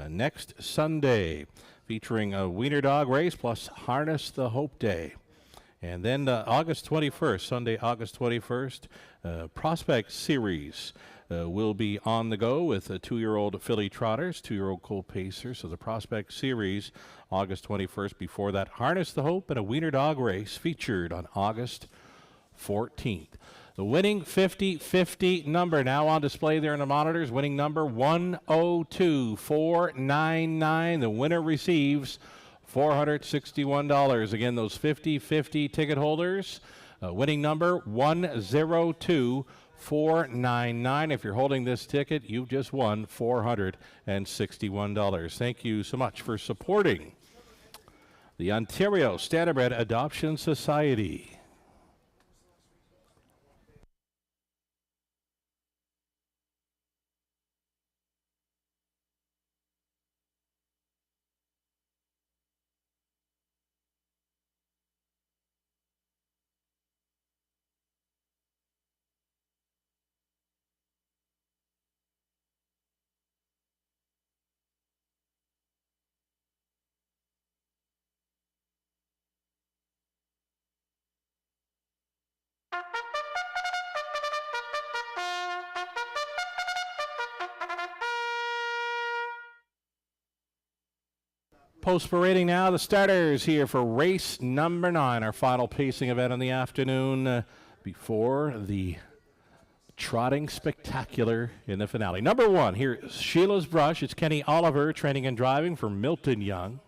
next Sunday, featuring a Wiener Dog Race plus Harness the Hope Day. And then August 21st, Sunday, August 21st, Prospect Series will be on the go with a 2-year-old filly trotters, 2-year-old colt pacer. So the Prospect Series, August 21st. Before that, Harness the Hope and a Wiener Dog Race featured on August 14th. The winning 50-50 number now on display there in the monitors. Winning number 102499. The winner receives $461. Again, those 50-50 ticket holders. Winning number 102499. If you're holding this ticket, you've just won $461. Thank you so much for supporting the Ontario Standardbred Adoption Society. Post parading now, the starters here for race number 9, our final pacing event in the afternoon before the trotting spectacular in the finale. Number 1, here is Sheila's Brush. It's Kenny Oliver training and driving for Milton Young.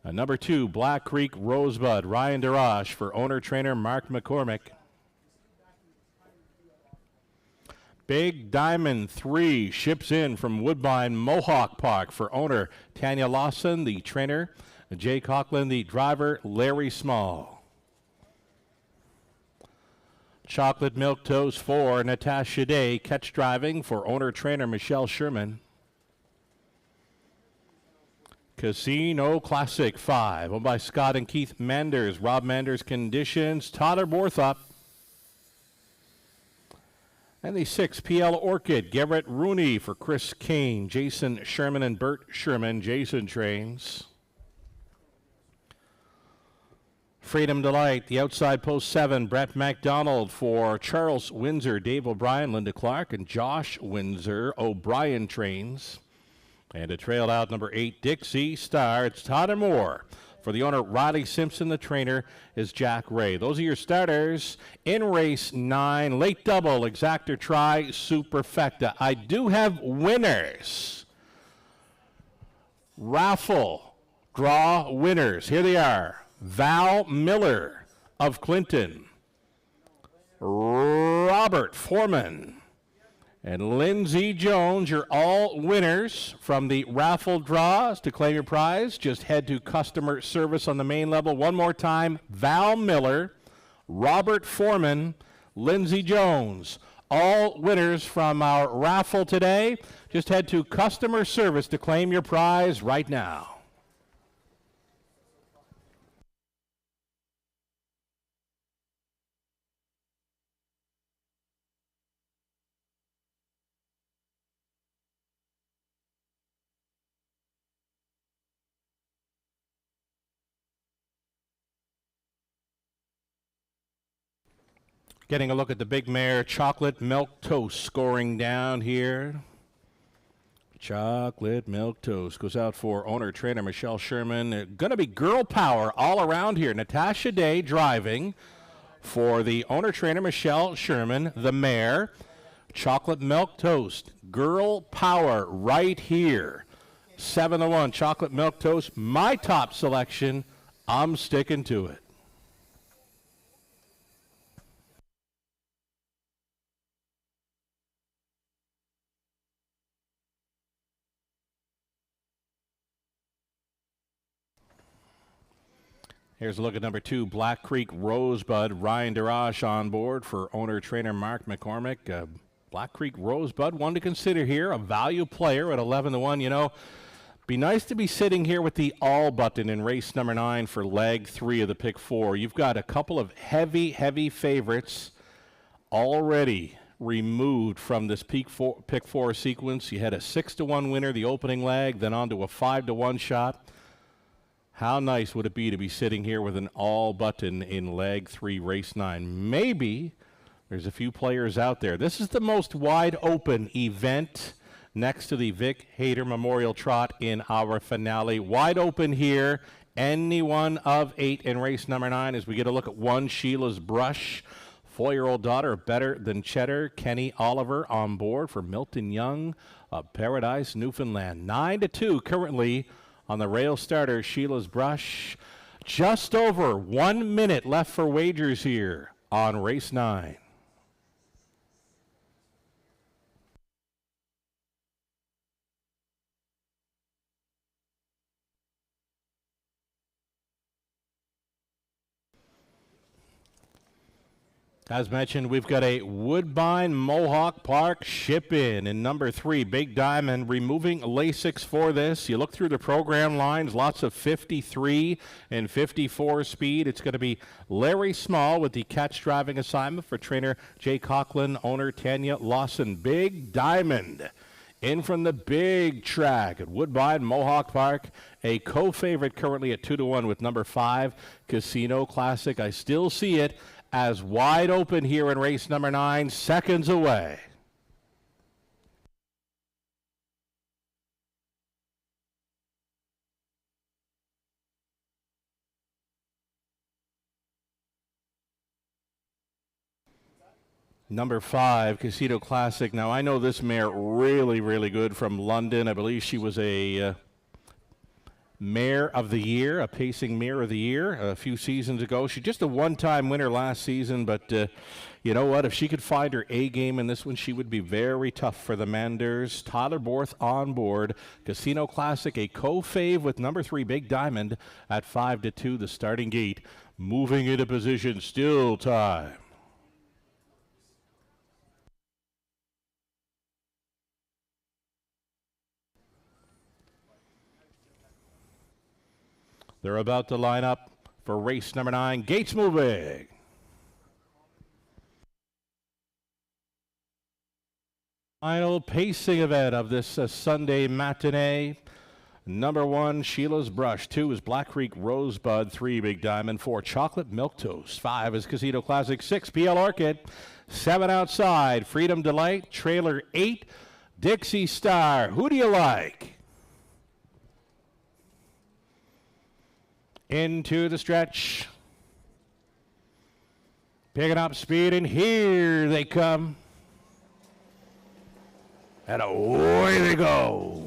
Number 2, Black Creek Rosebud, Ryan DeRoche for owner-trainer Mark McCormick. Big Diamond 3 ships in from Woodbine Mohawk Park for owner Tanya Lawson, the trainer Jay Coughlin, the driver Larry Small. Chocolate Milk Toast 4, Natasha Day, catch driving for owner trainer Michelle Sherman. Casito Classic 5, owned by Scott and Keith Manders, Rob Manders conditions, Tyler Borthup. And the 6, PL Orchid, Garrett Rooney for Chris Kane, Jason Sherman and Bert Sherman, Jason trains. Freedom Delight, the outside post 7, Brett MacDonald for Charles Windsor, Dave O'Brien, Linda Clark, and Josh Windsor, O'Brien trains. And a trail out number 8, Dixie Star, it's Todd Moore. For the owner, Riley Simpson, the trainer, is Jack Ray. Those are your starters in race 9. Late double, exactor try, superfecta. I do have winners. Raffle draw winners. Here they are. Val Miller of Clinton. Robert Foreman. And Lindsay Jones, you're all winners from the raffle draws. To claim your prize, just head to customer service on the main level. One more time, Val Miller, Robert Foreman, Lindsay Jones, all winners from our raffle today. Just head to customer service to claim your prize right now. Getting a look at the big mare, Chocolate Milk Toast, scoring down here. Chocolate Milk Toast goes out for owner-trainer Michelle Sherman. Going to be girl power all around here. Natasha Day driving for the owner-trainer Michelle Sherman, the mare. Chocolate Milk Toast, girl power right here. 7-1, Chocolate Milk Toast, my top selection. I'm sticking to it. Here's a look at number 2, Black Creek Rosebud. Ryan DeRoche on board for owner-trainer Mark McCormick. Black Creek Rosebud, one to consider here, a value player at 11-1. You know, be nice to be sitting here with the all button in race number 9 for leg 3 of the pick 4. You've got a couple of heavy favorites already removed from this pick 4 sequence. You had a 6-1 winner the opening leg, then on to a 5-1 shot. How nice would it be to be sitting here with an all button in leg 3, race 9? Maybe there's a few players out there. This is the most wide open event next to the Vic Hayter Memorial Trot in our finale. Wide open here. Any one of 8 in race number 9 as we get a look at one Sheila's Brush. 4-year-old daughter, Better Than Cheddar, Kenny Oliver on board for Milton Young of Paradise, Newfoundland. 9-2 currently on the rail starter, Sheila's Brush. Just over 1 minute left for wagers here on race 9. As mentioned, we've got a Woodbine Mohawk Park ship-in number 3, Big Diamond, removing Lasix for this. You look through the program lines, lots of 53 and 54 speed. It's going to be Larry Small with the catch driving assignment for trainer Jay Coughlin, owner Tanya Lawson. Big Diamond in from the big track at Woodbine Mohawk Park. A co-favorite currently at 2-1 with number 5, Casito Classic. I still see it as wide open here in race number 9, seconds away. Number 5, Casito Classic. Now, I know this mare really good from London. I believe she was a Mare of the Year, a pacing Mare of the Year a few seasons ago. She's just a one-time winner last season, but you know what? If she could find her A game in this one, she would be very tough for the Manders. Tyler Borth on board. Casino Classic, a co-fave with number 3, Big Diamond at 5-2, the starting gate. Moving into position, still time. They're about to line up for race number 9. Gates moving. Final pacing event of this Sunday matinee. Number 1, Sheila's Brush. 2 is Black Creek Rosebud. 3, Big Diamond. 4, Chocolate Milk Toast. 5 is Casito Classic. 6, PL Orchid. 7 outside, Freedom Delight. Trailer 8, Dixie Star. Who do you like? Into the stretch. Picking up speed, and here they come. And away they go.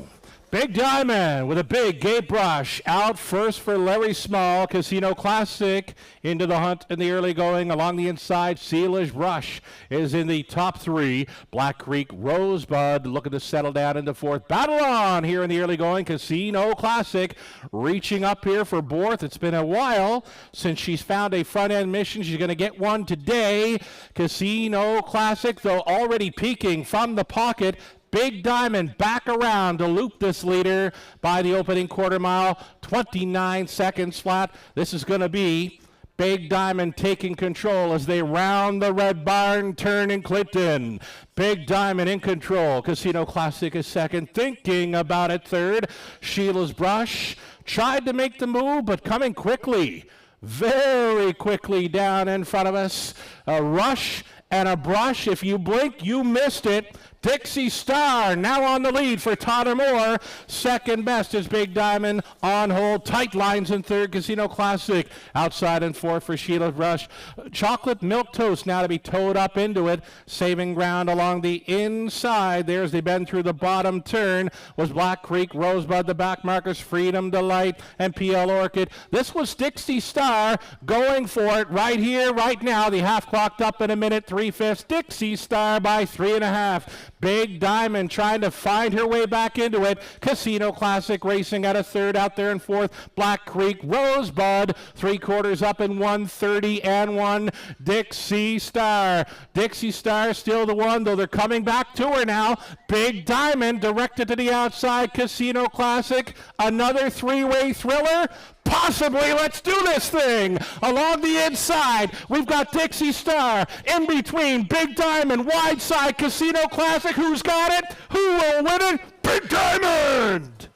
Big Diamond with a big gate brush out first for Larry Small. Casino Classic into the hunt in the early going along the inside. Sheila's Rush is in the top 3. Black Creek Rosebud looking to settle down into 4th. Battle on here in the early going. Casino Classic reaching up here for Borth. It's been a while since she's found a front end mission. She's going to get one today. Casino Classic, though, already peaking from the pocket. Big Diamond back around to loop this leader by the opening quarter mile. 29 seconds flat. This is going to be Big Diamond taking control as they round the Red Barn turn in Clinton. Big Diamond in control. Casino Classic is second. Thinking about it third. Sheila's Brush tried to make the move, but coming quickly. Very quickly down in front of us. A rush and a brush. If you blink, you missed it. Dixie Star now on the lead for Todd Moore. Second best is Big Diamond on hold. Tight lines in third. Casino Classic outside and 4th for Sheila Rush. Chocolate Milk Toast now to be towed up into it. Saving ground along the inside. There's the bend through the bottom turn was Black Creek Rosebud. The back markers Freedom Delight and PL Orchid. This was Dixie Star going for it right here, right now. The half clocked up in a minute 3/5. Dixie Star by 3.5. Big Diamond trying to find her way back into it. Casito Classic racing at a third, out there in fourth. Black Creek Rosebud, 3/4 up in 1:30 and 1. Dixie Star. Dixie Star still the one, though they're coming back to her now. Big Diamond directed to the outside. Casino Classic, another three-way thriller. Possibly, let's do this thing. Along the inside, we've got Dixie Star. In between, Big Diamond, wide side, Casino Classic. Who's got it? Who will win it? Big Diamond!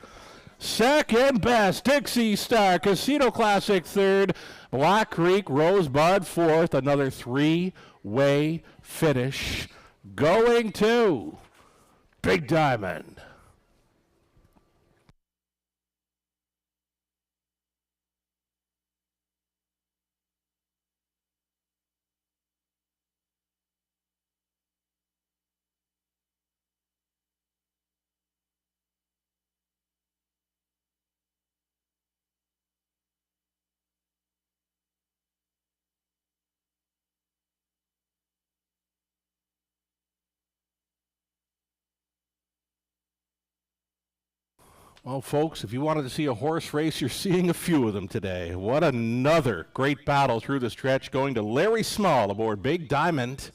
Second best, Dixie Star. Casino Classic third. Black Creek Rosebud fourth. Another three-way finish. Going to Big Diamond. Well, folks, if you wanted to see a horse race, you're seeing a few of them today. What another great battle through the stretch, going to Larry Small aboard Big Diamond.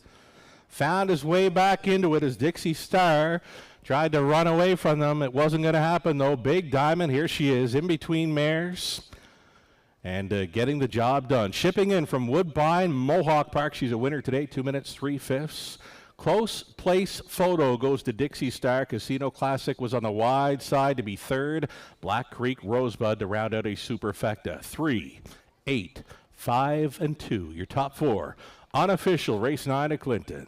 Found his way back into it as Dixie Star tried to run away from them. It wasn't going to happen, though. Big Diamond, here she is, in between mares and getting the job done. Shipping in from Woodbine, Mohawk Park. She's a winner today, 2 minutes, 3/5. Close place photo goes to Dixie Star. Casino Classic was on the wide side to be third. Black Creek Rosebud to round out a superfecta. 3, 8, 5, and 2. Your top four. Unofficial race 9 at Clinton.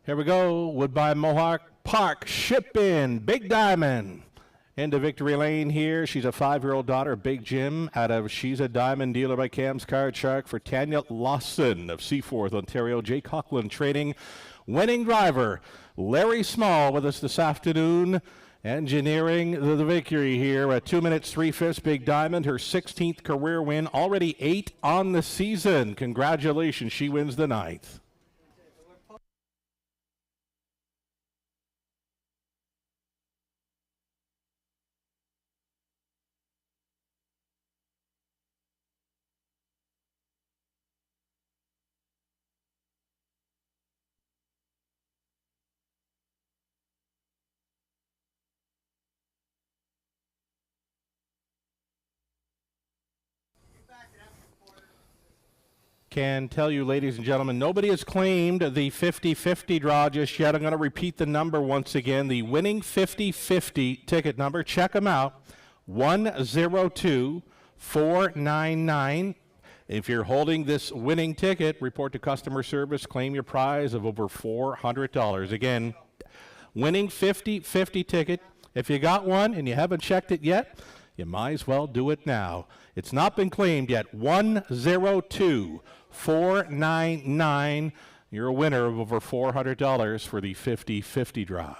Here we go. Woodbine Mohawk Park. Ship in. Big Diamond. Into Victory Lane here. She's a 5-year-old daughter of Big Jim out of She's a Diamond, dealer by Cam's Card Shark, for Tanya Lawson of Seaforth, Ontario. Jay Coughlin training. Winning driver Larry Small with us this afternoon. Engineering the victory here at 2 minutes, 3/5. Big Diamond, her 16th career win. Already 8 on the season. Congratulations. She wins the 9th. Can tell you, ladies and gentlemen, nobody has claimed the 50-50 draw just yet. I'm going to repeat the number once again. The winning 50-50 ticket number, check them out, 102499. If you're holding this winning ticket, report to customer service, claim your prize of over $400. Again, winning 50-50 ticket. If you got one and you haven't checked it yet, you might as well do it now. It's not been claimed yet. 102499. You're a winner of over $400 for the 50-50 draw.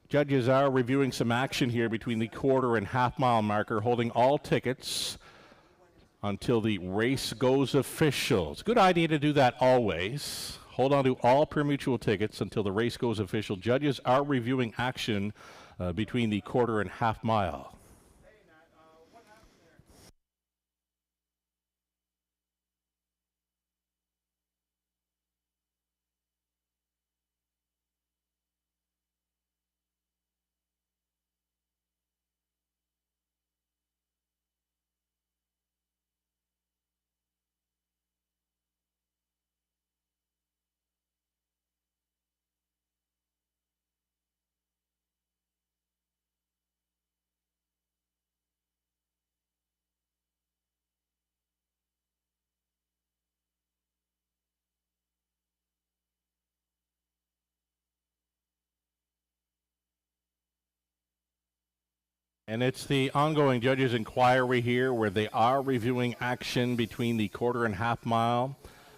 Judges are reviewing some action here between the quarter and half-mile marker, holding all tickets until the race goes official. It's a good idea to do that always. Hold on to all per-mutual tickets until the race goes official. Judges are reviewing action between the quarter and half-mile. And it's the ongoing judges' inquiry here where they are reviewing action between the quarter and half mile.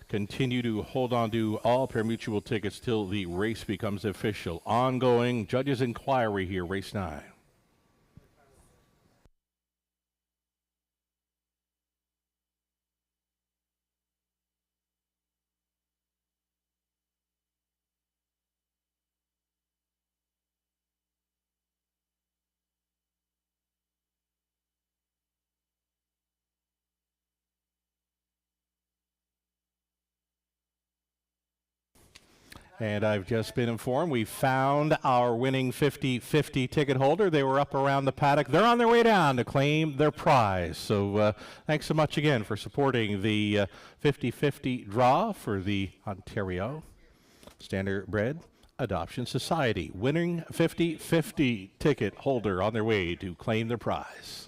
Continue to hold on to all pari-mutuel tickets till the race becomes official. Ongoing judges' inquiry here, race 9. And I've just been informed we found our winning 50-50 ticket holder. They were up around the paddock. They're on their way down to claim their prize. So thanks so much again for supporting the 50-50 draw for the Ontario Standardbred Adoption Society. Winning 50-50 ticket holder on their way to claim their prize.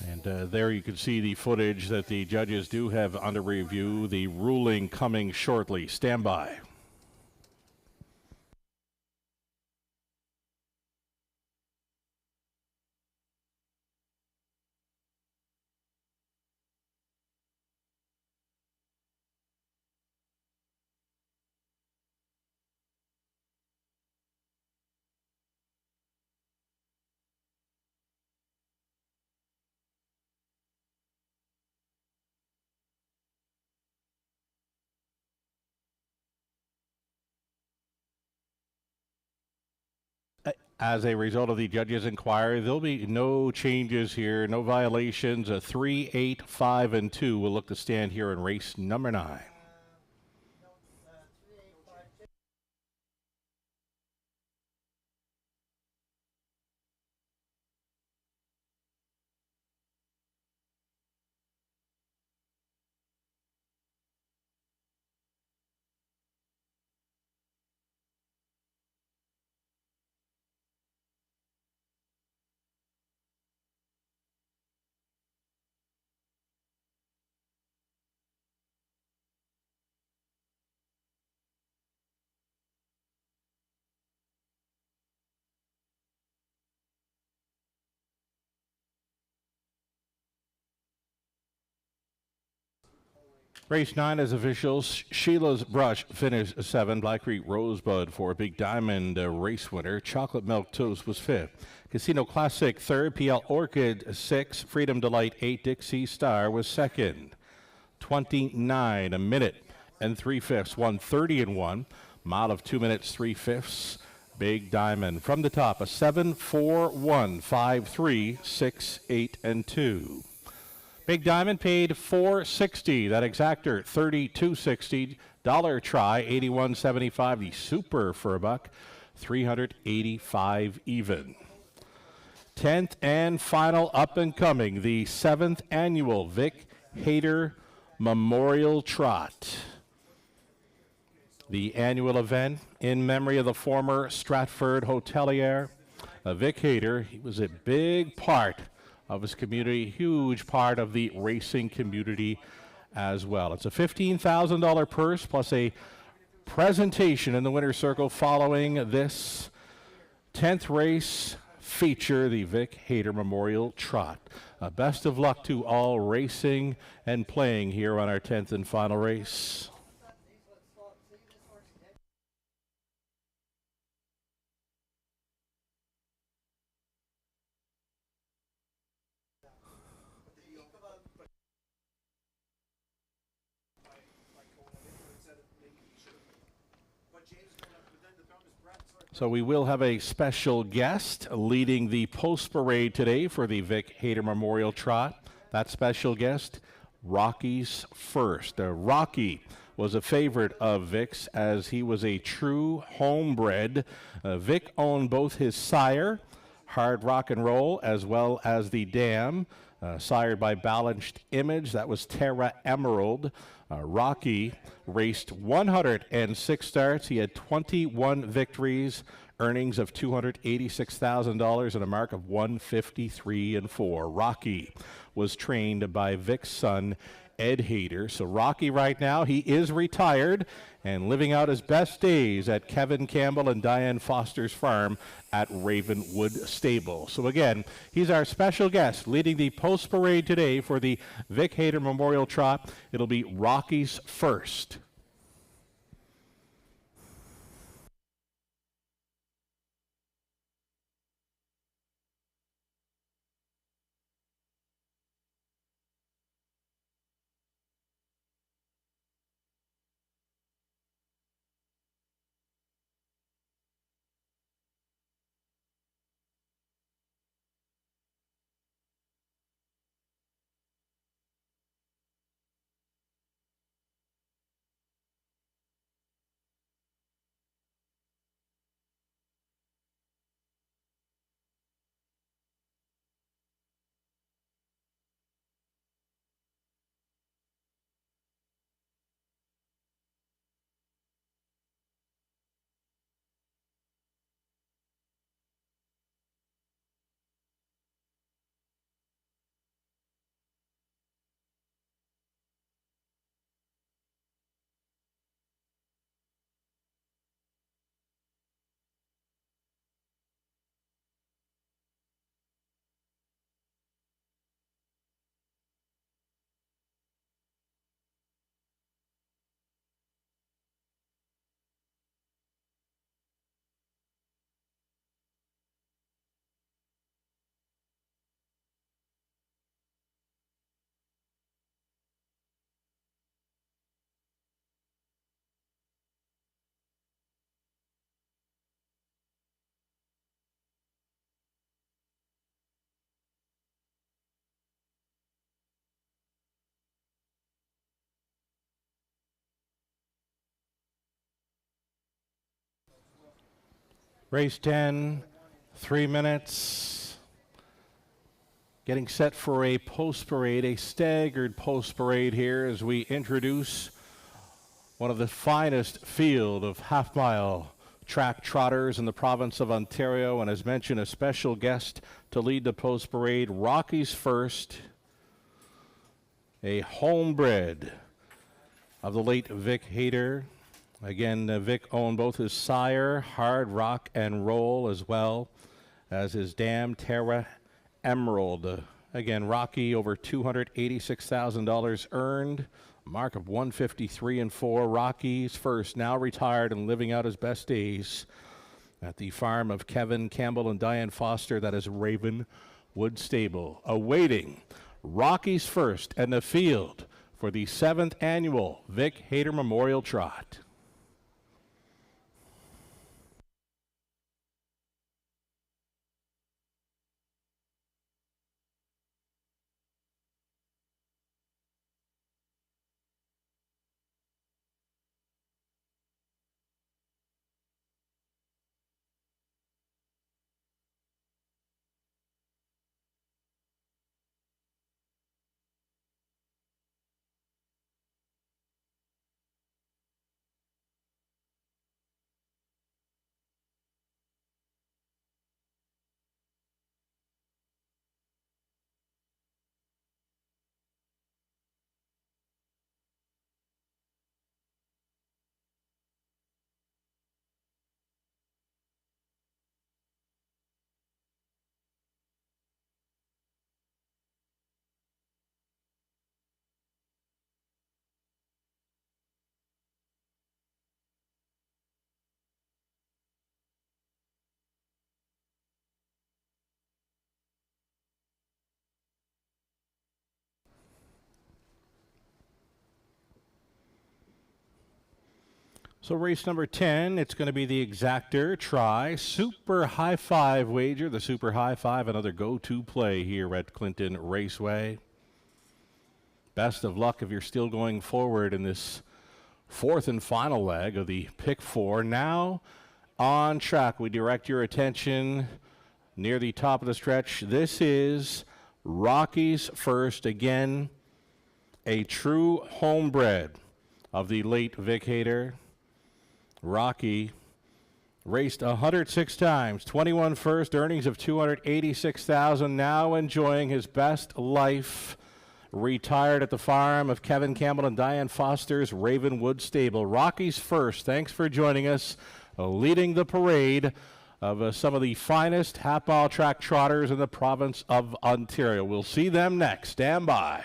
And there you can see the footage that the judges do have under review. The ruling coming shortly. Stand by. As a result of the judges' inquiry, there'll be no changes here, no violations. 3, 8, 5, and 2 will look to stand here in race number 9. Race 9 as officials. Sheila's Brush finished 7. Black Creek Rosebud 4. Big Diamond race winner. Chocolate Milk Toast was 5th. Casino Classic 3rd. PL Orchid 6. Freedom Delight 8. Dixie Star was 2nd. 29, a minute and 3/5. 1:30 and 1. Mile of 2 minutes 3/5. Big Diamond from the top. A 7, 4, 1, 5, 3, 6, 8, and 2. Big Diamond paid $4.60. That exactor $32.60. Dollar try $81.75. The super for a buck $385 even. 10th and final up and coming, the 7th annual Vic Hayter Memorial Trot. The annual event in memory of the former Stratford hotelier, Vic Hayter. He was a big part of his community, huge part of the racing community as well. It's a $15,000 purse plus a presentation in the winner's circle following this 10th race feature, the Vic Hayter Memorial Trot. Best of luck to all racing and playing here on our 10th and final race. So we will have a special guest leading the post parade today for the Vic Hayter Memorial Trot. That special guest, Rocky's First. Rocky was a favorite of Vic's as he was a true homebred. Vic owned both his sire, Hard Rock and Roll, as well as the dam, sired by Balanced Image. That was Terra Emerald. Rocky raced 106 starts. He had 21 victories, earnings of $286,000, and a mark of 153-4. Rocky was trained by Vic's son, Ed Hayter. So Rocky right now, he is retired and living out his best days at Kevin Campbell and Diane Foster's farm at Ravenwood Stable. So again, he's our special guest leading the post parade today for the Vic Hayter Memorial Trot. It'll be Rocky's First. Race 10, 3 minutes. Getting set for a post parade, a staggered post parade here as we introduce one of the finest field of half mile track trotters in the province of Ontario. And as mentioned, a special guest to lead the post parade, Rocky's First, a homebred of the late Vic Hayter. Again, Vic owned both his sire, Hard Rock and Roll, as well as his dam, Terra Emerald. Again, Rocky over $286,000 earned, mark of 153-4. Rocky's First, now retired and living out his best days at the farm of Kevin Campbell and Diane Foster, that is Ravenwood Stable, awaiting Rocky's First and the field for the 7th annual Vic Hayter Memorial Trot. So race number 10, it's going to be the exactor try super high five wager. The super high five, another go-to play here at Clinton Raceway. Best of luck if you're still going forward in this fourth and final leg of the pick four. Now on track, we direct your attention near the top of the stretch. This is Rocky's First, again, a true homebred of the late Vic Hayter. Rocky raced 106 times, 21 first, earnings of $286,000, now enjoying his best life. Retired at the farm of Kevin Campbell and Diane Foster's Ravenwood stable. Rocky's First, thanks for joining us, leading the parade of some of the finest half-mile track trotters in the province of Ontario. We'll see them next. Stand by.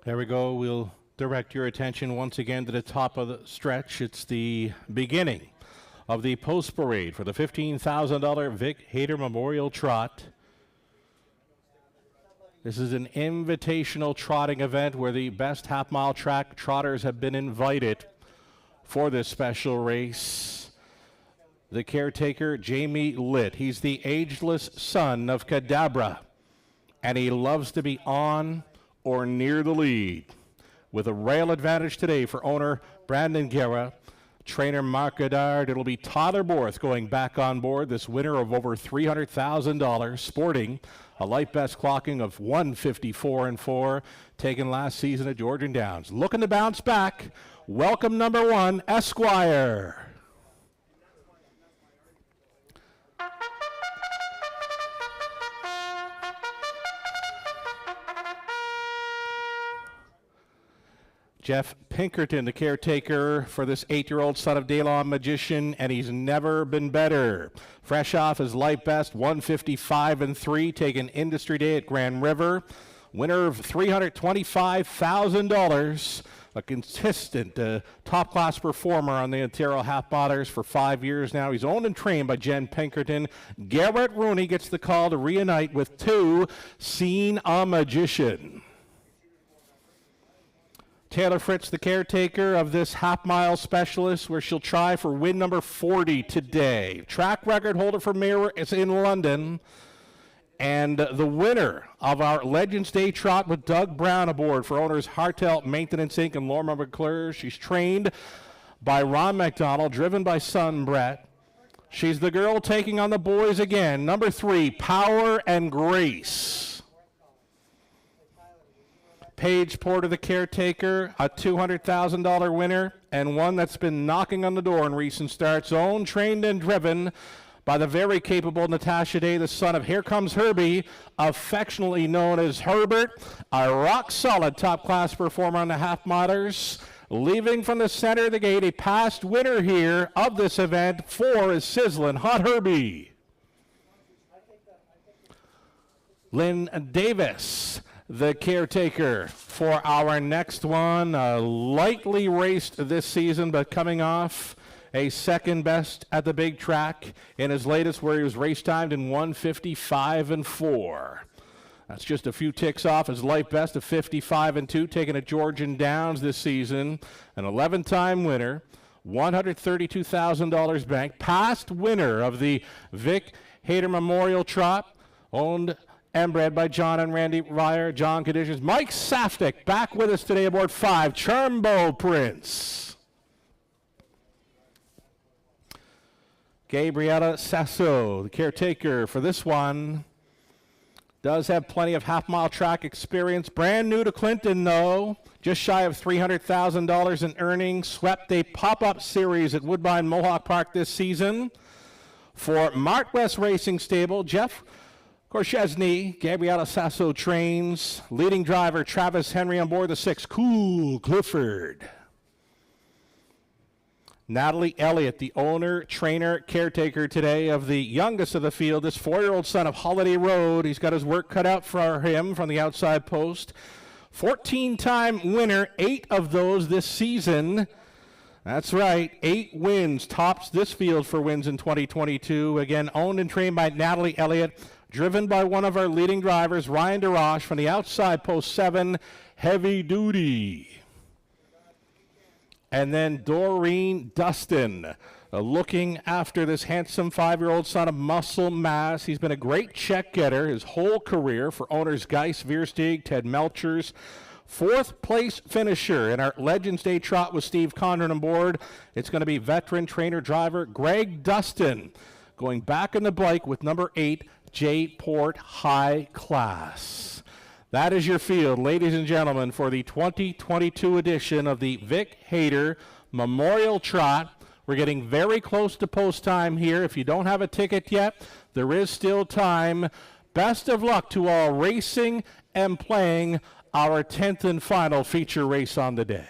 There we go. We'll direct your attention once again to the top of the stretch. It's the beginning of the post parade for the $15,000 Vic Hayter Memorial Trot. This is an invitational trotting event where the best half-mile track trotters have been invited for this special race. The caretaker, Jamie Litt. He's the ageless son of Cadabra, and he loves to be on or near the lead. With a rail advantage today for owner Brandon Guerra, trainer Mark Goddard, it'll be Tyler Borth going back on board, this winner of over $300,000, sporting a light best clocking of 154.4, taken last season at Georgian Downs. Looking to bounce back, welcome number 1, Esquire. Jeff Pinkerton, the caretaker for this 8-year-old son of Daylon Magician, and he's never been better. Fresh off his light best, 155.3, taken industry day at Grand River. Winner of $325,000. A consistent top-class performer on the Ontario Half-Milers for 5 years now. He's owned and trained by Jen Pinkerton. Garrett Rooney gets the call to reunite with 2, Seen a Magician. Taylor Fritz, the caretaker of this half-mile specialist, where she'll try for win number 40 today. Track record holder for Mirror is in London. And the winner of our Legends Day Trot with Doug Brown aboard for owners Hartel Maintenance Inc. and Lorma McClure. She's trained by Ron McDonald, driven by son Brett. She's the girl taking on the boys again. Number 3, Power and Grace. Paige Porter, the caretaker, a $200,000 winner, and one that's been knocking on the door in recent starts. Owned, trained, and driven by the very capable Natasha Day, the son of Here Comes Herbie, affectionately known as Herbert, a rock-solid top-class performer on the half-milers. Leaving from the center of the gate, a past winner here of this event, 4 is Sizzlin' Hot Herbie. Lynn Davis, the caretaker for our next one, lightly raced this season, but coming off a second best at the big track in his latest, where he was race timed in 155.4. That's just a few ticks off his light best of 55.2, taken at Georgian Downs this season. An 11-time winner, $132,000 banked, past winner of the Vic Hayter Memorial Trot, owned and bred by John and Randy Ryer, John Conditions. Mike Saftik back with us today aboard 5, Charmbo Prince. Gabriella Sasso, the caretaker for this one. Does have plenty of half-mile track experience. Brand new to Clinton, though. Just shy of $300,000 in earnings. Swept a pop-up series at Woodbine Mohawk Park this season. For Mart West Racing Stable, Jeff Korchesny, Gabriella Sasso trains. Leading driver Travis Henry on board the 6, Cool Clifford. Natalie Elliott, the owner, trainer, caretaker today of the youngest of the field, this 4-year-old son of Holiday Road. He's got his work cut out for him from the outside post. 14-time winner, 8 of those this season. That's right, 8 wins, tops this field for wins in 2022. Again, owned and trained by Natalie Elliott, driven by one of our leading drivers, Ryan DeRoche, from the outside post 7, Heavy Duty. And then Doreen Dustin, looking after this handsome 5-year-old son of Muscle Mass. He's been a great check getter his whole career for owners Geis Viersteeg, Ted Melchers. 4th place finisher in our Legends Day Trot with Steve Conran on board. It's going to be veteran trainer driver Greg Dustin going back in the bike with number 8, J Port High Class. That is your field, ladies and gentlemen, for the 2022 edition of the Vic Hayter Memorial Trot. We're getting very close to post time here. If you don't have a ticket yet, there is still time. Best of luck to all racing and playing our 10th and final feature race on the day.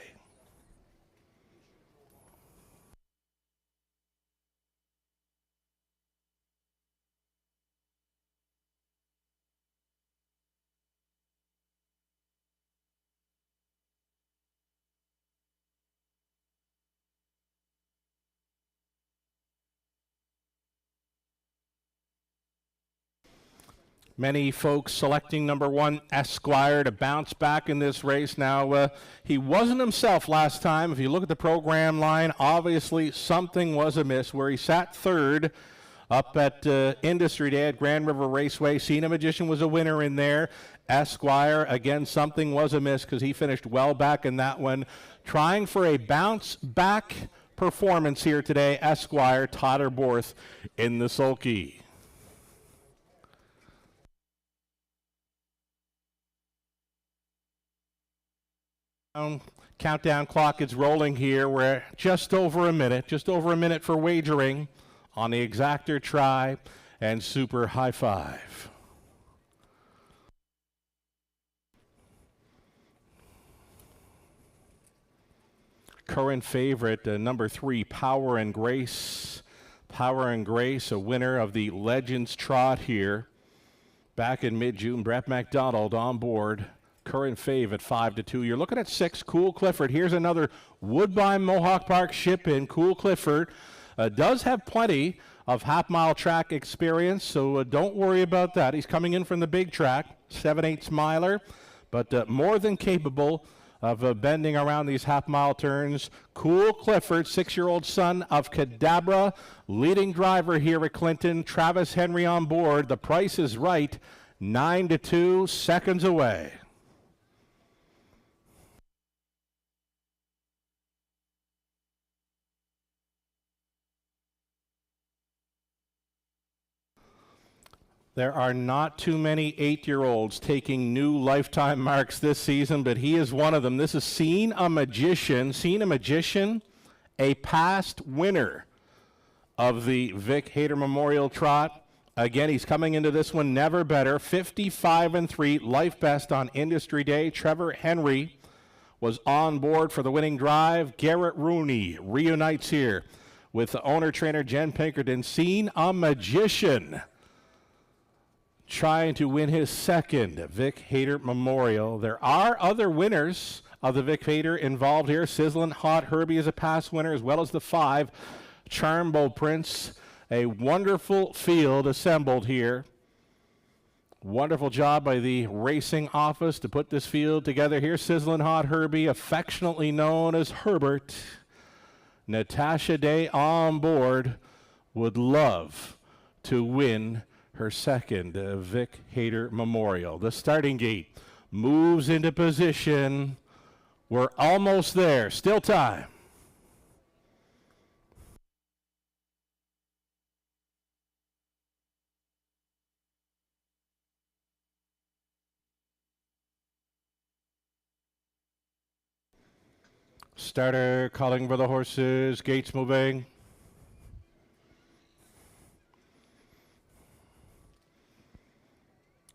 Many folks selecting number 1, Esquire, to bounce back in this race. Now, he wasn't himself last time. If you look at the program line, obviously something was amiss where he sat 3rd up at Industry Day at Grand River Raceway. Cena Magician was a winner in there. Esquire, again, something was amiss because he finished well back in that one. Trying for a bounce back performance here today, Esquire, Totterborth in the sulky. Countdown clock is rolling here. We're just over a minute for wagering on the exactor try and super high five. Current favorite, number 3, Power and Grace. Power and Grace, a winner of the Legends Trot here back in mid-June. Brett McDonald on board. Current fave at 5-2. You're looking at 6, Cool Clifford. Here's another Woodbine Mohawk Park ship-in. Cool Clifford does have plenty of half-mile track experience, so don't worry about that. He's coming in from the big track, 7/8 miler, but more than capable of bending around these half-mile turns. Cool Clifford, 6-year-old son of Cadabra, leading driver here at Clinton. Travis Henry on board. The price is right, 9-2, seconds away. There are not too many 8-year-olds taking new lifetime marks this season, but he is one of them. This is Seen a Magician. Seen a Magician, a past winner of the Vic Hayter Memorial Trot. Again, he's coming into this one never better. 55-3, life best on Industry Day. Trevor Henry was on board for the winning drive. Garrett Rooney reunites here with the owner-trainer Jen Pinkerton. Seen a Magician, trying to win his 2nd Vic Hayter Memorial. There are other winners of the Vic Hayter involved here. Sizzlin' Hot Herbie is a past winner, as well as the 5, Charmbo Prince. A wonderful field assembled here. Wonderful job by the racing office to put this field together here. Sizzlin' Hot Herbie, affectionately known as Herbert. Natasha Day on board, would love to win her 2nd Vic Hayter Memorial. The starting gate moves into position. We're almost there. Still time. Starter calling for the horses. Gates moving.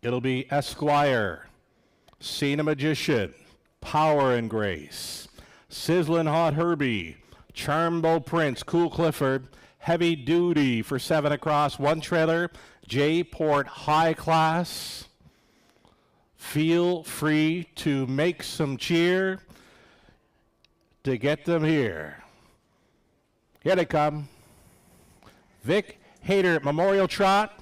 It'll be Esquire, Cena Magician, Power and Grace, Sizzlin' Hot Herbie, Charmbo Prince, Cool Clifford, Heavy Duty for 7 across, 1 trailer, J-Port High Class. Feel free to make some cheer to get them here. Here they come. Vic Hayter Memorial Trot.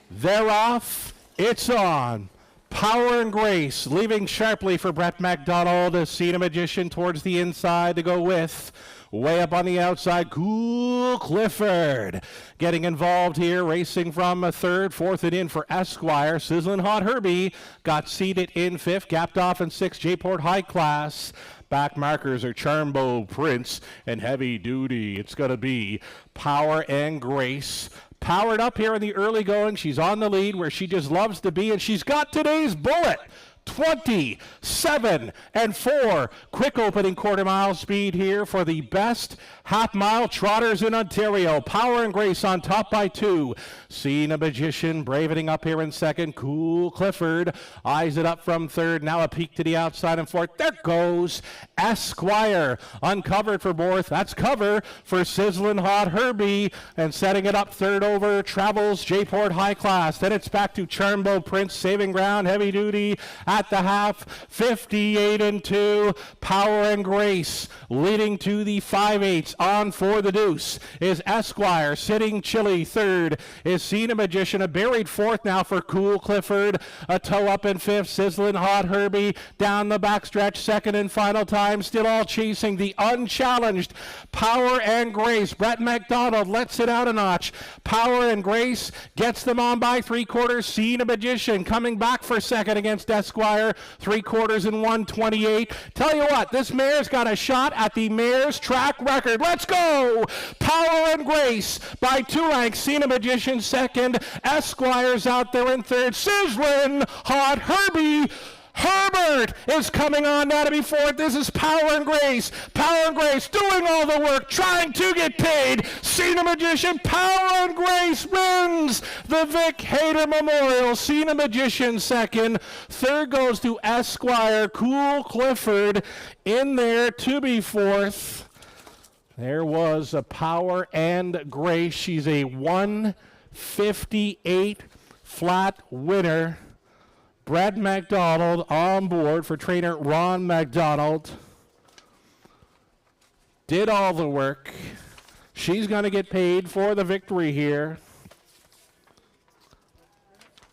They're off. It's on. Power and Grace leaving sharply for Brett McDonald. A Cena Magician towards the inside to go with. Way up on the outside, Cool Clifford getting involved here, racing from a third, fourth and in for Esquire. Sizzlin' Hot Herbie got seated in fifth, gapped off in sixth, J-Port High Class. Back markers are Charmbo Prince and Heavy Duty. It's going to be Power and Grace. Powered up here in the early going. She's on the lead where she just loves to be, and she's got today's bullet. 27 and 4. Quick opening quarter mile speed here for the best half mile trotters in Ontario. Power and Grace on top by 2. Cena Magician bravening up here in second. Cool Clifford eyes it up from third. Now a peek to the outside and fourth. There goes Esquire. Uncovered for fourth. That's cover for Sizzlin' Hot Herbie. And setting it up third over travels J-Port High Class. Then it's back to Charmbo Prince saving ground. Heavy Duty at the half, 58 and 2. Power and Grace leading to the 5/8. On for the deuce is Esquire. Sitting chilly third is Cena Magician. A buried fourth now for Cool Clifford. A toe up in fifth. Sizzlin' Hot Herbie down the backstretch. Second and final time. Still all chasing the unchallenged Power and Grace. Brett McDonald lets it out a notch. Power and Grace gets them on by 3/4. Cena Magician coming back for second against Esquire. 3/4 and 1:28. Tell you what, this mare's got a shot at the mare's track record. Let's go! Power and Grace by 2 lengths. Cena Magician second. Esquire's out there in third. Sizzlin' Hot Herbie. Herbert is coming on now to be fourth. This is Power and Grace. Power and Grace doing all the work, trying to get paid. Cena Magician, Power and Grace wins the Vic Hayter Memorial. Cena Magician second. Third goes to Esquire. Cool Clifford in there to be fourth. There was a Power and Grace. She's a 158 flat winner. Brad McDonald on board for trainer Ron McDonald. Did all the work. She's going to get paid for the victory here.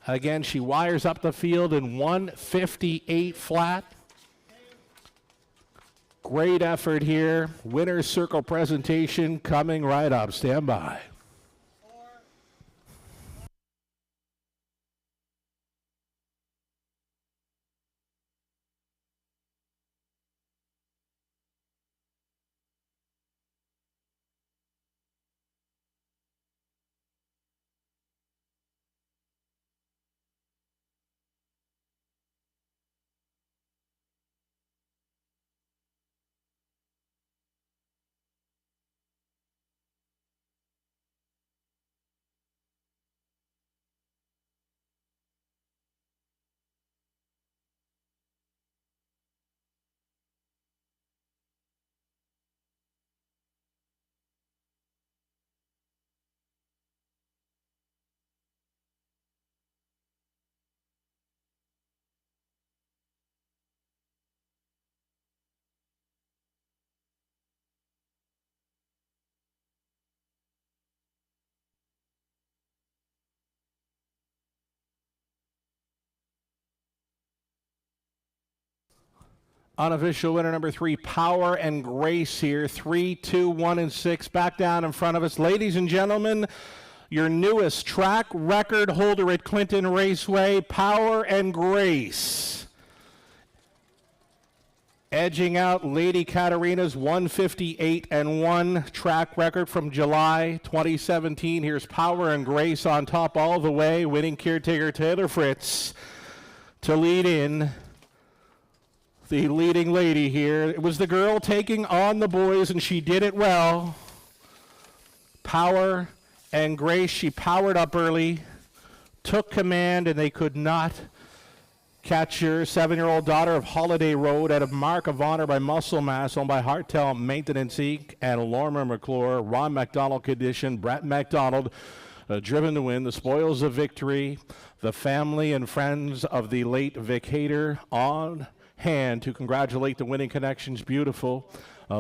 Again, she wires up the field in 158 flat. Great effort here. Winner's circle presentation coming right up. Stand by. Unofficial winner number 3, Power and Grace here. 3, 2, 1, and 6 back down in front of us. Ladies and gentlemen, your newest track record holder at Clinton Raceway, Power and Grace. Edging out Lady Katarina's 158 and 1 track record from July 2017. Here's Power and Grace on top all the way, winning caretaker Taylor Fritz to lead in the leading lady here. It was the girl taking on the boys, and she did it well. Power and grace. She powered up early, took command, and they could not catch her. 7-year-old daughter of Holiday Road out of Mark of Honor by Muscle Mass, owned by Hartel Maintenance Inc. and Lorimer McClure. Ron McDonald condition. Brett McDonald driven to win. The spoils of victory. The family and friends of the late Vic Hayter on hand to congratulate the winning connections. Beautiful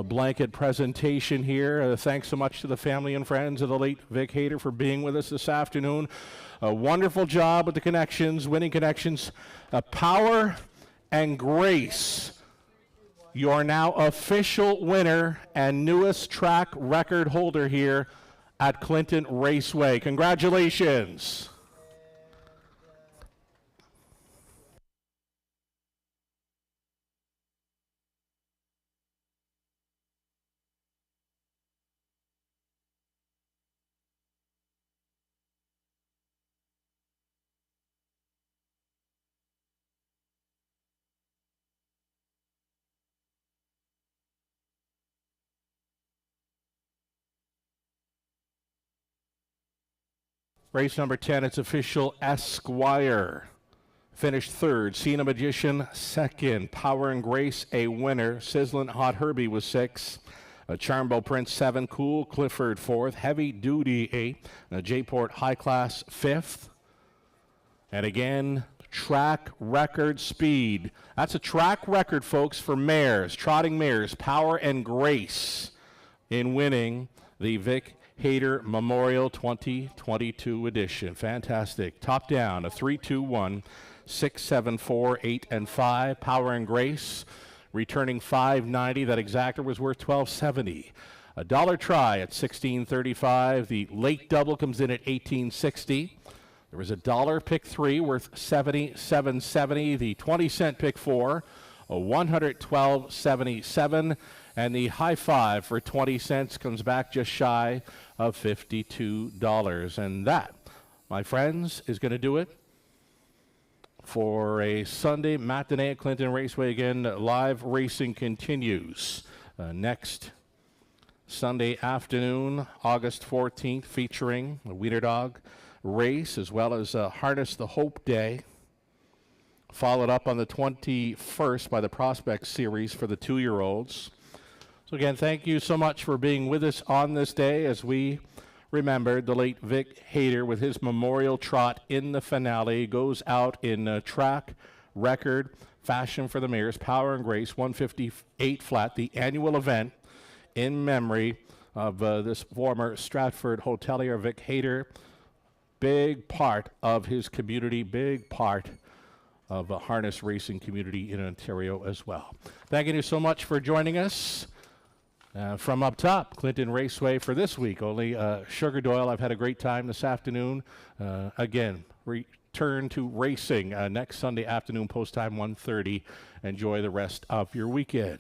blanket presentation here. Thanks so much to the family and friends of the late Vic Hayter for being with us this afternoon. A wonderful job with the connections, winning connections. Power and Grace, your now official winner and newest track record holder here at Clinton Raceway. Congratulations. Race number 10, it's official. Esquire finished third. Cena Magician second. Power and Grace a winner. Sizzlin' Hot Herbie was 6. Charmbo Prince 7. Cool Clifford 4th. Heavy Duty 8. J-Port High Class 5th. And again, track record speed. That's a track record, folks, for mares, trotting mares. Power and Grace in winning the Vic Hayter Memorial 2022 edition. Fantastic. Top down, a 3, 2, 1, 6, 7, 4, 8, and 5. Power and Grace returning $5.90. That exactor was worth $12.70. A dollar try at $16.35. The late double comes in at $18.60. There was a dollar pick 3 worth $77.70. The 20-cent pick 4, a $112.77. And the high five for 20 cents comes back just shy of $52. And that, my friends, is going to do it for a Sunday matinee at Clinton Raceway. Again, live racing continues next Sunday afternoon, August 14th, featuring the Wiener Dog Race as well as Harness the Hope Day. Followed up on the 21st by the Prospect Series for the 2-year-olds. So again, thank you so much for being with us on this day as we remembered the late Vic Hayter with his memorial trot in the finale. Goes out in track record fashion for the mares. Power and Grace, 158 flat, the annual event in memory of this former Stratford hotelier, Vic Hayter. Big part of his community, big part of a harness racing community in Ontario as well. Thank you so much for joining us. From up top, Clinton Raceway for this week. Only Sugar Doyle. I've had a great time this afternoon. Again, return to racing next Sunday afternoon, post time 1:30. Enjoy the rest of your weekend.